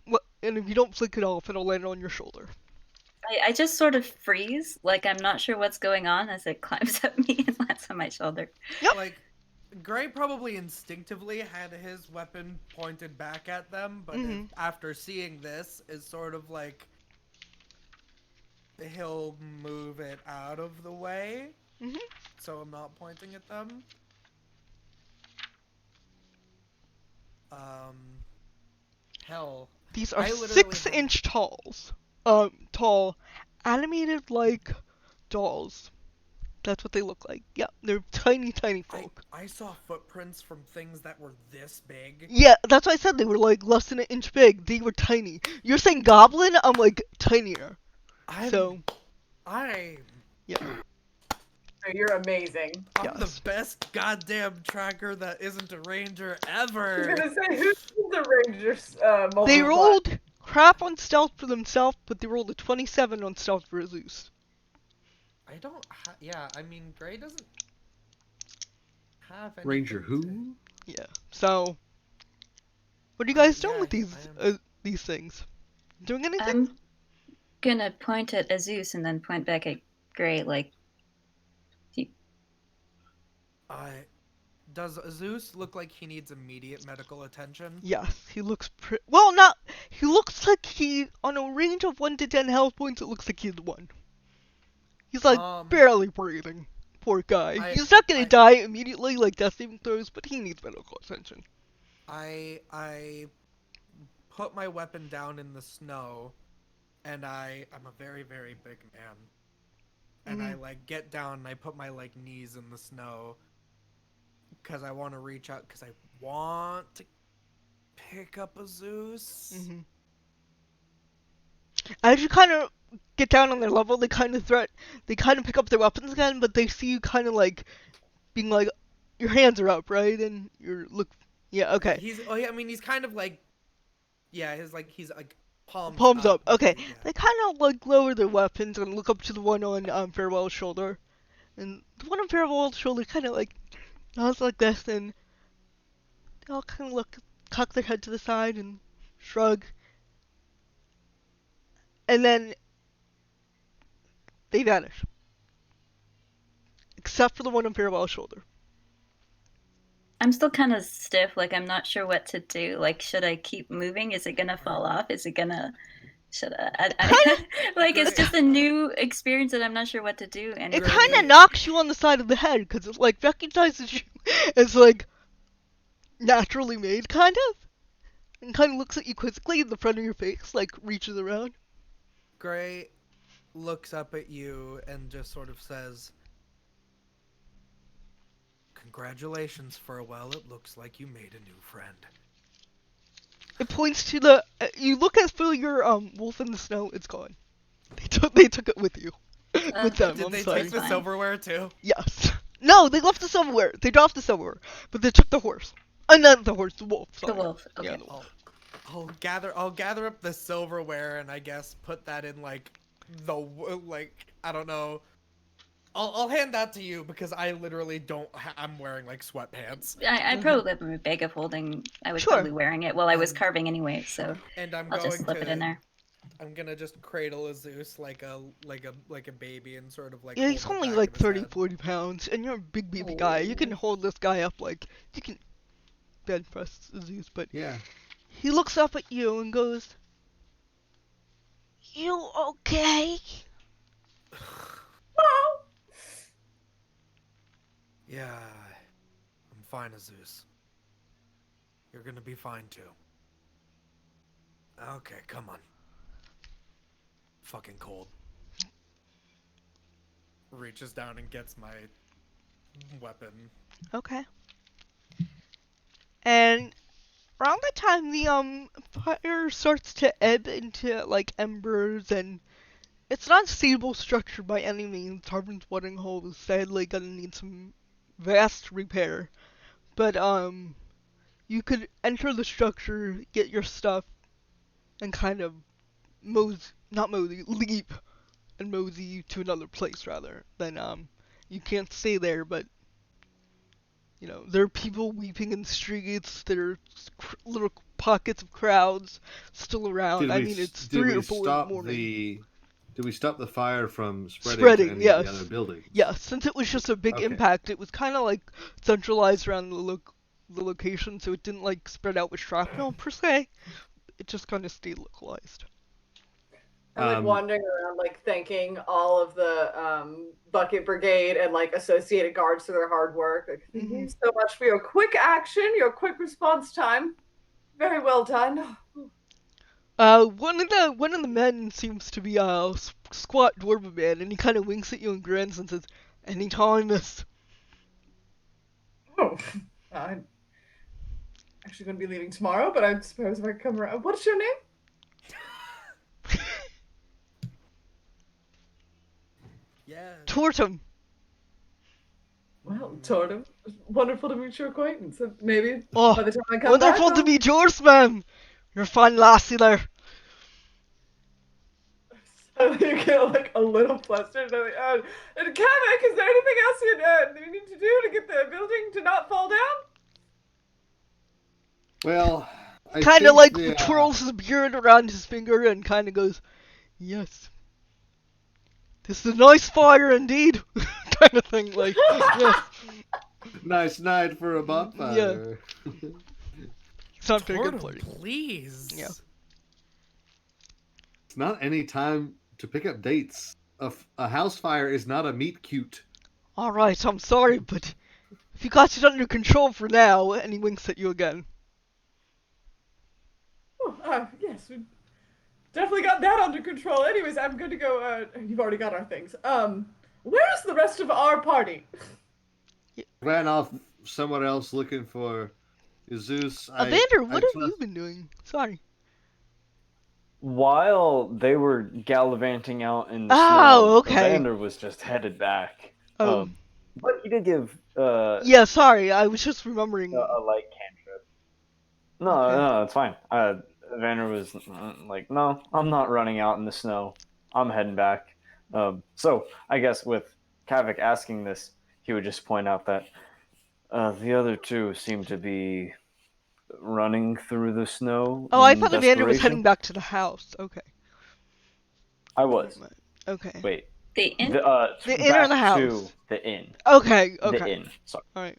flick it off, it'll land on your shoulder. I just sort of freeze, like I'm not sure what's going on as it climbs up me and lands on my shoulder. Yep. like Gray probably instinctively had his weapon pointed back at them, but Mhm. after seeing this, is sort of like he'll move it out of the way, Mhm. so I'm not pointing at them. Hell, These are I literally have 6-inch tall, animated like dolls. That's what they look like. Yeah, they're tiny, tiny folk. I saw footprints from things that were this big. Yeah, that's why I said they were like less than an inch big. They were tiny. You're saying goblin? I'm like tinier. So, I'm yeah, You're amazing. the yes. best goddamn tracker that isn't a ranger I was ever. gonna say, who's the Rangers multiplier? They rolled crap on stealth for themselves, but they rolled a 27 on stealth for Zeus. I don't. Yeah, I mean, Gray doesn't have anything Ranger to- who? Yeah. So, what are you guys doing yeah, with I am- these things? Doing anything? I'm gonna point at Azus and then point back at Gray, like, Does Zeus look like he needs immediate medical attention? Yes, he looks well. Not. He looks like he on a range of 1 to 10 health points. It looks like he's 1. He's like barely breathing. Poor guy. He's not gonna die immediately like death saving throws, but he needs medical attention. I put my weapon down in the snow, and I'm a very, very big man. And I like get down and I put my like knees in the snow because I want to reach out because I want to pick up a Zeus. Mm-hmm. As you kind of get down on their level, they kind of pick up their weapons again, but they see you kind of like being like, your hands are up, right? And yeah, okay. I mean, he's kind of like, yeah, he's like palms up. Okay, Yeah. they kind of like lower their weapons and look up to the one on Farewell's shoulder, and the one on Farewell's shoulder kind of like nods like this, and they all kind of cock their head to the side and shrug, and then they vanish, except for the one on Farewell's shoulder. I'm still kind of stiff, like I'm not sure what to do. Like, should I keep moving? Is it gonna fall off? Is it gonna... like, it's just a new experience that I'm not sure what to do. And It kind of knocks you on the side of the head, because it like recognizes you as like naturally made, kind of, and kind of looks at you quizzically in the front of your face, like reaches around. Gray looks up at you and just sort of says, "Congratulations, Farewell. It looks like you made a new friend." It points to the. You look at through your wolf in the snow. It's gone. They took it with you. With them. Did I'm they sorry. take the silverware too? Yes. No, they left the silverware. They dropped the silverware, but they took the horse. Not the horse, the wolf. Sorry. The wolf. Okay. Yeah, the wolf. I'll gather up the silverware and I guess put that in like I don't know. I'll hand that to you because I literally don't. I'm wearing like sweatpants. I probably have a bag of holding. I was Sure. probably wearing it while I was carving anyway, so And I'm I'll going just slip to. it in there. I'm gonna just cradle a Zeus like a baby and sort of like. Yeah, hold he's the only back like of his 30, head. 40 pounds, and you're a big baby guy. You can hold this guy up like you can bed press Zeus, but Yeah. he looks up at you and goes, "You okay?" Yeah, I'm fine, Zeus. You're gonna be fine too. Okay, come on. Fucking cold. Reaches down and gets my weapon. Okay. And around the time the fire starts to ebb into like embers, and it's not a stable structure by any means. Tarvin's watering hole is sadly gonna need some vast repair. But you could enter the structure, get your stuff, and kind of leap and mosey to another place rather than you can't stay there, but you know, there are people weeping in the streets. There are little pockets of crowds still around. I mean, it's 3 or 4 in the morning. Did we stop the fire from spreading to Spreading, any of the other yes. buildings? Yeah, since it was just a big Okay. impact, it was kind of like centralized around the location, so it didn't like spread out with shrapnel per se. It just kind of stayed localized. I'm like wandering around, like thanking all of the bucket brigade and like associated guards for their hard work. Like, thank you so much for your quick action, your quick response time. Very well done. One of the men seems to be a squat dwarven man, and he kind of winks at you and grins and says, "Anytime, miss." Oh, I'm actually going to be leaving tomorrow, but I suppose if I come around. What's your name? Yeah. Tortum. Well, Tortum, wonderful to meet your acquaintance. Maybe Oh, by the time I come wonderful back, to meet yours, ma'am. You're a fine lassie there. you get like a little flustered. And, and Kamek, is there anything else you need to do to get the building to not fall down? Well, I Kind of think like twirls his beard around his finger and kind of goes, "Yes. This is a nice fire indeed," kind of thing. Like, yes. Nice night for a bonfire. It's not very good Tortum, flirting. please. Yeah. It's not any time to pick up dates. A house fire is not a meet cute. All right, I'm sorry, but if you got it under control for now, and he winks at you again. Oh, yes, we definitely got that under control. Anyways, I'm going to go. You've already got our things. Where's the rest of our party? Ran off somewhere else looking for Zeus. Evander, what have you been doing? Sorry. While they were gallivanting out in the Oh, snow, okay. Evander was just headed back. Oh. But he did give Yeah, sorry, I was just remembering. a light cantrip. No, Okay. no, it's fine. Evander was like, no, I'm not running out in the snow. I'm heading back. So I guess with Kavik asking this, he would just point out that the other two seem to be running through the snow. Oh, I in thought Evander was desperation. heading back to the house. Okay. I was. Okay. Wait. The inn? The inn or back the house? to the inn. Okay, The okay. inn. Sorry. Alright.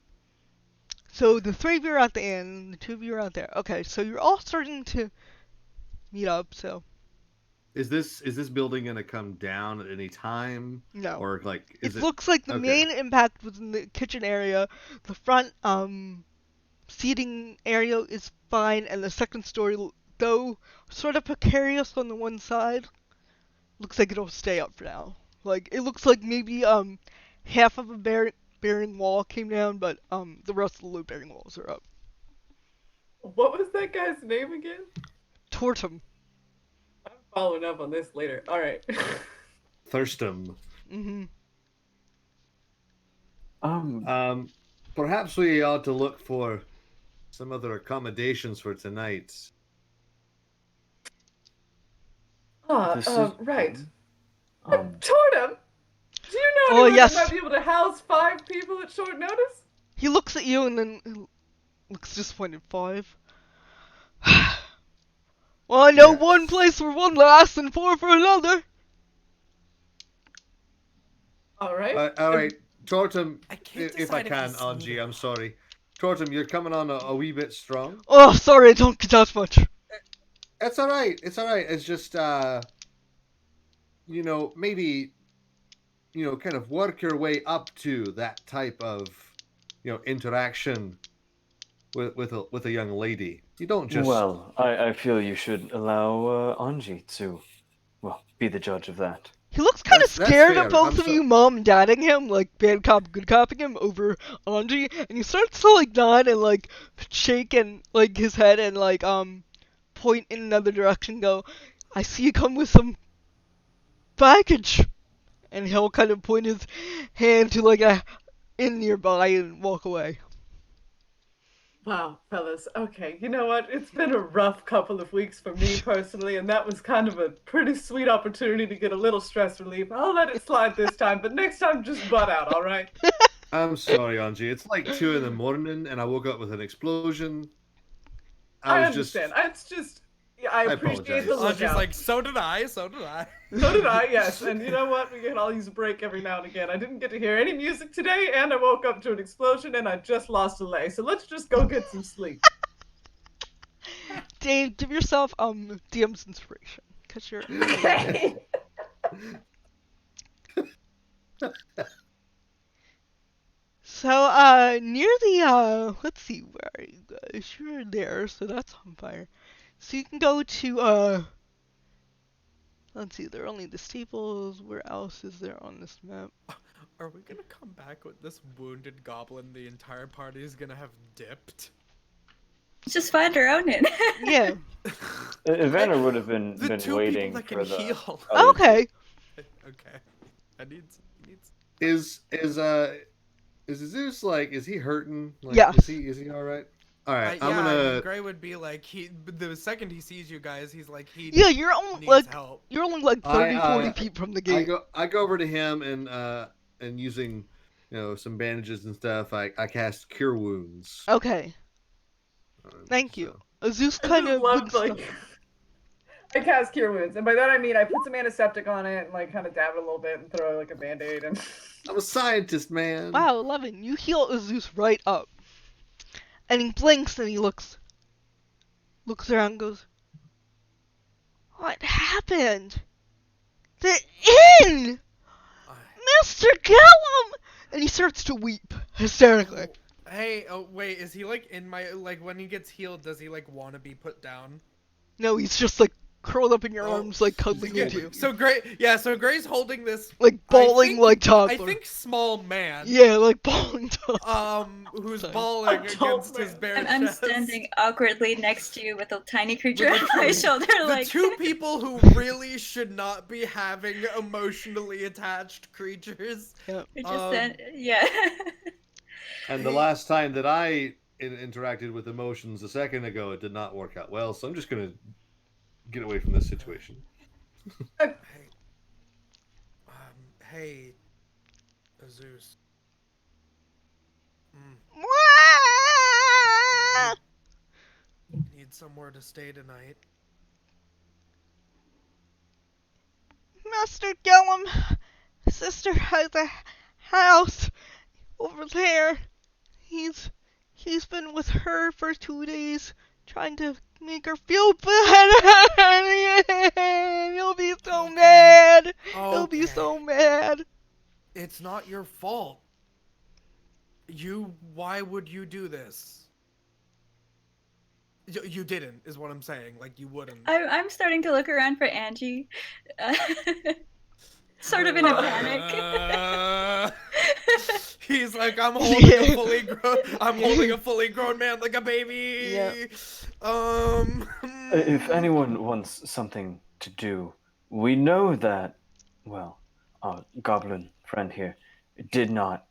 So the three of you are at the inn, the two of you are out there. Okay, so you're all starting to meet up, so. Is this building gonna come down at any time? No. Or like It looks like the main impact was in the kitchen area. The front seating area is fine, and the second story, though sort of precarious on the one side, looks like it'll stay up for now. Like it looks like maybe half of a bearing wall came down, but the rest of the low bearing walls are up. What was that guy's name again? Tortum. I'm following up on this later. All right. Thurstum. Mhm. Perhaps we ought to look for some other accommodations for tonight. Right. Tortum, do you know Oh, anyone yes. that might be able to house 5 people at short notice? He looks at you and then looks disappointed. 5. Well, I know Yes. one place for one lass and 4 for another. All right. All right, Tortum, I can't if I decide if can, he's Anji, single. I'm sorry. Tortum, you're coming on a wee bit strong. Oh, sorry, I don't get that much. It's all right. It's all right. It's just, maybe, kind of work your way up to that type of, interaction with a young lady. You don't just. Well, I feel you should allow Anji to, be the judge of that. He looks kind of That's scared fair. of both I'm of you mom and dadding him, like bad cop, good copping him over Anji, and he starts to like nod and like shake and like his head and like point in another direction. Go, I see you come with some baggage, and he'll kind of point his hand to like a inn nearby and walk away. Wow, fellas. Okay, you know what? It's been a rough couple of weeks for me personally, and that was kind of a pretty sweet opportunity to get a little stress relief. I'll let it slide this time, but next time just butt out, all right? I'm sorry, Anji. It's like 2 in the morning, and I woke up with an explosion. I was understand. It's just, I I appreciate apologize. the Audrey's lookout. like, so did I, so did I. So did I, yes. And you know what? We can all use a break every now and again. I didn't get to hear any music today, and I woke up to an explosion, and I just lost a leg. So let's just go get some sleep. Dave, give yourself DM's inspiration, cause you're. Okay. So near the let's see, where are you guys? You're there, so that's on fire. So you can go to let's see, there are only the staples. Where else is there on this map? Are we gonna come back with this wounded goblin the entire party is gonna have dipped? Just find our own in. Yeah. Evander would have been The two waiting people that for can the heal. others. Okay. Okay. I need. Is Zeus like? Is he hurting? Like, Yeah. Is he all right? All right. Yeah, I'm gonna. Gray would be like the second he sees you guys, he's like Yeah, you're only needs like help. you're only like 30, I, 40 feet from the gate. I go over to him and using some bandages and stuff. I cast Cure Wounds. Okay. Thank you. Zeus I kind just of love, would like, I cast Cure Wounds, and by that I mean I put some antiseptic on it and like kind of dab it a little bit and throw like a band-aid and. I'm a scientist, man. Wow, 11. You heal Zeus right up. And he blinks and he looks around and goes, "What happened? The inn! Mr. Gellum!" And he starts to weep hysterically. Hey, oh wait, is he like in my when he gets healed? Does he like want to be put down? No, he's just like curled up in your Oh. arms, like cuddling Yeah, into you. so Gray's holding this Like bawling think- like toddler. I think small man. Yeah, like bawling toddler. Who's Sorry. bawling Adult against his man. bare I'm chest. standing awkwardly next to you with a tiny creature With on the my two- shoulder, The like two people who really should not be having emotionally attached creatures. Yeah. we just um, said, yeah. And the last time that I interacted with emotions a second ago, it did not work out well. So I'm just gonna get away from this situation. Hey, Zeus. Need somewhere to stay tonight. Master Gellum, sister has a house over there. He's been with her for 2 days, trying to make her feel better. He'll be so Okay. mad. He'll be so Okay. mad. It's not your fault. Why would you do this? You didn't, is what I'm saying. Like, you wouldn't. I'm starting to look around for Angie, sort of in a panic. He's like, I'm holding a fully grown man like a baby. Yeah. If anyone wants something to do, we know that, well, our goblin friend here did not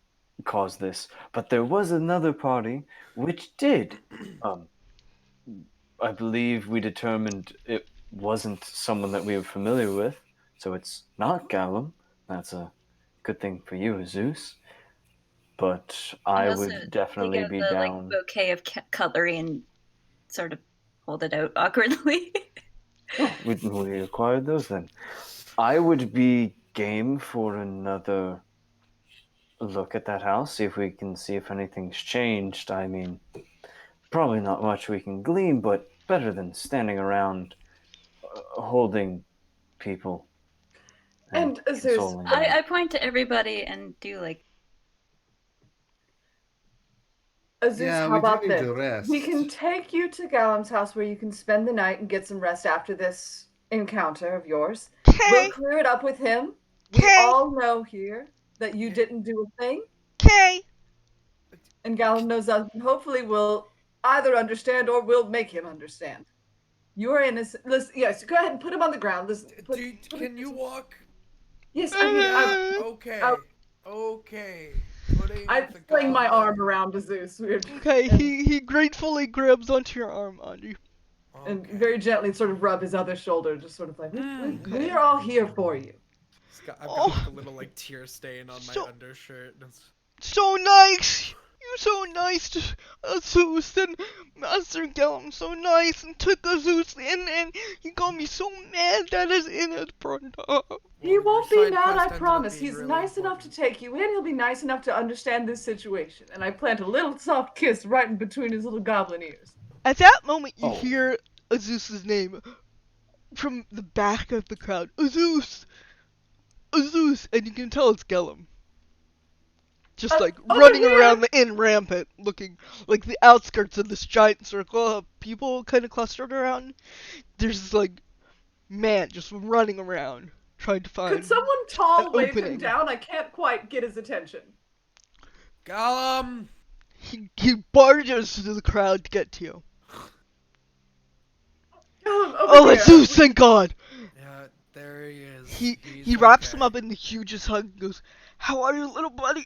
cause this, but there was another party which did. I believe we determined it wasn't someone that we were familiar with, so it's not Gallum. That's a good thing for you, Zeus. But I also would definitely take out be the, down. Like, bouquet of cutlery and sort of hold it out awkwardly. Oh, we acquired those then. I would be game for another look at that house, see if we can see if anything's changed. I mean, probably not much we can glean, but better than standing around holding people. And Zeus, consoling them. I point to everybody and do like, Zeus, Yeah, how we about do need this? to rest. We can take you to Gallum's house where you can spend the night and get some rest after this encounter of yours. We'll Okay, clear it up with him. We okay, all know here that you didn't do a thing, okay. and Gallum knows us, and hopefully we'll either understand or we'll make him understand. You are innocent. Listen, yes, go ahead and put him on the ground. Listen, Can you walk? Yes, I mean, Okay. I'll- Okay. Putting I the fling my goblin- arm around to Zeus. Weird. Okay, he gratefully grabs onto your arm, Audrey. And Okay. very gently sort of rub his other shoulder, just sort of like, Mm. we're all here for you. I've got like, Oh. a little like tear stain on my So- undershirt. So nice! you're so nice to Zeus, and Master Gellum so nice and took Zeus in, and he got me so mad that his innards burned up. He Well, won't your be side mad, quest I ended up promise. being He's really nice enough to important. take you in. He'll be nice enough to understand this situation. And I plant a little soft kiss right in between his little goblin ears. At that moment, you Oh. hear Zeus's name from the back of the crowd. Zeus! Zeus! And you can tell it's Gellum. Just like Over running here! around the inn rampant, looking like the outskirts of this giant circle of people kind of clustered around. There's this like man just running around trying to find Could someone an tall wave him opening. down? I can't quite get his attention. Gollum! He barges through the crowd to get to you. Over Oh, here. it's Zeus! Thank God! Yeah, there he is. He He's wraps him okay. up in the hugest hug and goes, "How are you, little buddy?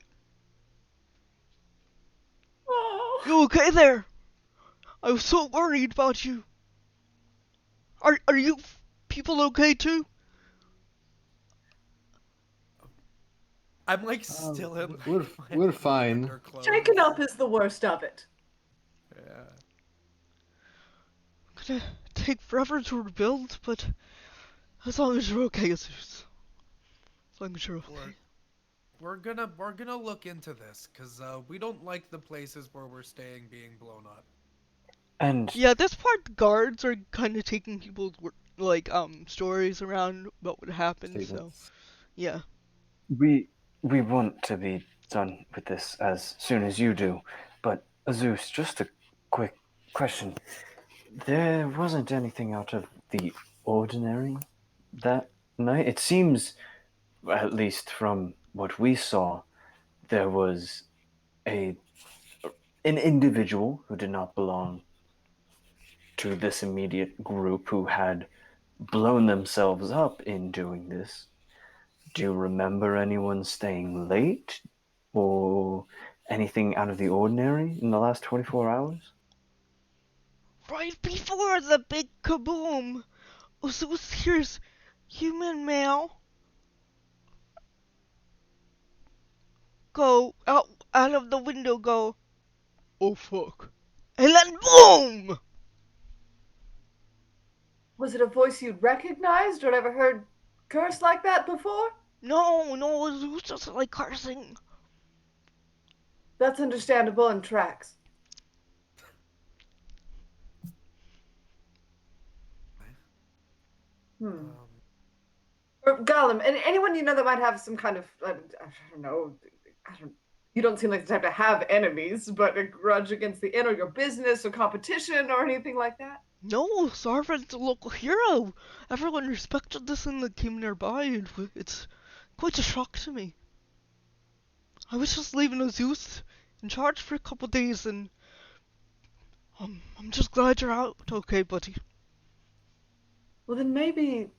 Oh. You okay there? I was so worried about you. Are you people okay too?" I'm like still in we're- my we're fine. underclothes. Shaken up is the worst of it. Yeah. Gonna take forever to rebuild, but as long as you're okay, Zeus. As long as you're okay. We're gonna look into this, cause we don't like the places where we're staying being blown up. And Yeah, this part the guards are kind of taking people's like stories around about what happened. So Statements. yeah. we want to be done with this as soon as you do. But Zeus, just a quick question. There wasn't anything out of the ordinary that night. It seems, at least from what we saw, there was a an individual who did not belong to this immediate group who had blown themselves up in doing this. Do you remember anyone staying late or anything out of the ordinary in the last 24 hours? Right before the big kaboom, Zeus hears human male go out of the window go, "Oh fuck," and then boom. Was it a voice you'd recognized or ever heard curse like that before? No, Zeus doesn't like cursing. That's understandable and tracks. Hmm. Or Gollum, and anyone you know that might have some kind of, I don't know, you don't seem like the type to have enemies, but a grudge against the inn or your business or competition or anything like that? No, Sarvan's a local hero. Everyone respected this and that came nearby, and it's quite a shock to me. I was just leaving Zeus in charge for a couple days, and I'm just glad you're out okay, buddy. Well, then maybe,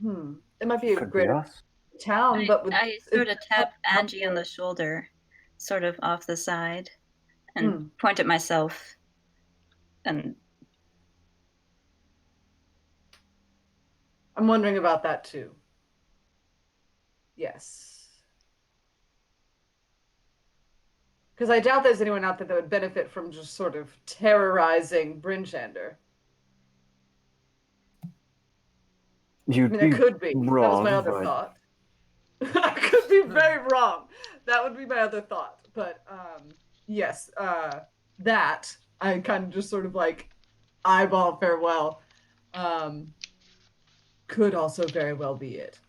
it might be a Could be greater us. town, but with I sort of tap Angie on the shoulder, sort of off the side, and point at myself. And I'm wondering about that too. Yes. Because I doubt there's anyone out there that would benefit from just sort of terrorizing Brynchander. You'd There could be. wrong, That was my other but thought. I could be very wrong. That would be my other thought. But yes, that I kind of just sort of like eyeball farewell. Could also very well be it.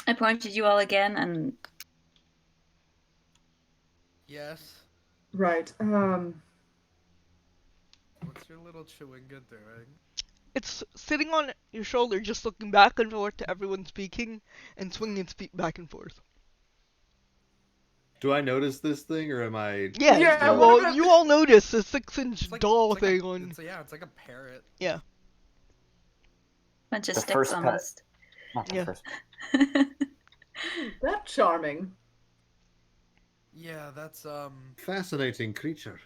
I pointed you all again, and Yes. Right. What's your little Chewinga doing? It's sitting on your shoulder, just looking back and forth to everyone speaking, and swinging its feet back and forth. Do I notice this thing, or am I? Yeah, Yeah, well, you all notice the 6-inch It's like, doll it's like thing a, on. it's like a parrot. Yeah. bunch of The sticks first pet. almost. not the Yeah. first. that charming. Yeah, that's Fascinating creature.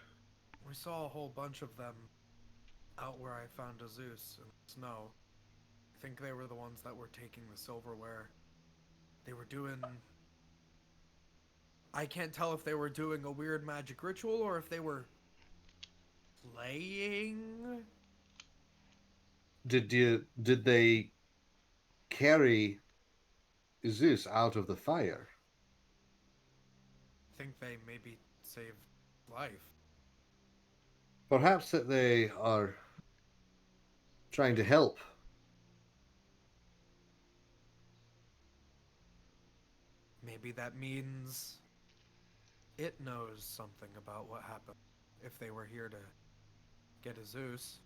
we saw a whole bunch of them out where I found a Zeus in the snow. I think they were the ones that were taking the silverware. They were doing I can't tell if they were doing a weird magic ritual or if they were playing. Did they carry Zeus out of the fire? I think they maybe saved life. Perhaps that they are trying to help. Maybe that means it knows something about what happened. If they were here to get a Zeus.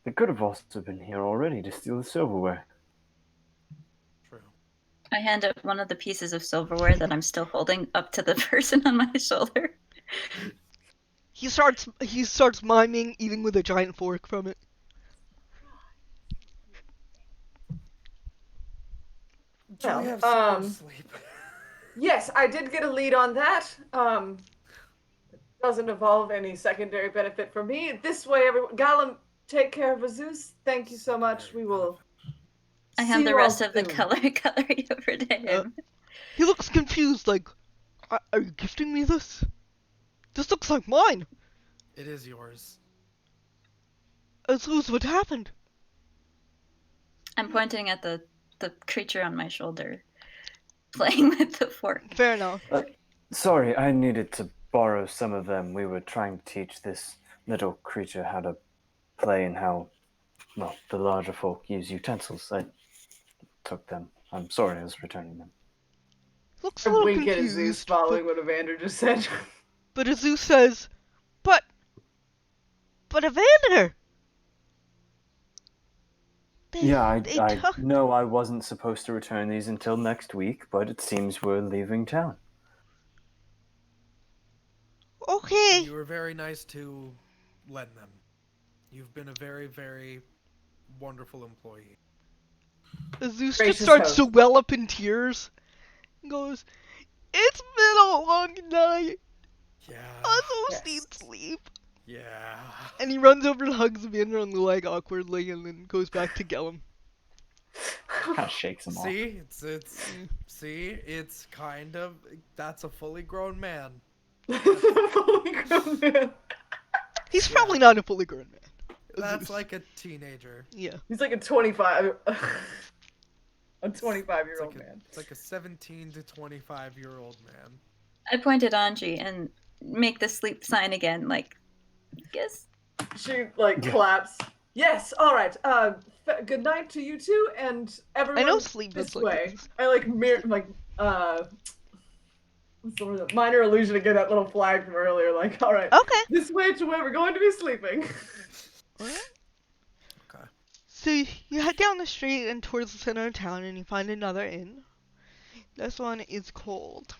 They could have also been here already to steal the silverware. True. I hand up one of the pieces of silverware that I'm still holding up to the person on my shoulder. He starts miming eating with a giant fork from it. Do Well, we have some more sleep? Yes, I did get a lead on that. Doesn't involve any secondary benefit for me. This way, everyone. Gollum, take care of Zeus. Thank you so much. We will. I see hand the you rest all of the soon. cutlery over to him. He looks confused, like, are you gifting me this? This looks like mine. It is yours. Zeus, what happened? I'm pointing at the creature on my shoulder, playing with the fork. Fair enough. Sorry, I needed to borrow some of them. We were trying to teach this little creature how to play and how, well, the larger folk use utensils. I took them. I'm sorry I was returning them. Looks a I little wink at confused. Zeus following what Evander just said. But Zeus says, but Evander! I know I wasn't supposed to return these until next week, but it seems we're leaving town. Okay. You were very nice to lend them. You've been a very, very wonderful employee. Zeus Gracious just starts to host. well up in tears. And goes, it's been a long night. Yeah. I so Yes. need sleep. Yeah. And he runs over and hugs Evander on the leg awkwardly and then goes back to Gellum. Kind of shakes them off. See, it's kind of, that's a fully grown man. Fully grown man. He's Yeah. probably not a fully grown man. That's Zeus. like a teenager. Yeah. He's like a 25. A 25-year-old man. It's like a 17 to 25-year-old man. I point at Anji and make the sleep sign again, like, yes. She claps. Yes. All right. Good night to you two and everyone. I know sleep this is like way. this. I what's the word? Minor illusion to get that little flag from earlier. Like, all right. Okay. This way to where we're going to be sleeping. Okay. So you head down the street and towards the center of town and you find another inn. This one is called.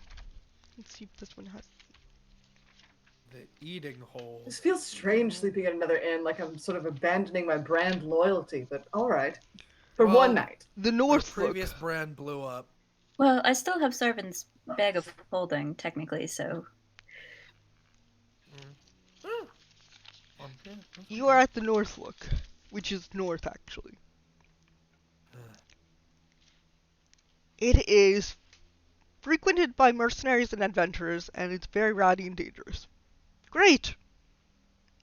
Let's see if this one has. The eating hole. This feels strange sleeping at another inn, like I'm sort of abandoning my brand loyalty, but all right. For Well, one night. The The North Look. previous brand blew up. Well, I still have Sarvin's bag of holding, technically, so. Yeah, You are at the North Look, which is north actually. It is frequented by mercenaries and adventurers, and it's very rowdy and dangerous. Great!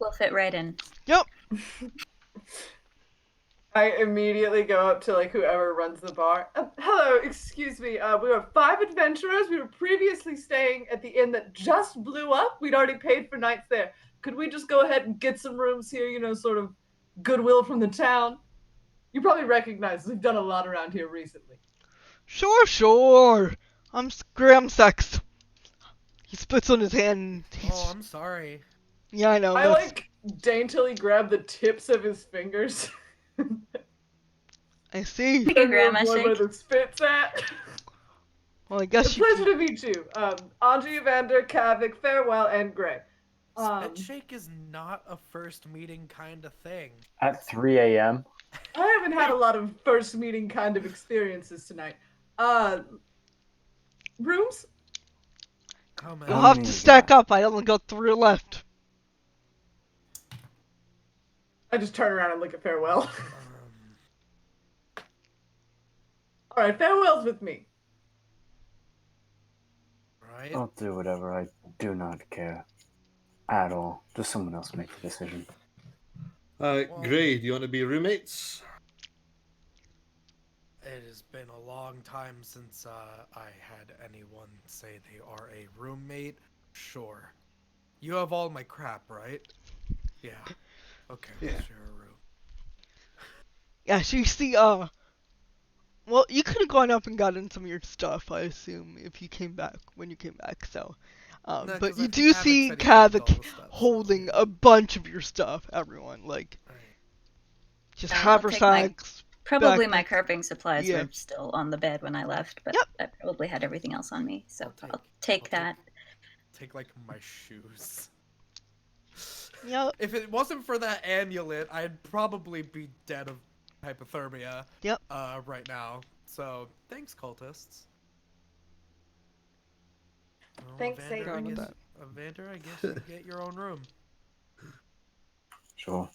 We'll fit right in. Yep. I immediately go up to whoever runs the bar. Hello, excuse me. We were 5 adventurers. We were previously staying at the inn that just blew up. We'd already paid for nights there. Could we just go ahead and get some rooms here? Sort of goodwill from the town. You probably recognize we've done a lot around here recently. Sure. I'm Scramsex. He spits on his hand. Oh, I'm sorry. Yeah, I know. I daintily grab the tips of his fingers. I see. Take a grandma where shake. the spit's at. Well, I guess you Pleasure to meet you. Anji, Evander, Kavik, farewell, and Gray. Spit shake is not a first meeting kind of thing. At 3 a.m. I haven't had a lot of first meeting kind of experiences tonight. Rooms? Oh man. You'll have to stack up. I only got 3 left. I just turn around and look at farewell. All right, farewell's with me. right? I'll do whatever. I do not care at all. Just someone else make the decision. Well- Gray, do you want to be roommates? It has been a long time since I had anyone say they are a roommate. Sure. You have all my crap, right? Yeah. Okay, Yeah. we'll share a room. Yeah, so you see, well, you could have gone up and gotten some of your stuff, I assume, if you came back, when you came back, so. No, But 'cause I you think do Havoc see said he grabbed all Kavik the stuff, so, holding yeah. a bunch of your stuff, everyone. Like, Alright. just I'll take haversacks. Probably my backpacks. carving supplies Yeah. were still on the bed when I left, but Yep. I probably had everything else on me, so I'll I'll take- take that. Take like my shoes. Yep. If it wasn't for that amulet, I'd probably be dead of hypothermia. Yep. Right now. So thanks, cultists. Well, Thanks, Evander, Satan. Evander, I guess you get your own room. Sure.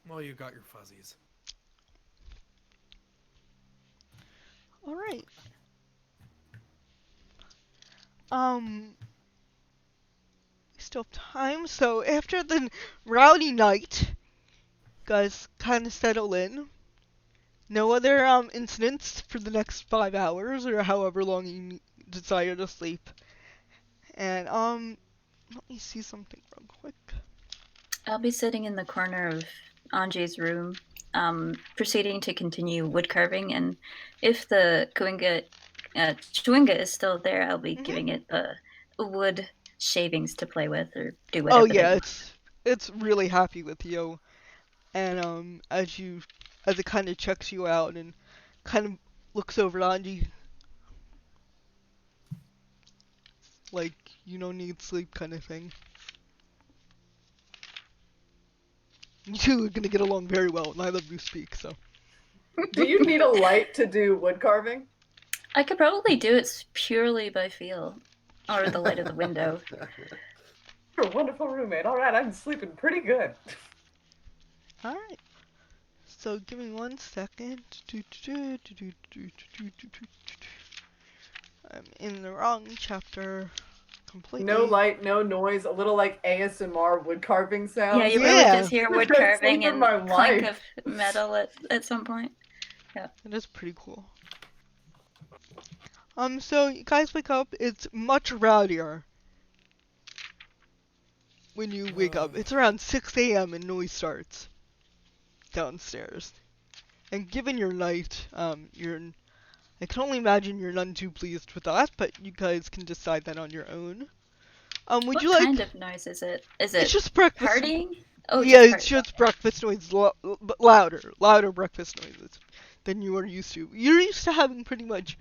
Well, you got your fuzzies. All right. We still have time. So after the rowdy night, guys kind of settle in. No other incidents for the next 5 hours or however long you desire to sleep. And let me see something real quick. I'll be sitting in the corner of Anji's room, proceeding to continue wood carving, and if the chewinga is still there, I'll be Mhm. giving it the wood shavings to play with or do Oh whatever. they yeah, want. it's really happy with you. And as it kind of checks you out and kind of looks over at Anji, like you don't need sleep kind of thing. You two are gonna get along very well. Neither of you speak, so. Do you need a light to do wood carving? I could probably do it purely by feel, or the light of the window. You're a wonderful roommate. All right, I'm sleeping pretty good. All right. So give me 1 second. I'm in the wrong chapter completely. No light, no noise, a little like ASMR wood carving sound. Yeah, you Yeah. really just hear wood That's carving saving and my clink life. of metal at some point. It is pretty cool. So you guys wake up. It's much rowdier when you wake up. It's around 6 a.m. and noise starts downstairs. And given your night, I can only imagine you're none too pleased with that, but you guys can decide that on your own. Would What you like? kind of noise is it? Is It's it just breakfast. partying? Oh, Yeah, just it's just breakfast noises, but louder breakfast noises than you are used to. You're used to having pretty much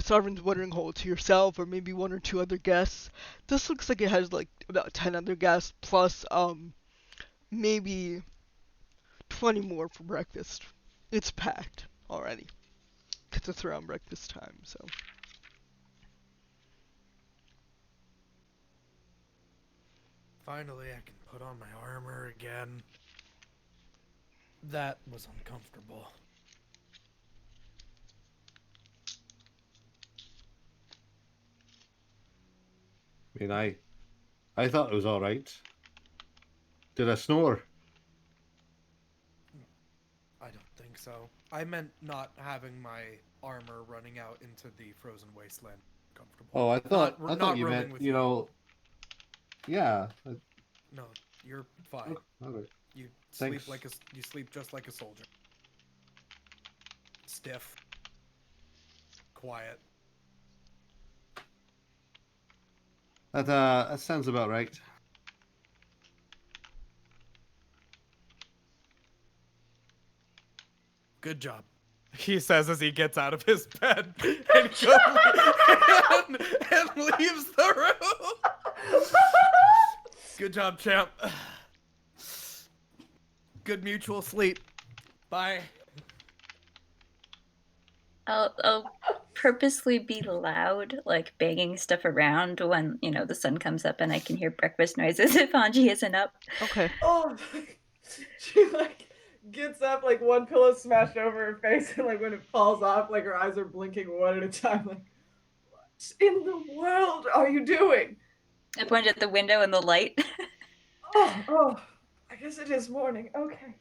Sovereign's watering hole to yourself, or maybe 1 or 2 other guests. This looks like it has like about 10 other guests plus maybe 20 more for breakfast. It's packed already because it's around breakfast time. So Finally, I can put on my armor again. That was uncomfortable. I mean, I thought it was all right. Did I snore? I don't think so. I meant not having my armor running out into the frozen wasteland comfortable. Oh, I thought not you rooming meant, with you know. Yeah. No, you're fine. All right. You Thanks. you sleep just like a soldier. Stiff. Quiet. That sounds about right. Good job. He says as he gets out of his bed and, and leaves the room. Good job, champ. Good mutual sleep. Bye. I'll purposely be loud, like banging stuff around when, the sun comes up and I can hear breakfast noises if Anji isn't up. okay. Oh, she like gets up, like one pillow smashed over her face, and like when it falls off, like her eyes are blinking one at a time. Like, in the world are you doing? I point at the window and the light. Oh, I guess it is morning. Okay.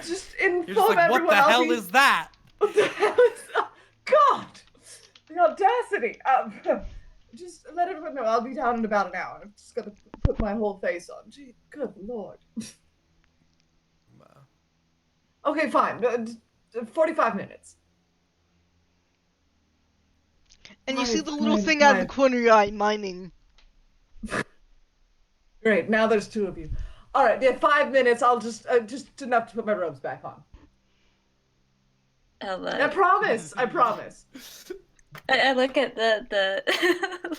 Just You're just inform like, what everyone the I'll hell be... is that? What the hell is... God! The audacity! Just let everyone know I'll be down in about an hour. I've just got to put my whole face on. Gee, good lord. Okay, fine. 45 minutes. And you see the little Fine, thing out of the fine. corner of your eye miming. Great, now there's two of you. All right, yeah, 5 minutes. I'll just enough to put my robes back on. I promise. I promise. I look at the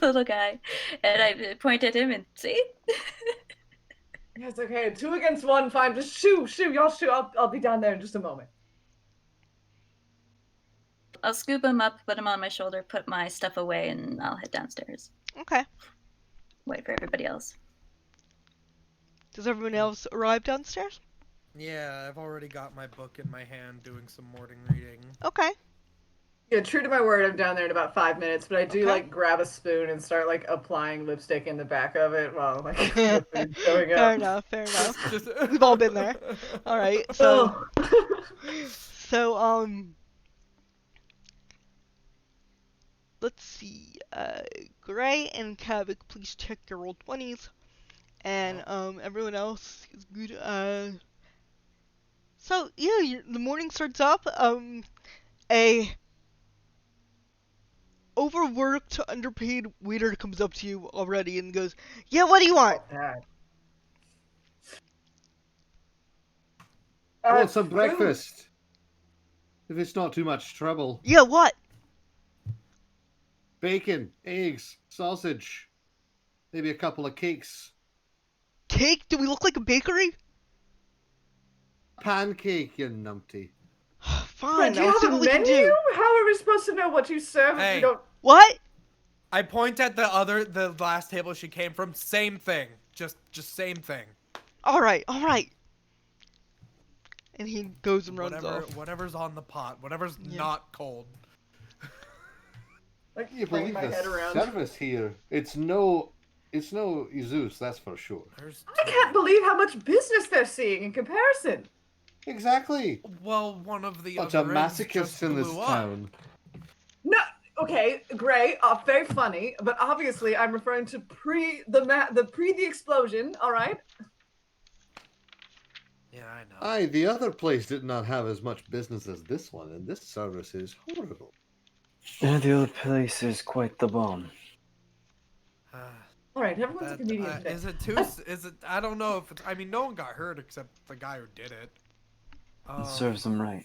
little guy, and I point at him and see. Yes, okay. 2 against 1. Fine. Just shoo. Y'all shoo. I'll be down there in just a moment. I'll scoop him up, put him on my shoulder, put my stuff away, and I'll head downstairs. Okay. Wait for everybody else. Does everyone else arrive downstairs? Yeah, I've already got my book in my hand doing some morning reading. Okay. Yeah, true to my word, I'm down there in about 5 minutes, but I do Okay. like grab a spoon and start like applying lipstick in the back of it while like the food's going up. Fair enough. We've all been there. All right. So, let's see. Gray and Kavik, please check your roll 20s, and everyone else is good. So yeah, the morning starts up. A overworked, underpaid waiter comes up to you already and goes, "Yeah, what do you want?" I want some breakfast. If it's not too much trouble. Yeah, what? Bacon, eggs, sausage, maybe a couple of cakes. Cake? Do we look like a bakery? Pancake, you numpty. Fine, do you I'll see have a what we can menu? do. How are we supposed to know what you serve if we Hey. don't? What? I point at the last table she came from. Same thing. Just same thing. All right. And he goes and runs off. Whatever's on the pot. Whatever's not cold. Like, You bring believe my head the around. service here? It's no Zeus, that's for sure. I can't believe how much business they're seeing in comparison. Exactly. Well, one of the Bunch of other ends masochists just in this blew up. town. No, okay, Gray, very funny, but obviously I'm referring to pre the explosion. All right. Yeah, I know. Aye, the other place did not have as much business as this one, and this service is horrible. Yeah, the other place is quite the bomb. All right, everyone's a comedian today. Is it too? Is it? I don't know if it's. I mean, no one got hurt except the guy who did it. It serves them right.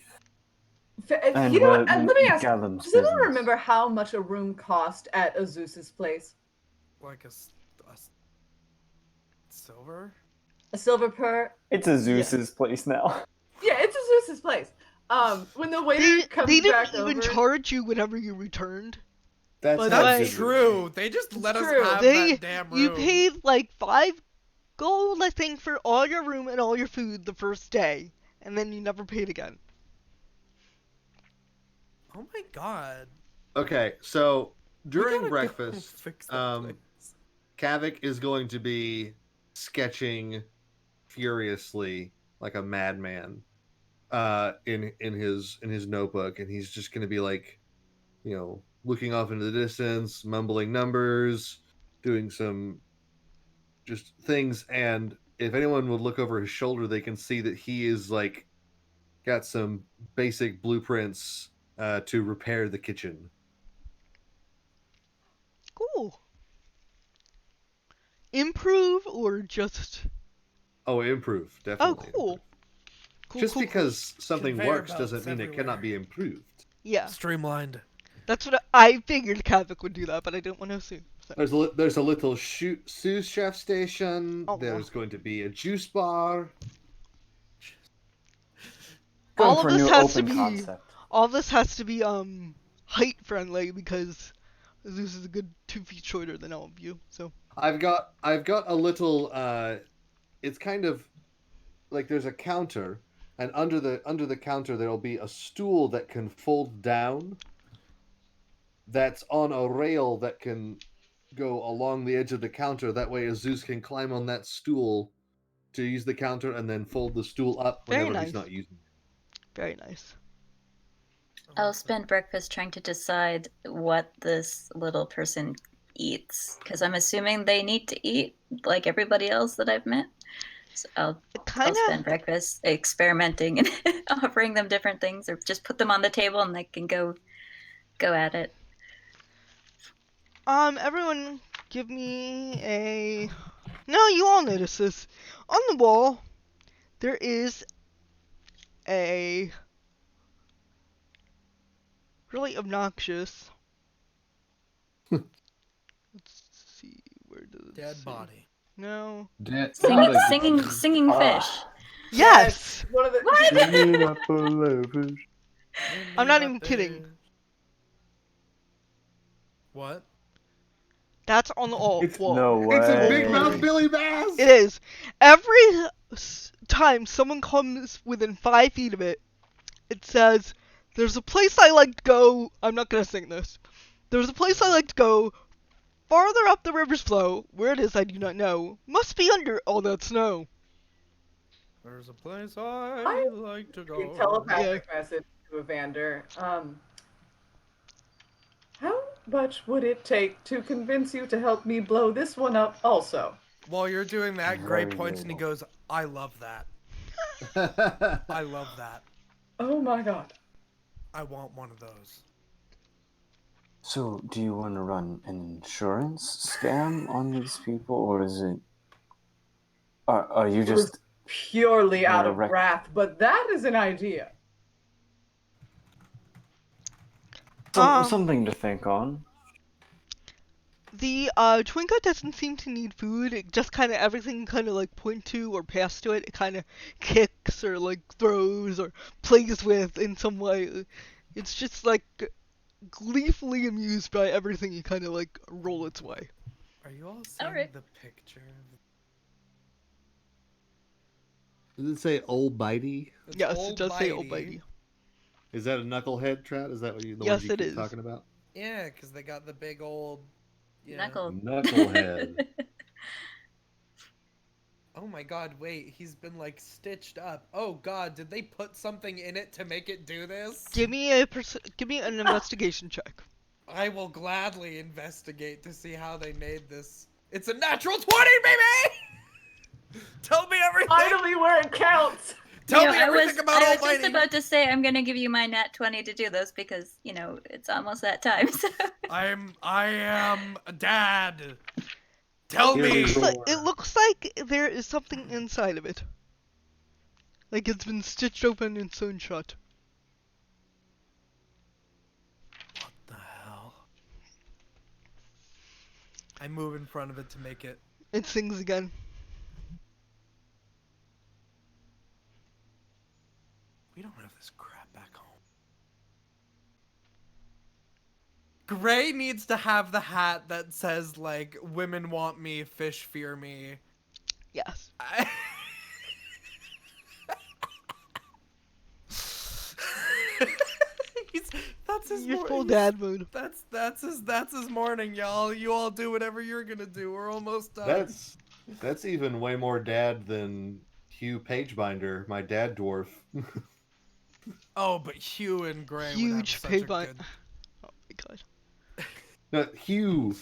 And you know what? Let me ask. Gallum's Does anyone business. remember how much a room cost at Zeus's place? Like a silver? A silver per. It's a Zeus's place now. Yeah, it's a Zeus's place. When the waiter comes They back didn't even over, charge you whenever you returned. That's, By the how way- good That's it true. They just let us true. have that damn room. You paid like 5 gold, I think, for all your room and all your food the first day, and then you never paid again. Oh my god. Okay, so We during gotta go breakfast, fix that place. Kavik is going to be sketching furiously like a madman in his notebook, and he's just going to be like, looking off into the distance, mumbling numbers, doing some just things. And if anyone would look over his shoulder, they can see that he is like got some basic blueprints to repair the kitchen. Cool. Improve or just... Oh, improve, definitely. cool. Cool, Just cool, because something Conveyor works doesn't belts mean it cannot everywhere. be improved. Yeah, Streamlined. that's what I figured Kavik would do that, but I didn't want to assume. So. There's a little sous chef station. Oh, There's going to be a juice bar. All Going for of a this new has to open be concept. all this has to be height friendly because Zeus is a good 2 feet shorter than all of you. So I've got a little. It's kind of like there's a counter, and under the counter there'll be a stool that can fold down. that's on a rail that can go along the edge of the counter. That way, Zeus can climb on that stool to use the counter and then fold the stool up Very whenever he's nice. not using it. Very nice. I'll spend breakfast trying to decide what this little person eats, because I'm assuming they need to eat like everybody else that I've met. So I'll Kind spend of. breakfast experimenting and offering them different things, or just put them on the table and they can go at it. Everyone, give me a. No, you all notice this. On the wall, there is a really obnoxious. Let's see, where does it Dead say? body. No. Singing fish. Yes. One of the. I'm not even kidding. What? That's on the wall. It's- No way. It's a big mouth Billy Bass. It is. Every time someone comes within 5 feet of it, it says, "There's a place I like to go." I'm not gonna sing this. "There's a place I like to go. Farther up the river's flow. Where it is I do not know. Must be under all that snow." There's a place I like to go. Telepathic message to Evander. How much would it take to convince you to help me blow this one up also? While you're doing that, Gray Very points and he little. goes, I love that. I love that. Oh my god. I want one of those. So, do you want to run an insurance scam on these people, or is it? Are you It was just purely out of Direct- wrath, but that is an idea. something to think on? The Twinko doesn't seem to need food. It just kind of everything kind of like point to or pass to it. It kind of kicks or like throws or plays with in some way. It's just like gleefully amused by everything you kind of like roll its way. Are you all seeing Alright. the picture? Does it say Old Bitey? It's Yes, old it does say Old Bitey. Bitey. Is that a knucklehead, Trout? Is that what you, the Yes, ones you it keep is. talking about? Yeah, because they got the big old... Yeah. Knuckle. Knucklehead. Oh my god, wait, he's been like stitched up. Oh god, did they put something in it to make it do this? Give me an investigation check. I will gladly investigate to see how they made this. It's a natural 20, baby! Tell me everything! Finally where it counts! Tell me everything about I Old was just Bitey! about to say I'm gonna give you my nat 20 to do this because, it's almost that time. So. I am a dad. Tell Here me! we go. It looks like there is something inside of it. Like it's been stitched open and sewn shut. What the hell? I move in front of it to make it. It sings again. We don't have this crap back home. Gray needs to have the hat that says, like, women want me, fish fear me. Yes. That's his You're full morning. dad mode. That's his morning, y'all. You all do whatever you're gonna do. We're almost done. That's even way more dad than Hugh Pagebinder, my dad dwarf. Oh, but Hugh and Gray would Huge have such pay a by. good Oh my god. No, Hugh.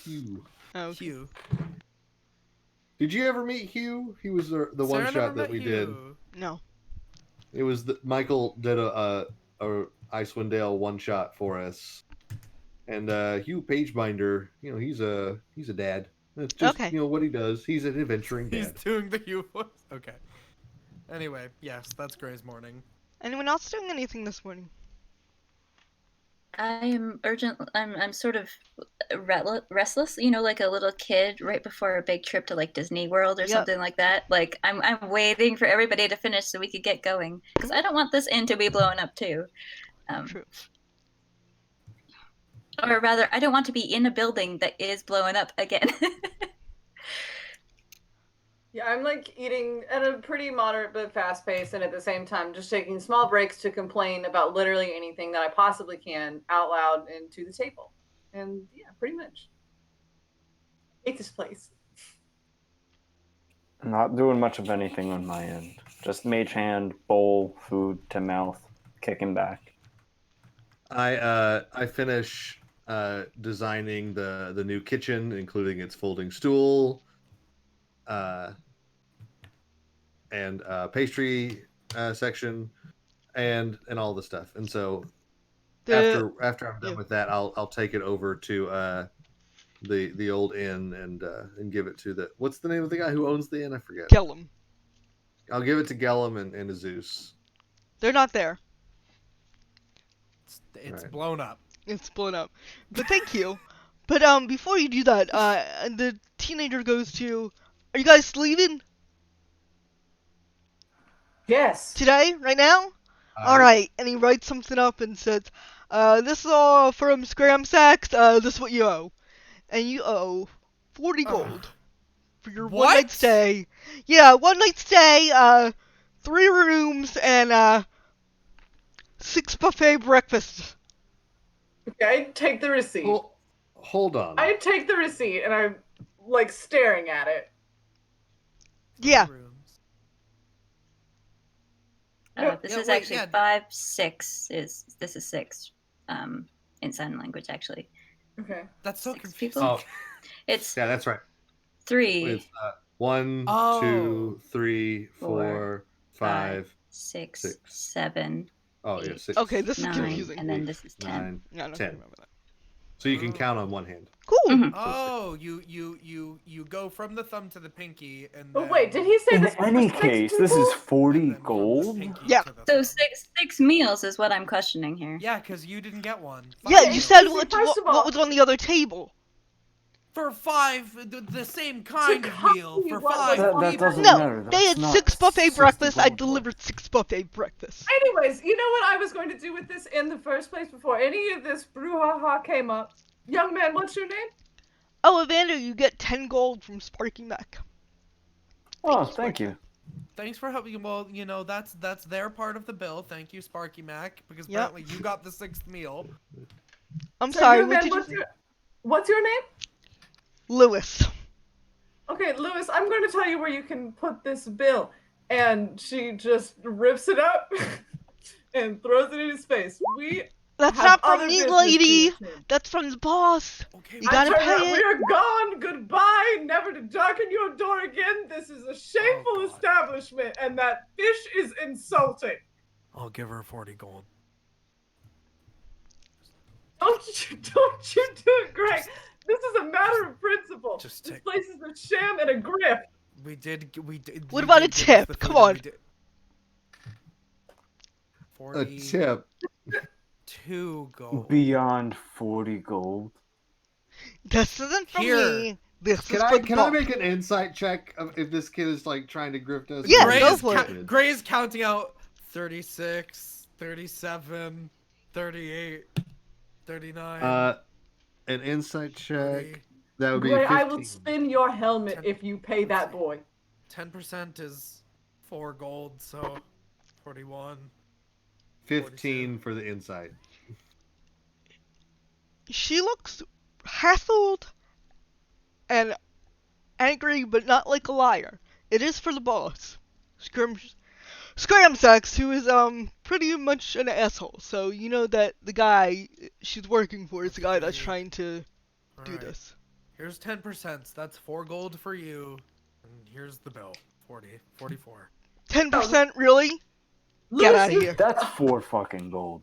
Oh, okay. Hugh. Did you ever meet Hugh? He was the Sarah one never shot that met we did. Hugh. No. It was Michael did a Icewind Dale one shot for us, and Hugh Pagebinder, he's a dad. That's just Okay. what he does. He's an adventuring He's dad. doing the Hugh voice. Okay. Anyway, yes, that's Gray's morning. Anyone else doing anything this morning? I am urgent. I'm sort of restless, like a little kid right before a big trip to like Disney World or Yep. something like that. Like I'm waiting for everybody to finish so we could get going because I don't want this inn to be blown up too. True. Or rather, I don't want to be in a building that is blowing up again. Yeah, I'm like eating at a pretty moderate but fast pace, and at the same time just taking small breaks to complain about literally anything that I possibly can out loud and to the table. And yeah, pretty much. Hate this place. Not doing much of anything on my end. Just mage hand, bowl, food to mouth, kicking back. I finish designing the new kitchen, including its folding stool, and pastry section, and all the stuff. And so after I'm done with that, I'll take it over to the old inn and give it to the what's the name of the guy who owns the inn? I forget. Gellum. I'll give it to Gellum and Zeus. They're not there. It's Right. blown up. It's blown up. But thank you. But before you do that, the teenager goes to, are you guys leaving Yes. today, right now? Alright, and he writes something up and says, this is all from Scram Sacks, this is what you owe. And you owe 40 gold for your What? 1 night stay. Yeah, 1 night stay, 3 rooms, and 6 buffet breakfasts. Okay, I take the receipt. Well, hold on. I take the receipt and I'm like staring at it. Yeah. Rooms. This Yeah, is wait, actually yeah. 5, 6 this is 6 in sign language actually. Okay. That's so 6 confusing. people. Oh, It's yeah, that's right. 3, It's 1, Oh. 2, 3, 4, 4, 5. 6, six. 7, Oh yeah, 8, 6. Okay, this is 9, confusing. and then this is 10. 9. Yeah, I don't 10. remember that. So you can count on one hand. Cool. Mhm. Oh, you go from the thumb to the pinky, and But then, wait, did he say In this was any for 6 case, this people? is and 40 then from the gold. pinky Yeah. to the So thumb. six meals is what I'm questioning here. Yeah, because you didn't get one. Yeah, Okay, you meals. said so first of what all- was on the other table. For 5, the same kind of copy meal for what 5 was people. on That doesn't No, matter. they had That's 6 not buffet 60 breakfasts. I gold worth. delivered 6 buffet breakfasts. Anyways, you know what I was going to do with this in the first place before any of this brouhaha came up? Young man, what's your name? Oh, Evander, you get 10 gold from Sparky Mac. Oh, thank you. Thanks for helping. Well, that's their part of the bill. Thank you, Sparky Mac, because Yep. apparently you got the 6th meal. I'm So, sorry, young what man, did you... what's your name? Lewis. Okay, Lewis, I'm going to tell you where you can put this bill. And she just rips it up and throws it in his face. We That's have not other from me, business lady. to attend. That's from the boss. Okay, You gotta pay it. We're gone. Goodbye. Never to darken your door again. This is a shameful Oh, God. establishment, and that fish is insulting. I'll give her 40 gold. Don't you do it, Greg. This is a matter of principle. Just This take- place is a sham and a grift. We did. What you about did a give us tip? the Come food and on. we did- A tip. 42 gold. Beyond 40 gold. This isn't from Here. me. This is Can for I the can I boss. make an insight check of if this kid is like trying to grift us? Yeah, Gray go is for ca- it. Gray is counting out 36, 37, 38, 39. An insight 40. check. That would be Gray, 15. I will spin your helmet if you pay that boy. 10% is 4 gold, so 41. 15 for the insight. She looks hassled and angry, but not like a liar. It is for the boss. Scramsax, who is pretty much an asshole. So you know that the guy she's working for is the guy that's Okay. trying to do Alright. this. Here's 10%. That's 4 gold for you. And here's the bill. 40, 44. 10% really? Get Lewis, out of you- here. That's 4 fucking gold.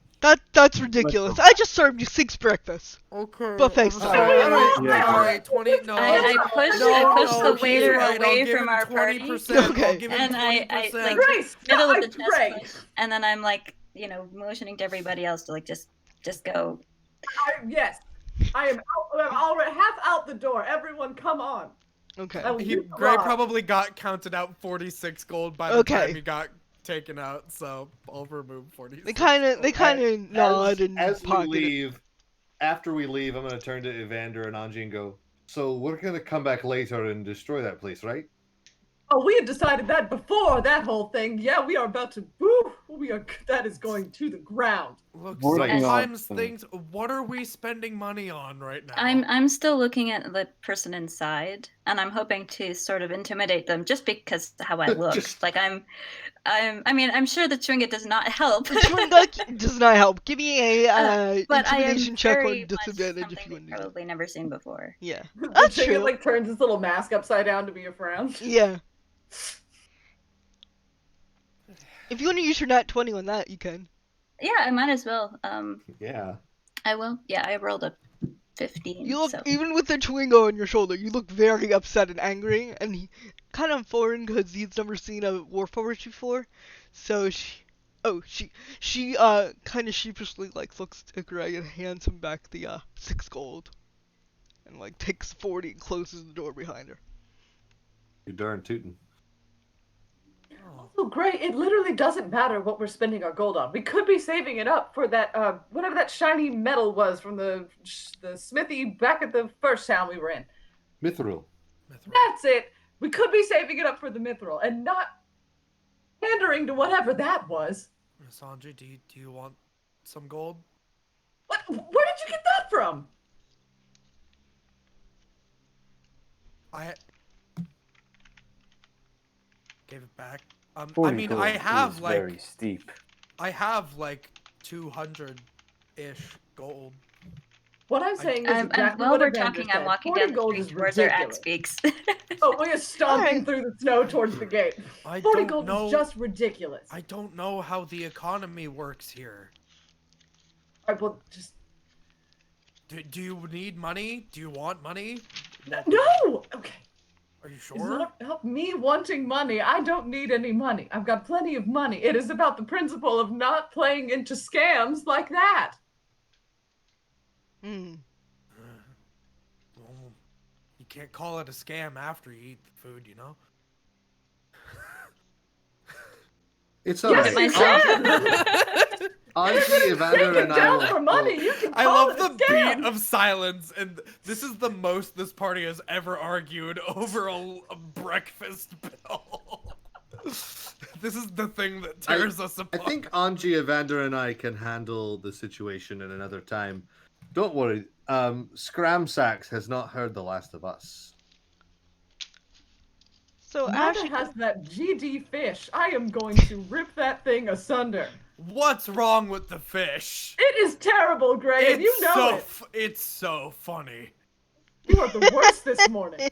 That's ridiculous. I just served you 6 breakfasts. Okay. Buffet I'm style. sorry. Alright, Yeah. alright, 20. No, I pushed the he's waiter right, I'll away give from him our party. 20%. Okay. I'll give him And I 20%. like Gray, middle of stop, the test Gray. push, and then I'm like, motioning to everybody else to like just go. Yes. I am I'm already half out the door. Everyone, come on. Okay. I will use the Gray rod. probably got counted out 46 gold by the Okay. time he got taken out, so I'll remove 46. They kind of nod and as we pocket it. leave, after we leave, I'm going to turn to Evander and Anji and go, so we're going to come back later and destroy that place, right? Oh, we had decided that before that whole thing. Yeah, we are about to. Woo, That is going to the ground. Look, Working sometimes on- things. What are we spending money on right now? I'm still looking at the person inside, and I'm hoping to sort of intimidate them just because of how I look. Just- Like I mean, I'm sure the chewing it does not help. The chewing gum does not help. Give me a but I am intimidation check very or disadvantage much if you something want to they've do that. probably never seen before. Yeah. The That's chicken true. like turns his little mask upside down to be a frown. Yeah. If you want to use your nat 20 on that, you can. Yeah, I might as well. Yeah. I will. Yeah, I rolled a 15. You look, so. even with the chewing gum on your shoulder, you look very upset and angry, and kind of foreign because he's never seen a warforged before. So she kind of sheepishly like looks at Greg and hands him back the 6 gold, and like takes 40 and closes the door behind her. You darn tootin'. Oh, great. It literally doesn't matter what we're spending our gold on. We could be saving it up for that, whatever that shiny metal was from the smithy back at the first town we were in. Mithril. That's it. We could be saving it up for the mithril and not pandering to whatever that was. Sanji, do you want some gold? What? Where did you get that from? I gave it back. I 40 mean, gold I have is like very steep. I have like 200-ish gold. What I'm saying is And exactly while what we're Evander talking, said. I'm walking 40 down the gold street is towards our ridiculous. axe peaks. Oh, we're stomping Alright. through the snow towards the gate. I 40 don't gold know. is just ridiculous. I don't know how the economy works here. Alright, well, just... Do you need money? Do you want money? No! Okay. Are you It's sure? not about me wanting money. I don't need any money. I've got plenty of money. It is about the principle of not playing into scams like that. Hmm. Well, you can't call it a scam after you eat the food, you know? It's Yes, alright. you can! Auntie, Evander, and I Down will. for money, you can I call love it a the scam. beat of silence, and this is the most this party has ever argued over a breakfast bill. This is the thing that tears us I apart. think Angie, Evander, and I can handle the situation at another time. Don't worry. Scramsax has not heard the last of us. So Neither Ashley, has that GD fish. I am going to rip that thing asunder. What's wrong with the fish? It is terrible, Gray, and you know it. It's so funny. You are the worst this morning.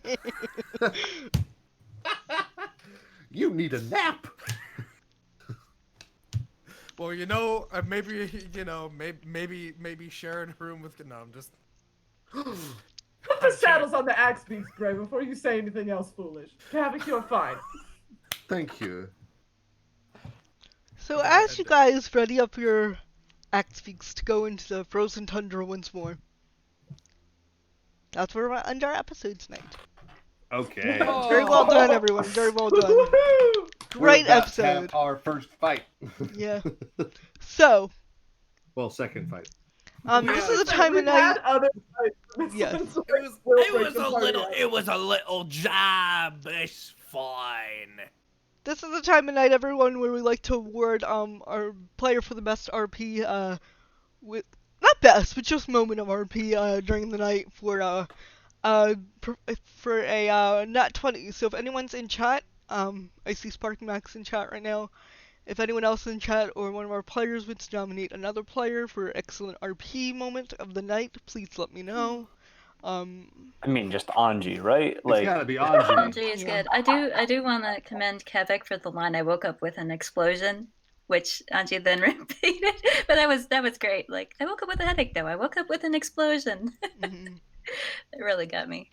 You need a nap. Well, maybe sharing a room with. No, I'm just. Put the saddles on the axe beaks, Gray, before you say anything else foolish. Kavik, you're fine. Thank you. so as you guys ready up your axe peaks to go into the frozen tundra once more, that's where we're end our episode tonight. Okay. Oh. Very well done, everyone. Very well done. Woohoo! Great We're about to have episode. our first fight. Yeah. So, Well, second fight. this is the time of We've had night. other fights, but this Yes. one's like will break the party up. It was a little job. It's fine. This is the time of night, everyone, where we like to award our player for the best RP with not best, but just moment of RP during the night for a nat 20. So if anyone's in chat, I see Sparking Max in chat right now. If anyone else in chat or one of our players would nominate another player for excellent RP moment of the night, please let me know. I mean, just Anji, right? It's gotta be Angie. Angie is Yeah. good. I do want to commend Kevik for the line. I woke up with an explosion, which Angie then repeated. But that was great. Like, I woke up with a headache though. I woke up with an explosion. Mhm. It really got me.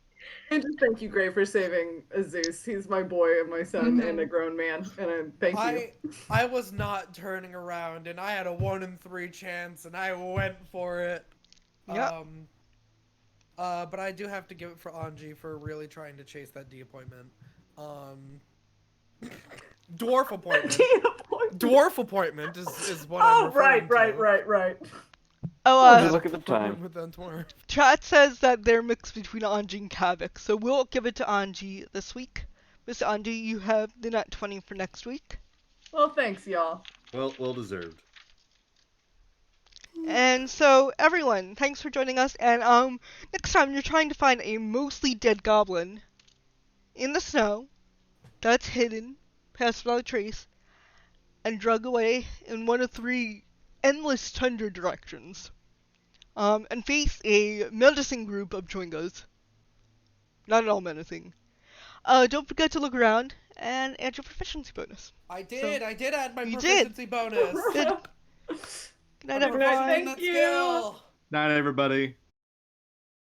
And just thank you, Gray, for saving Zeus. He's my boy and my son and a grown man. And I thank you. I was not turning around, and I had a 1 in 3 chance, and I went for it. Yeah. But I do have to give it for Anji for really trying to chase that D appointment. Dwarf appointment. Dwarf appointment is what I'm Oh, referring right. to. Oh, Look at the time. With that dwarf. chat says that they're mixed between Anji and Kavik, so we'll give it to Anji this week. Miss Anji, you have the nat 20 for next week. Well, thanks, y'all. Well deserved. And so, everyone, thanks for joining us. And next time you're trying to find a mostly dead goblin in the snow that's hidden, past without a trace, and drug away in one of 3 endless tundra directions. And face a menacing group of Chwingas. Not at all menacing. Don't forget to look around and add your proficiency bonus. I did add my You proficiency bonus. Good. Good night, I'm everyone. perfecting Thank that you. skill. Night, everybody.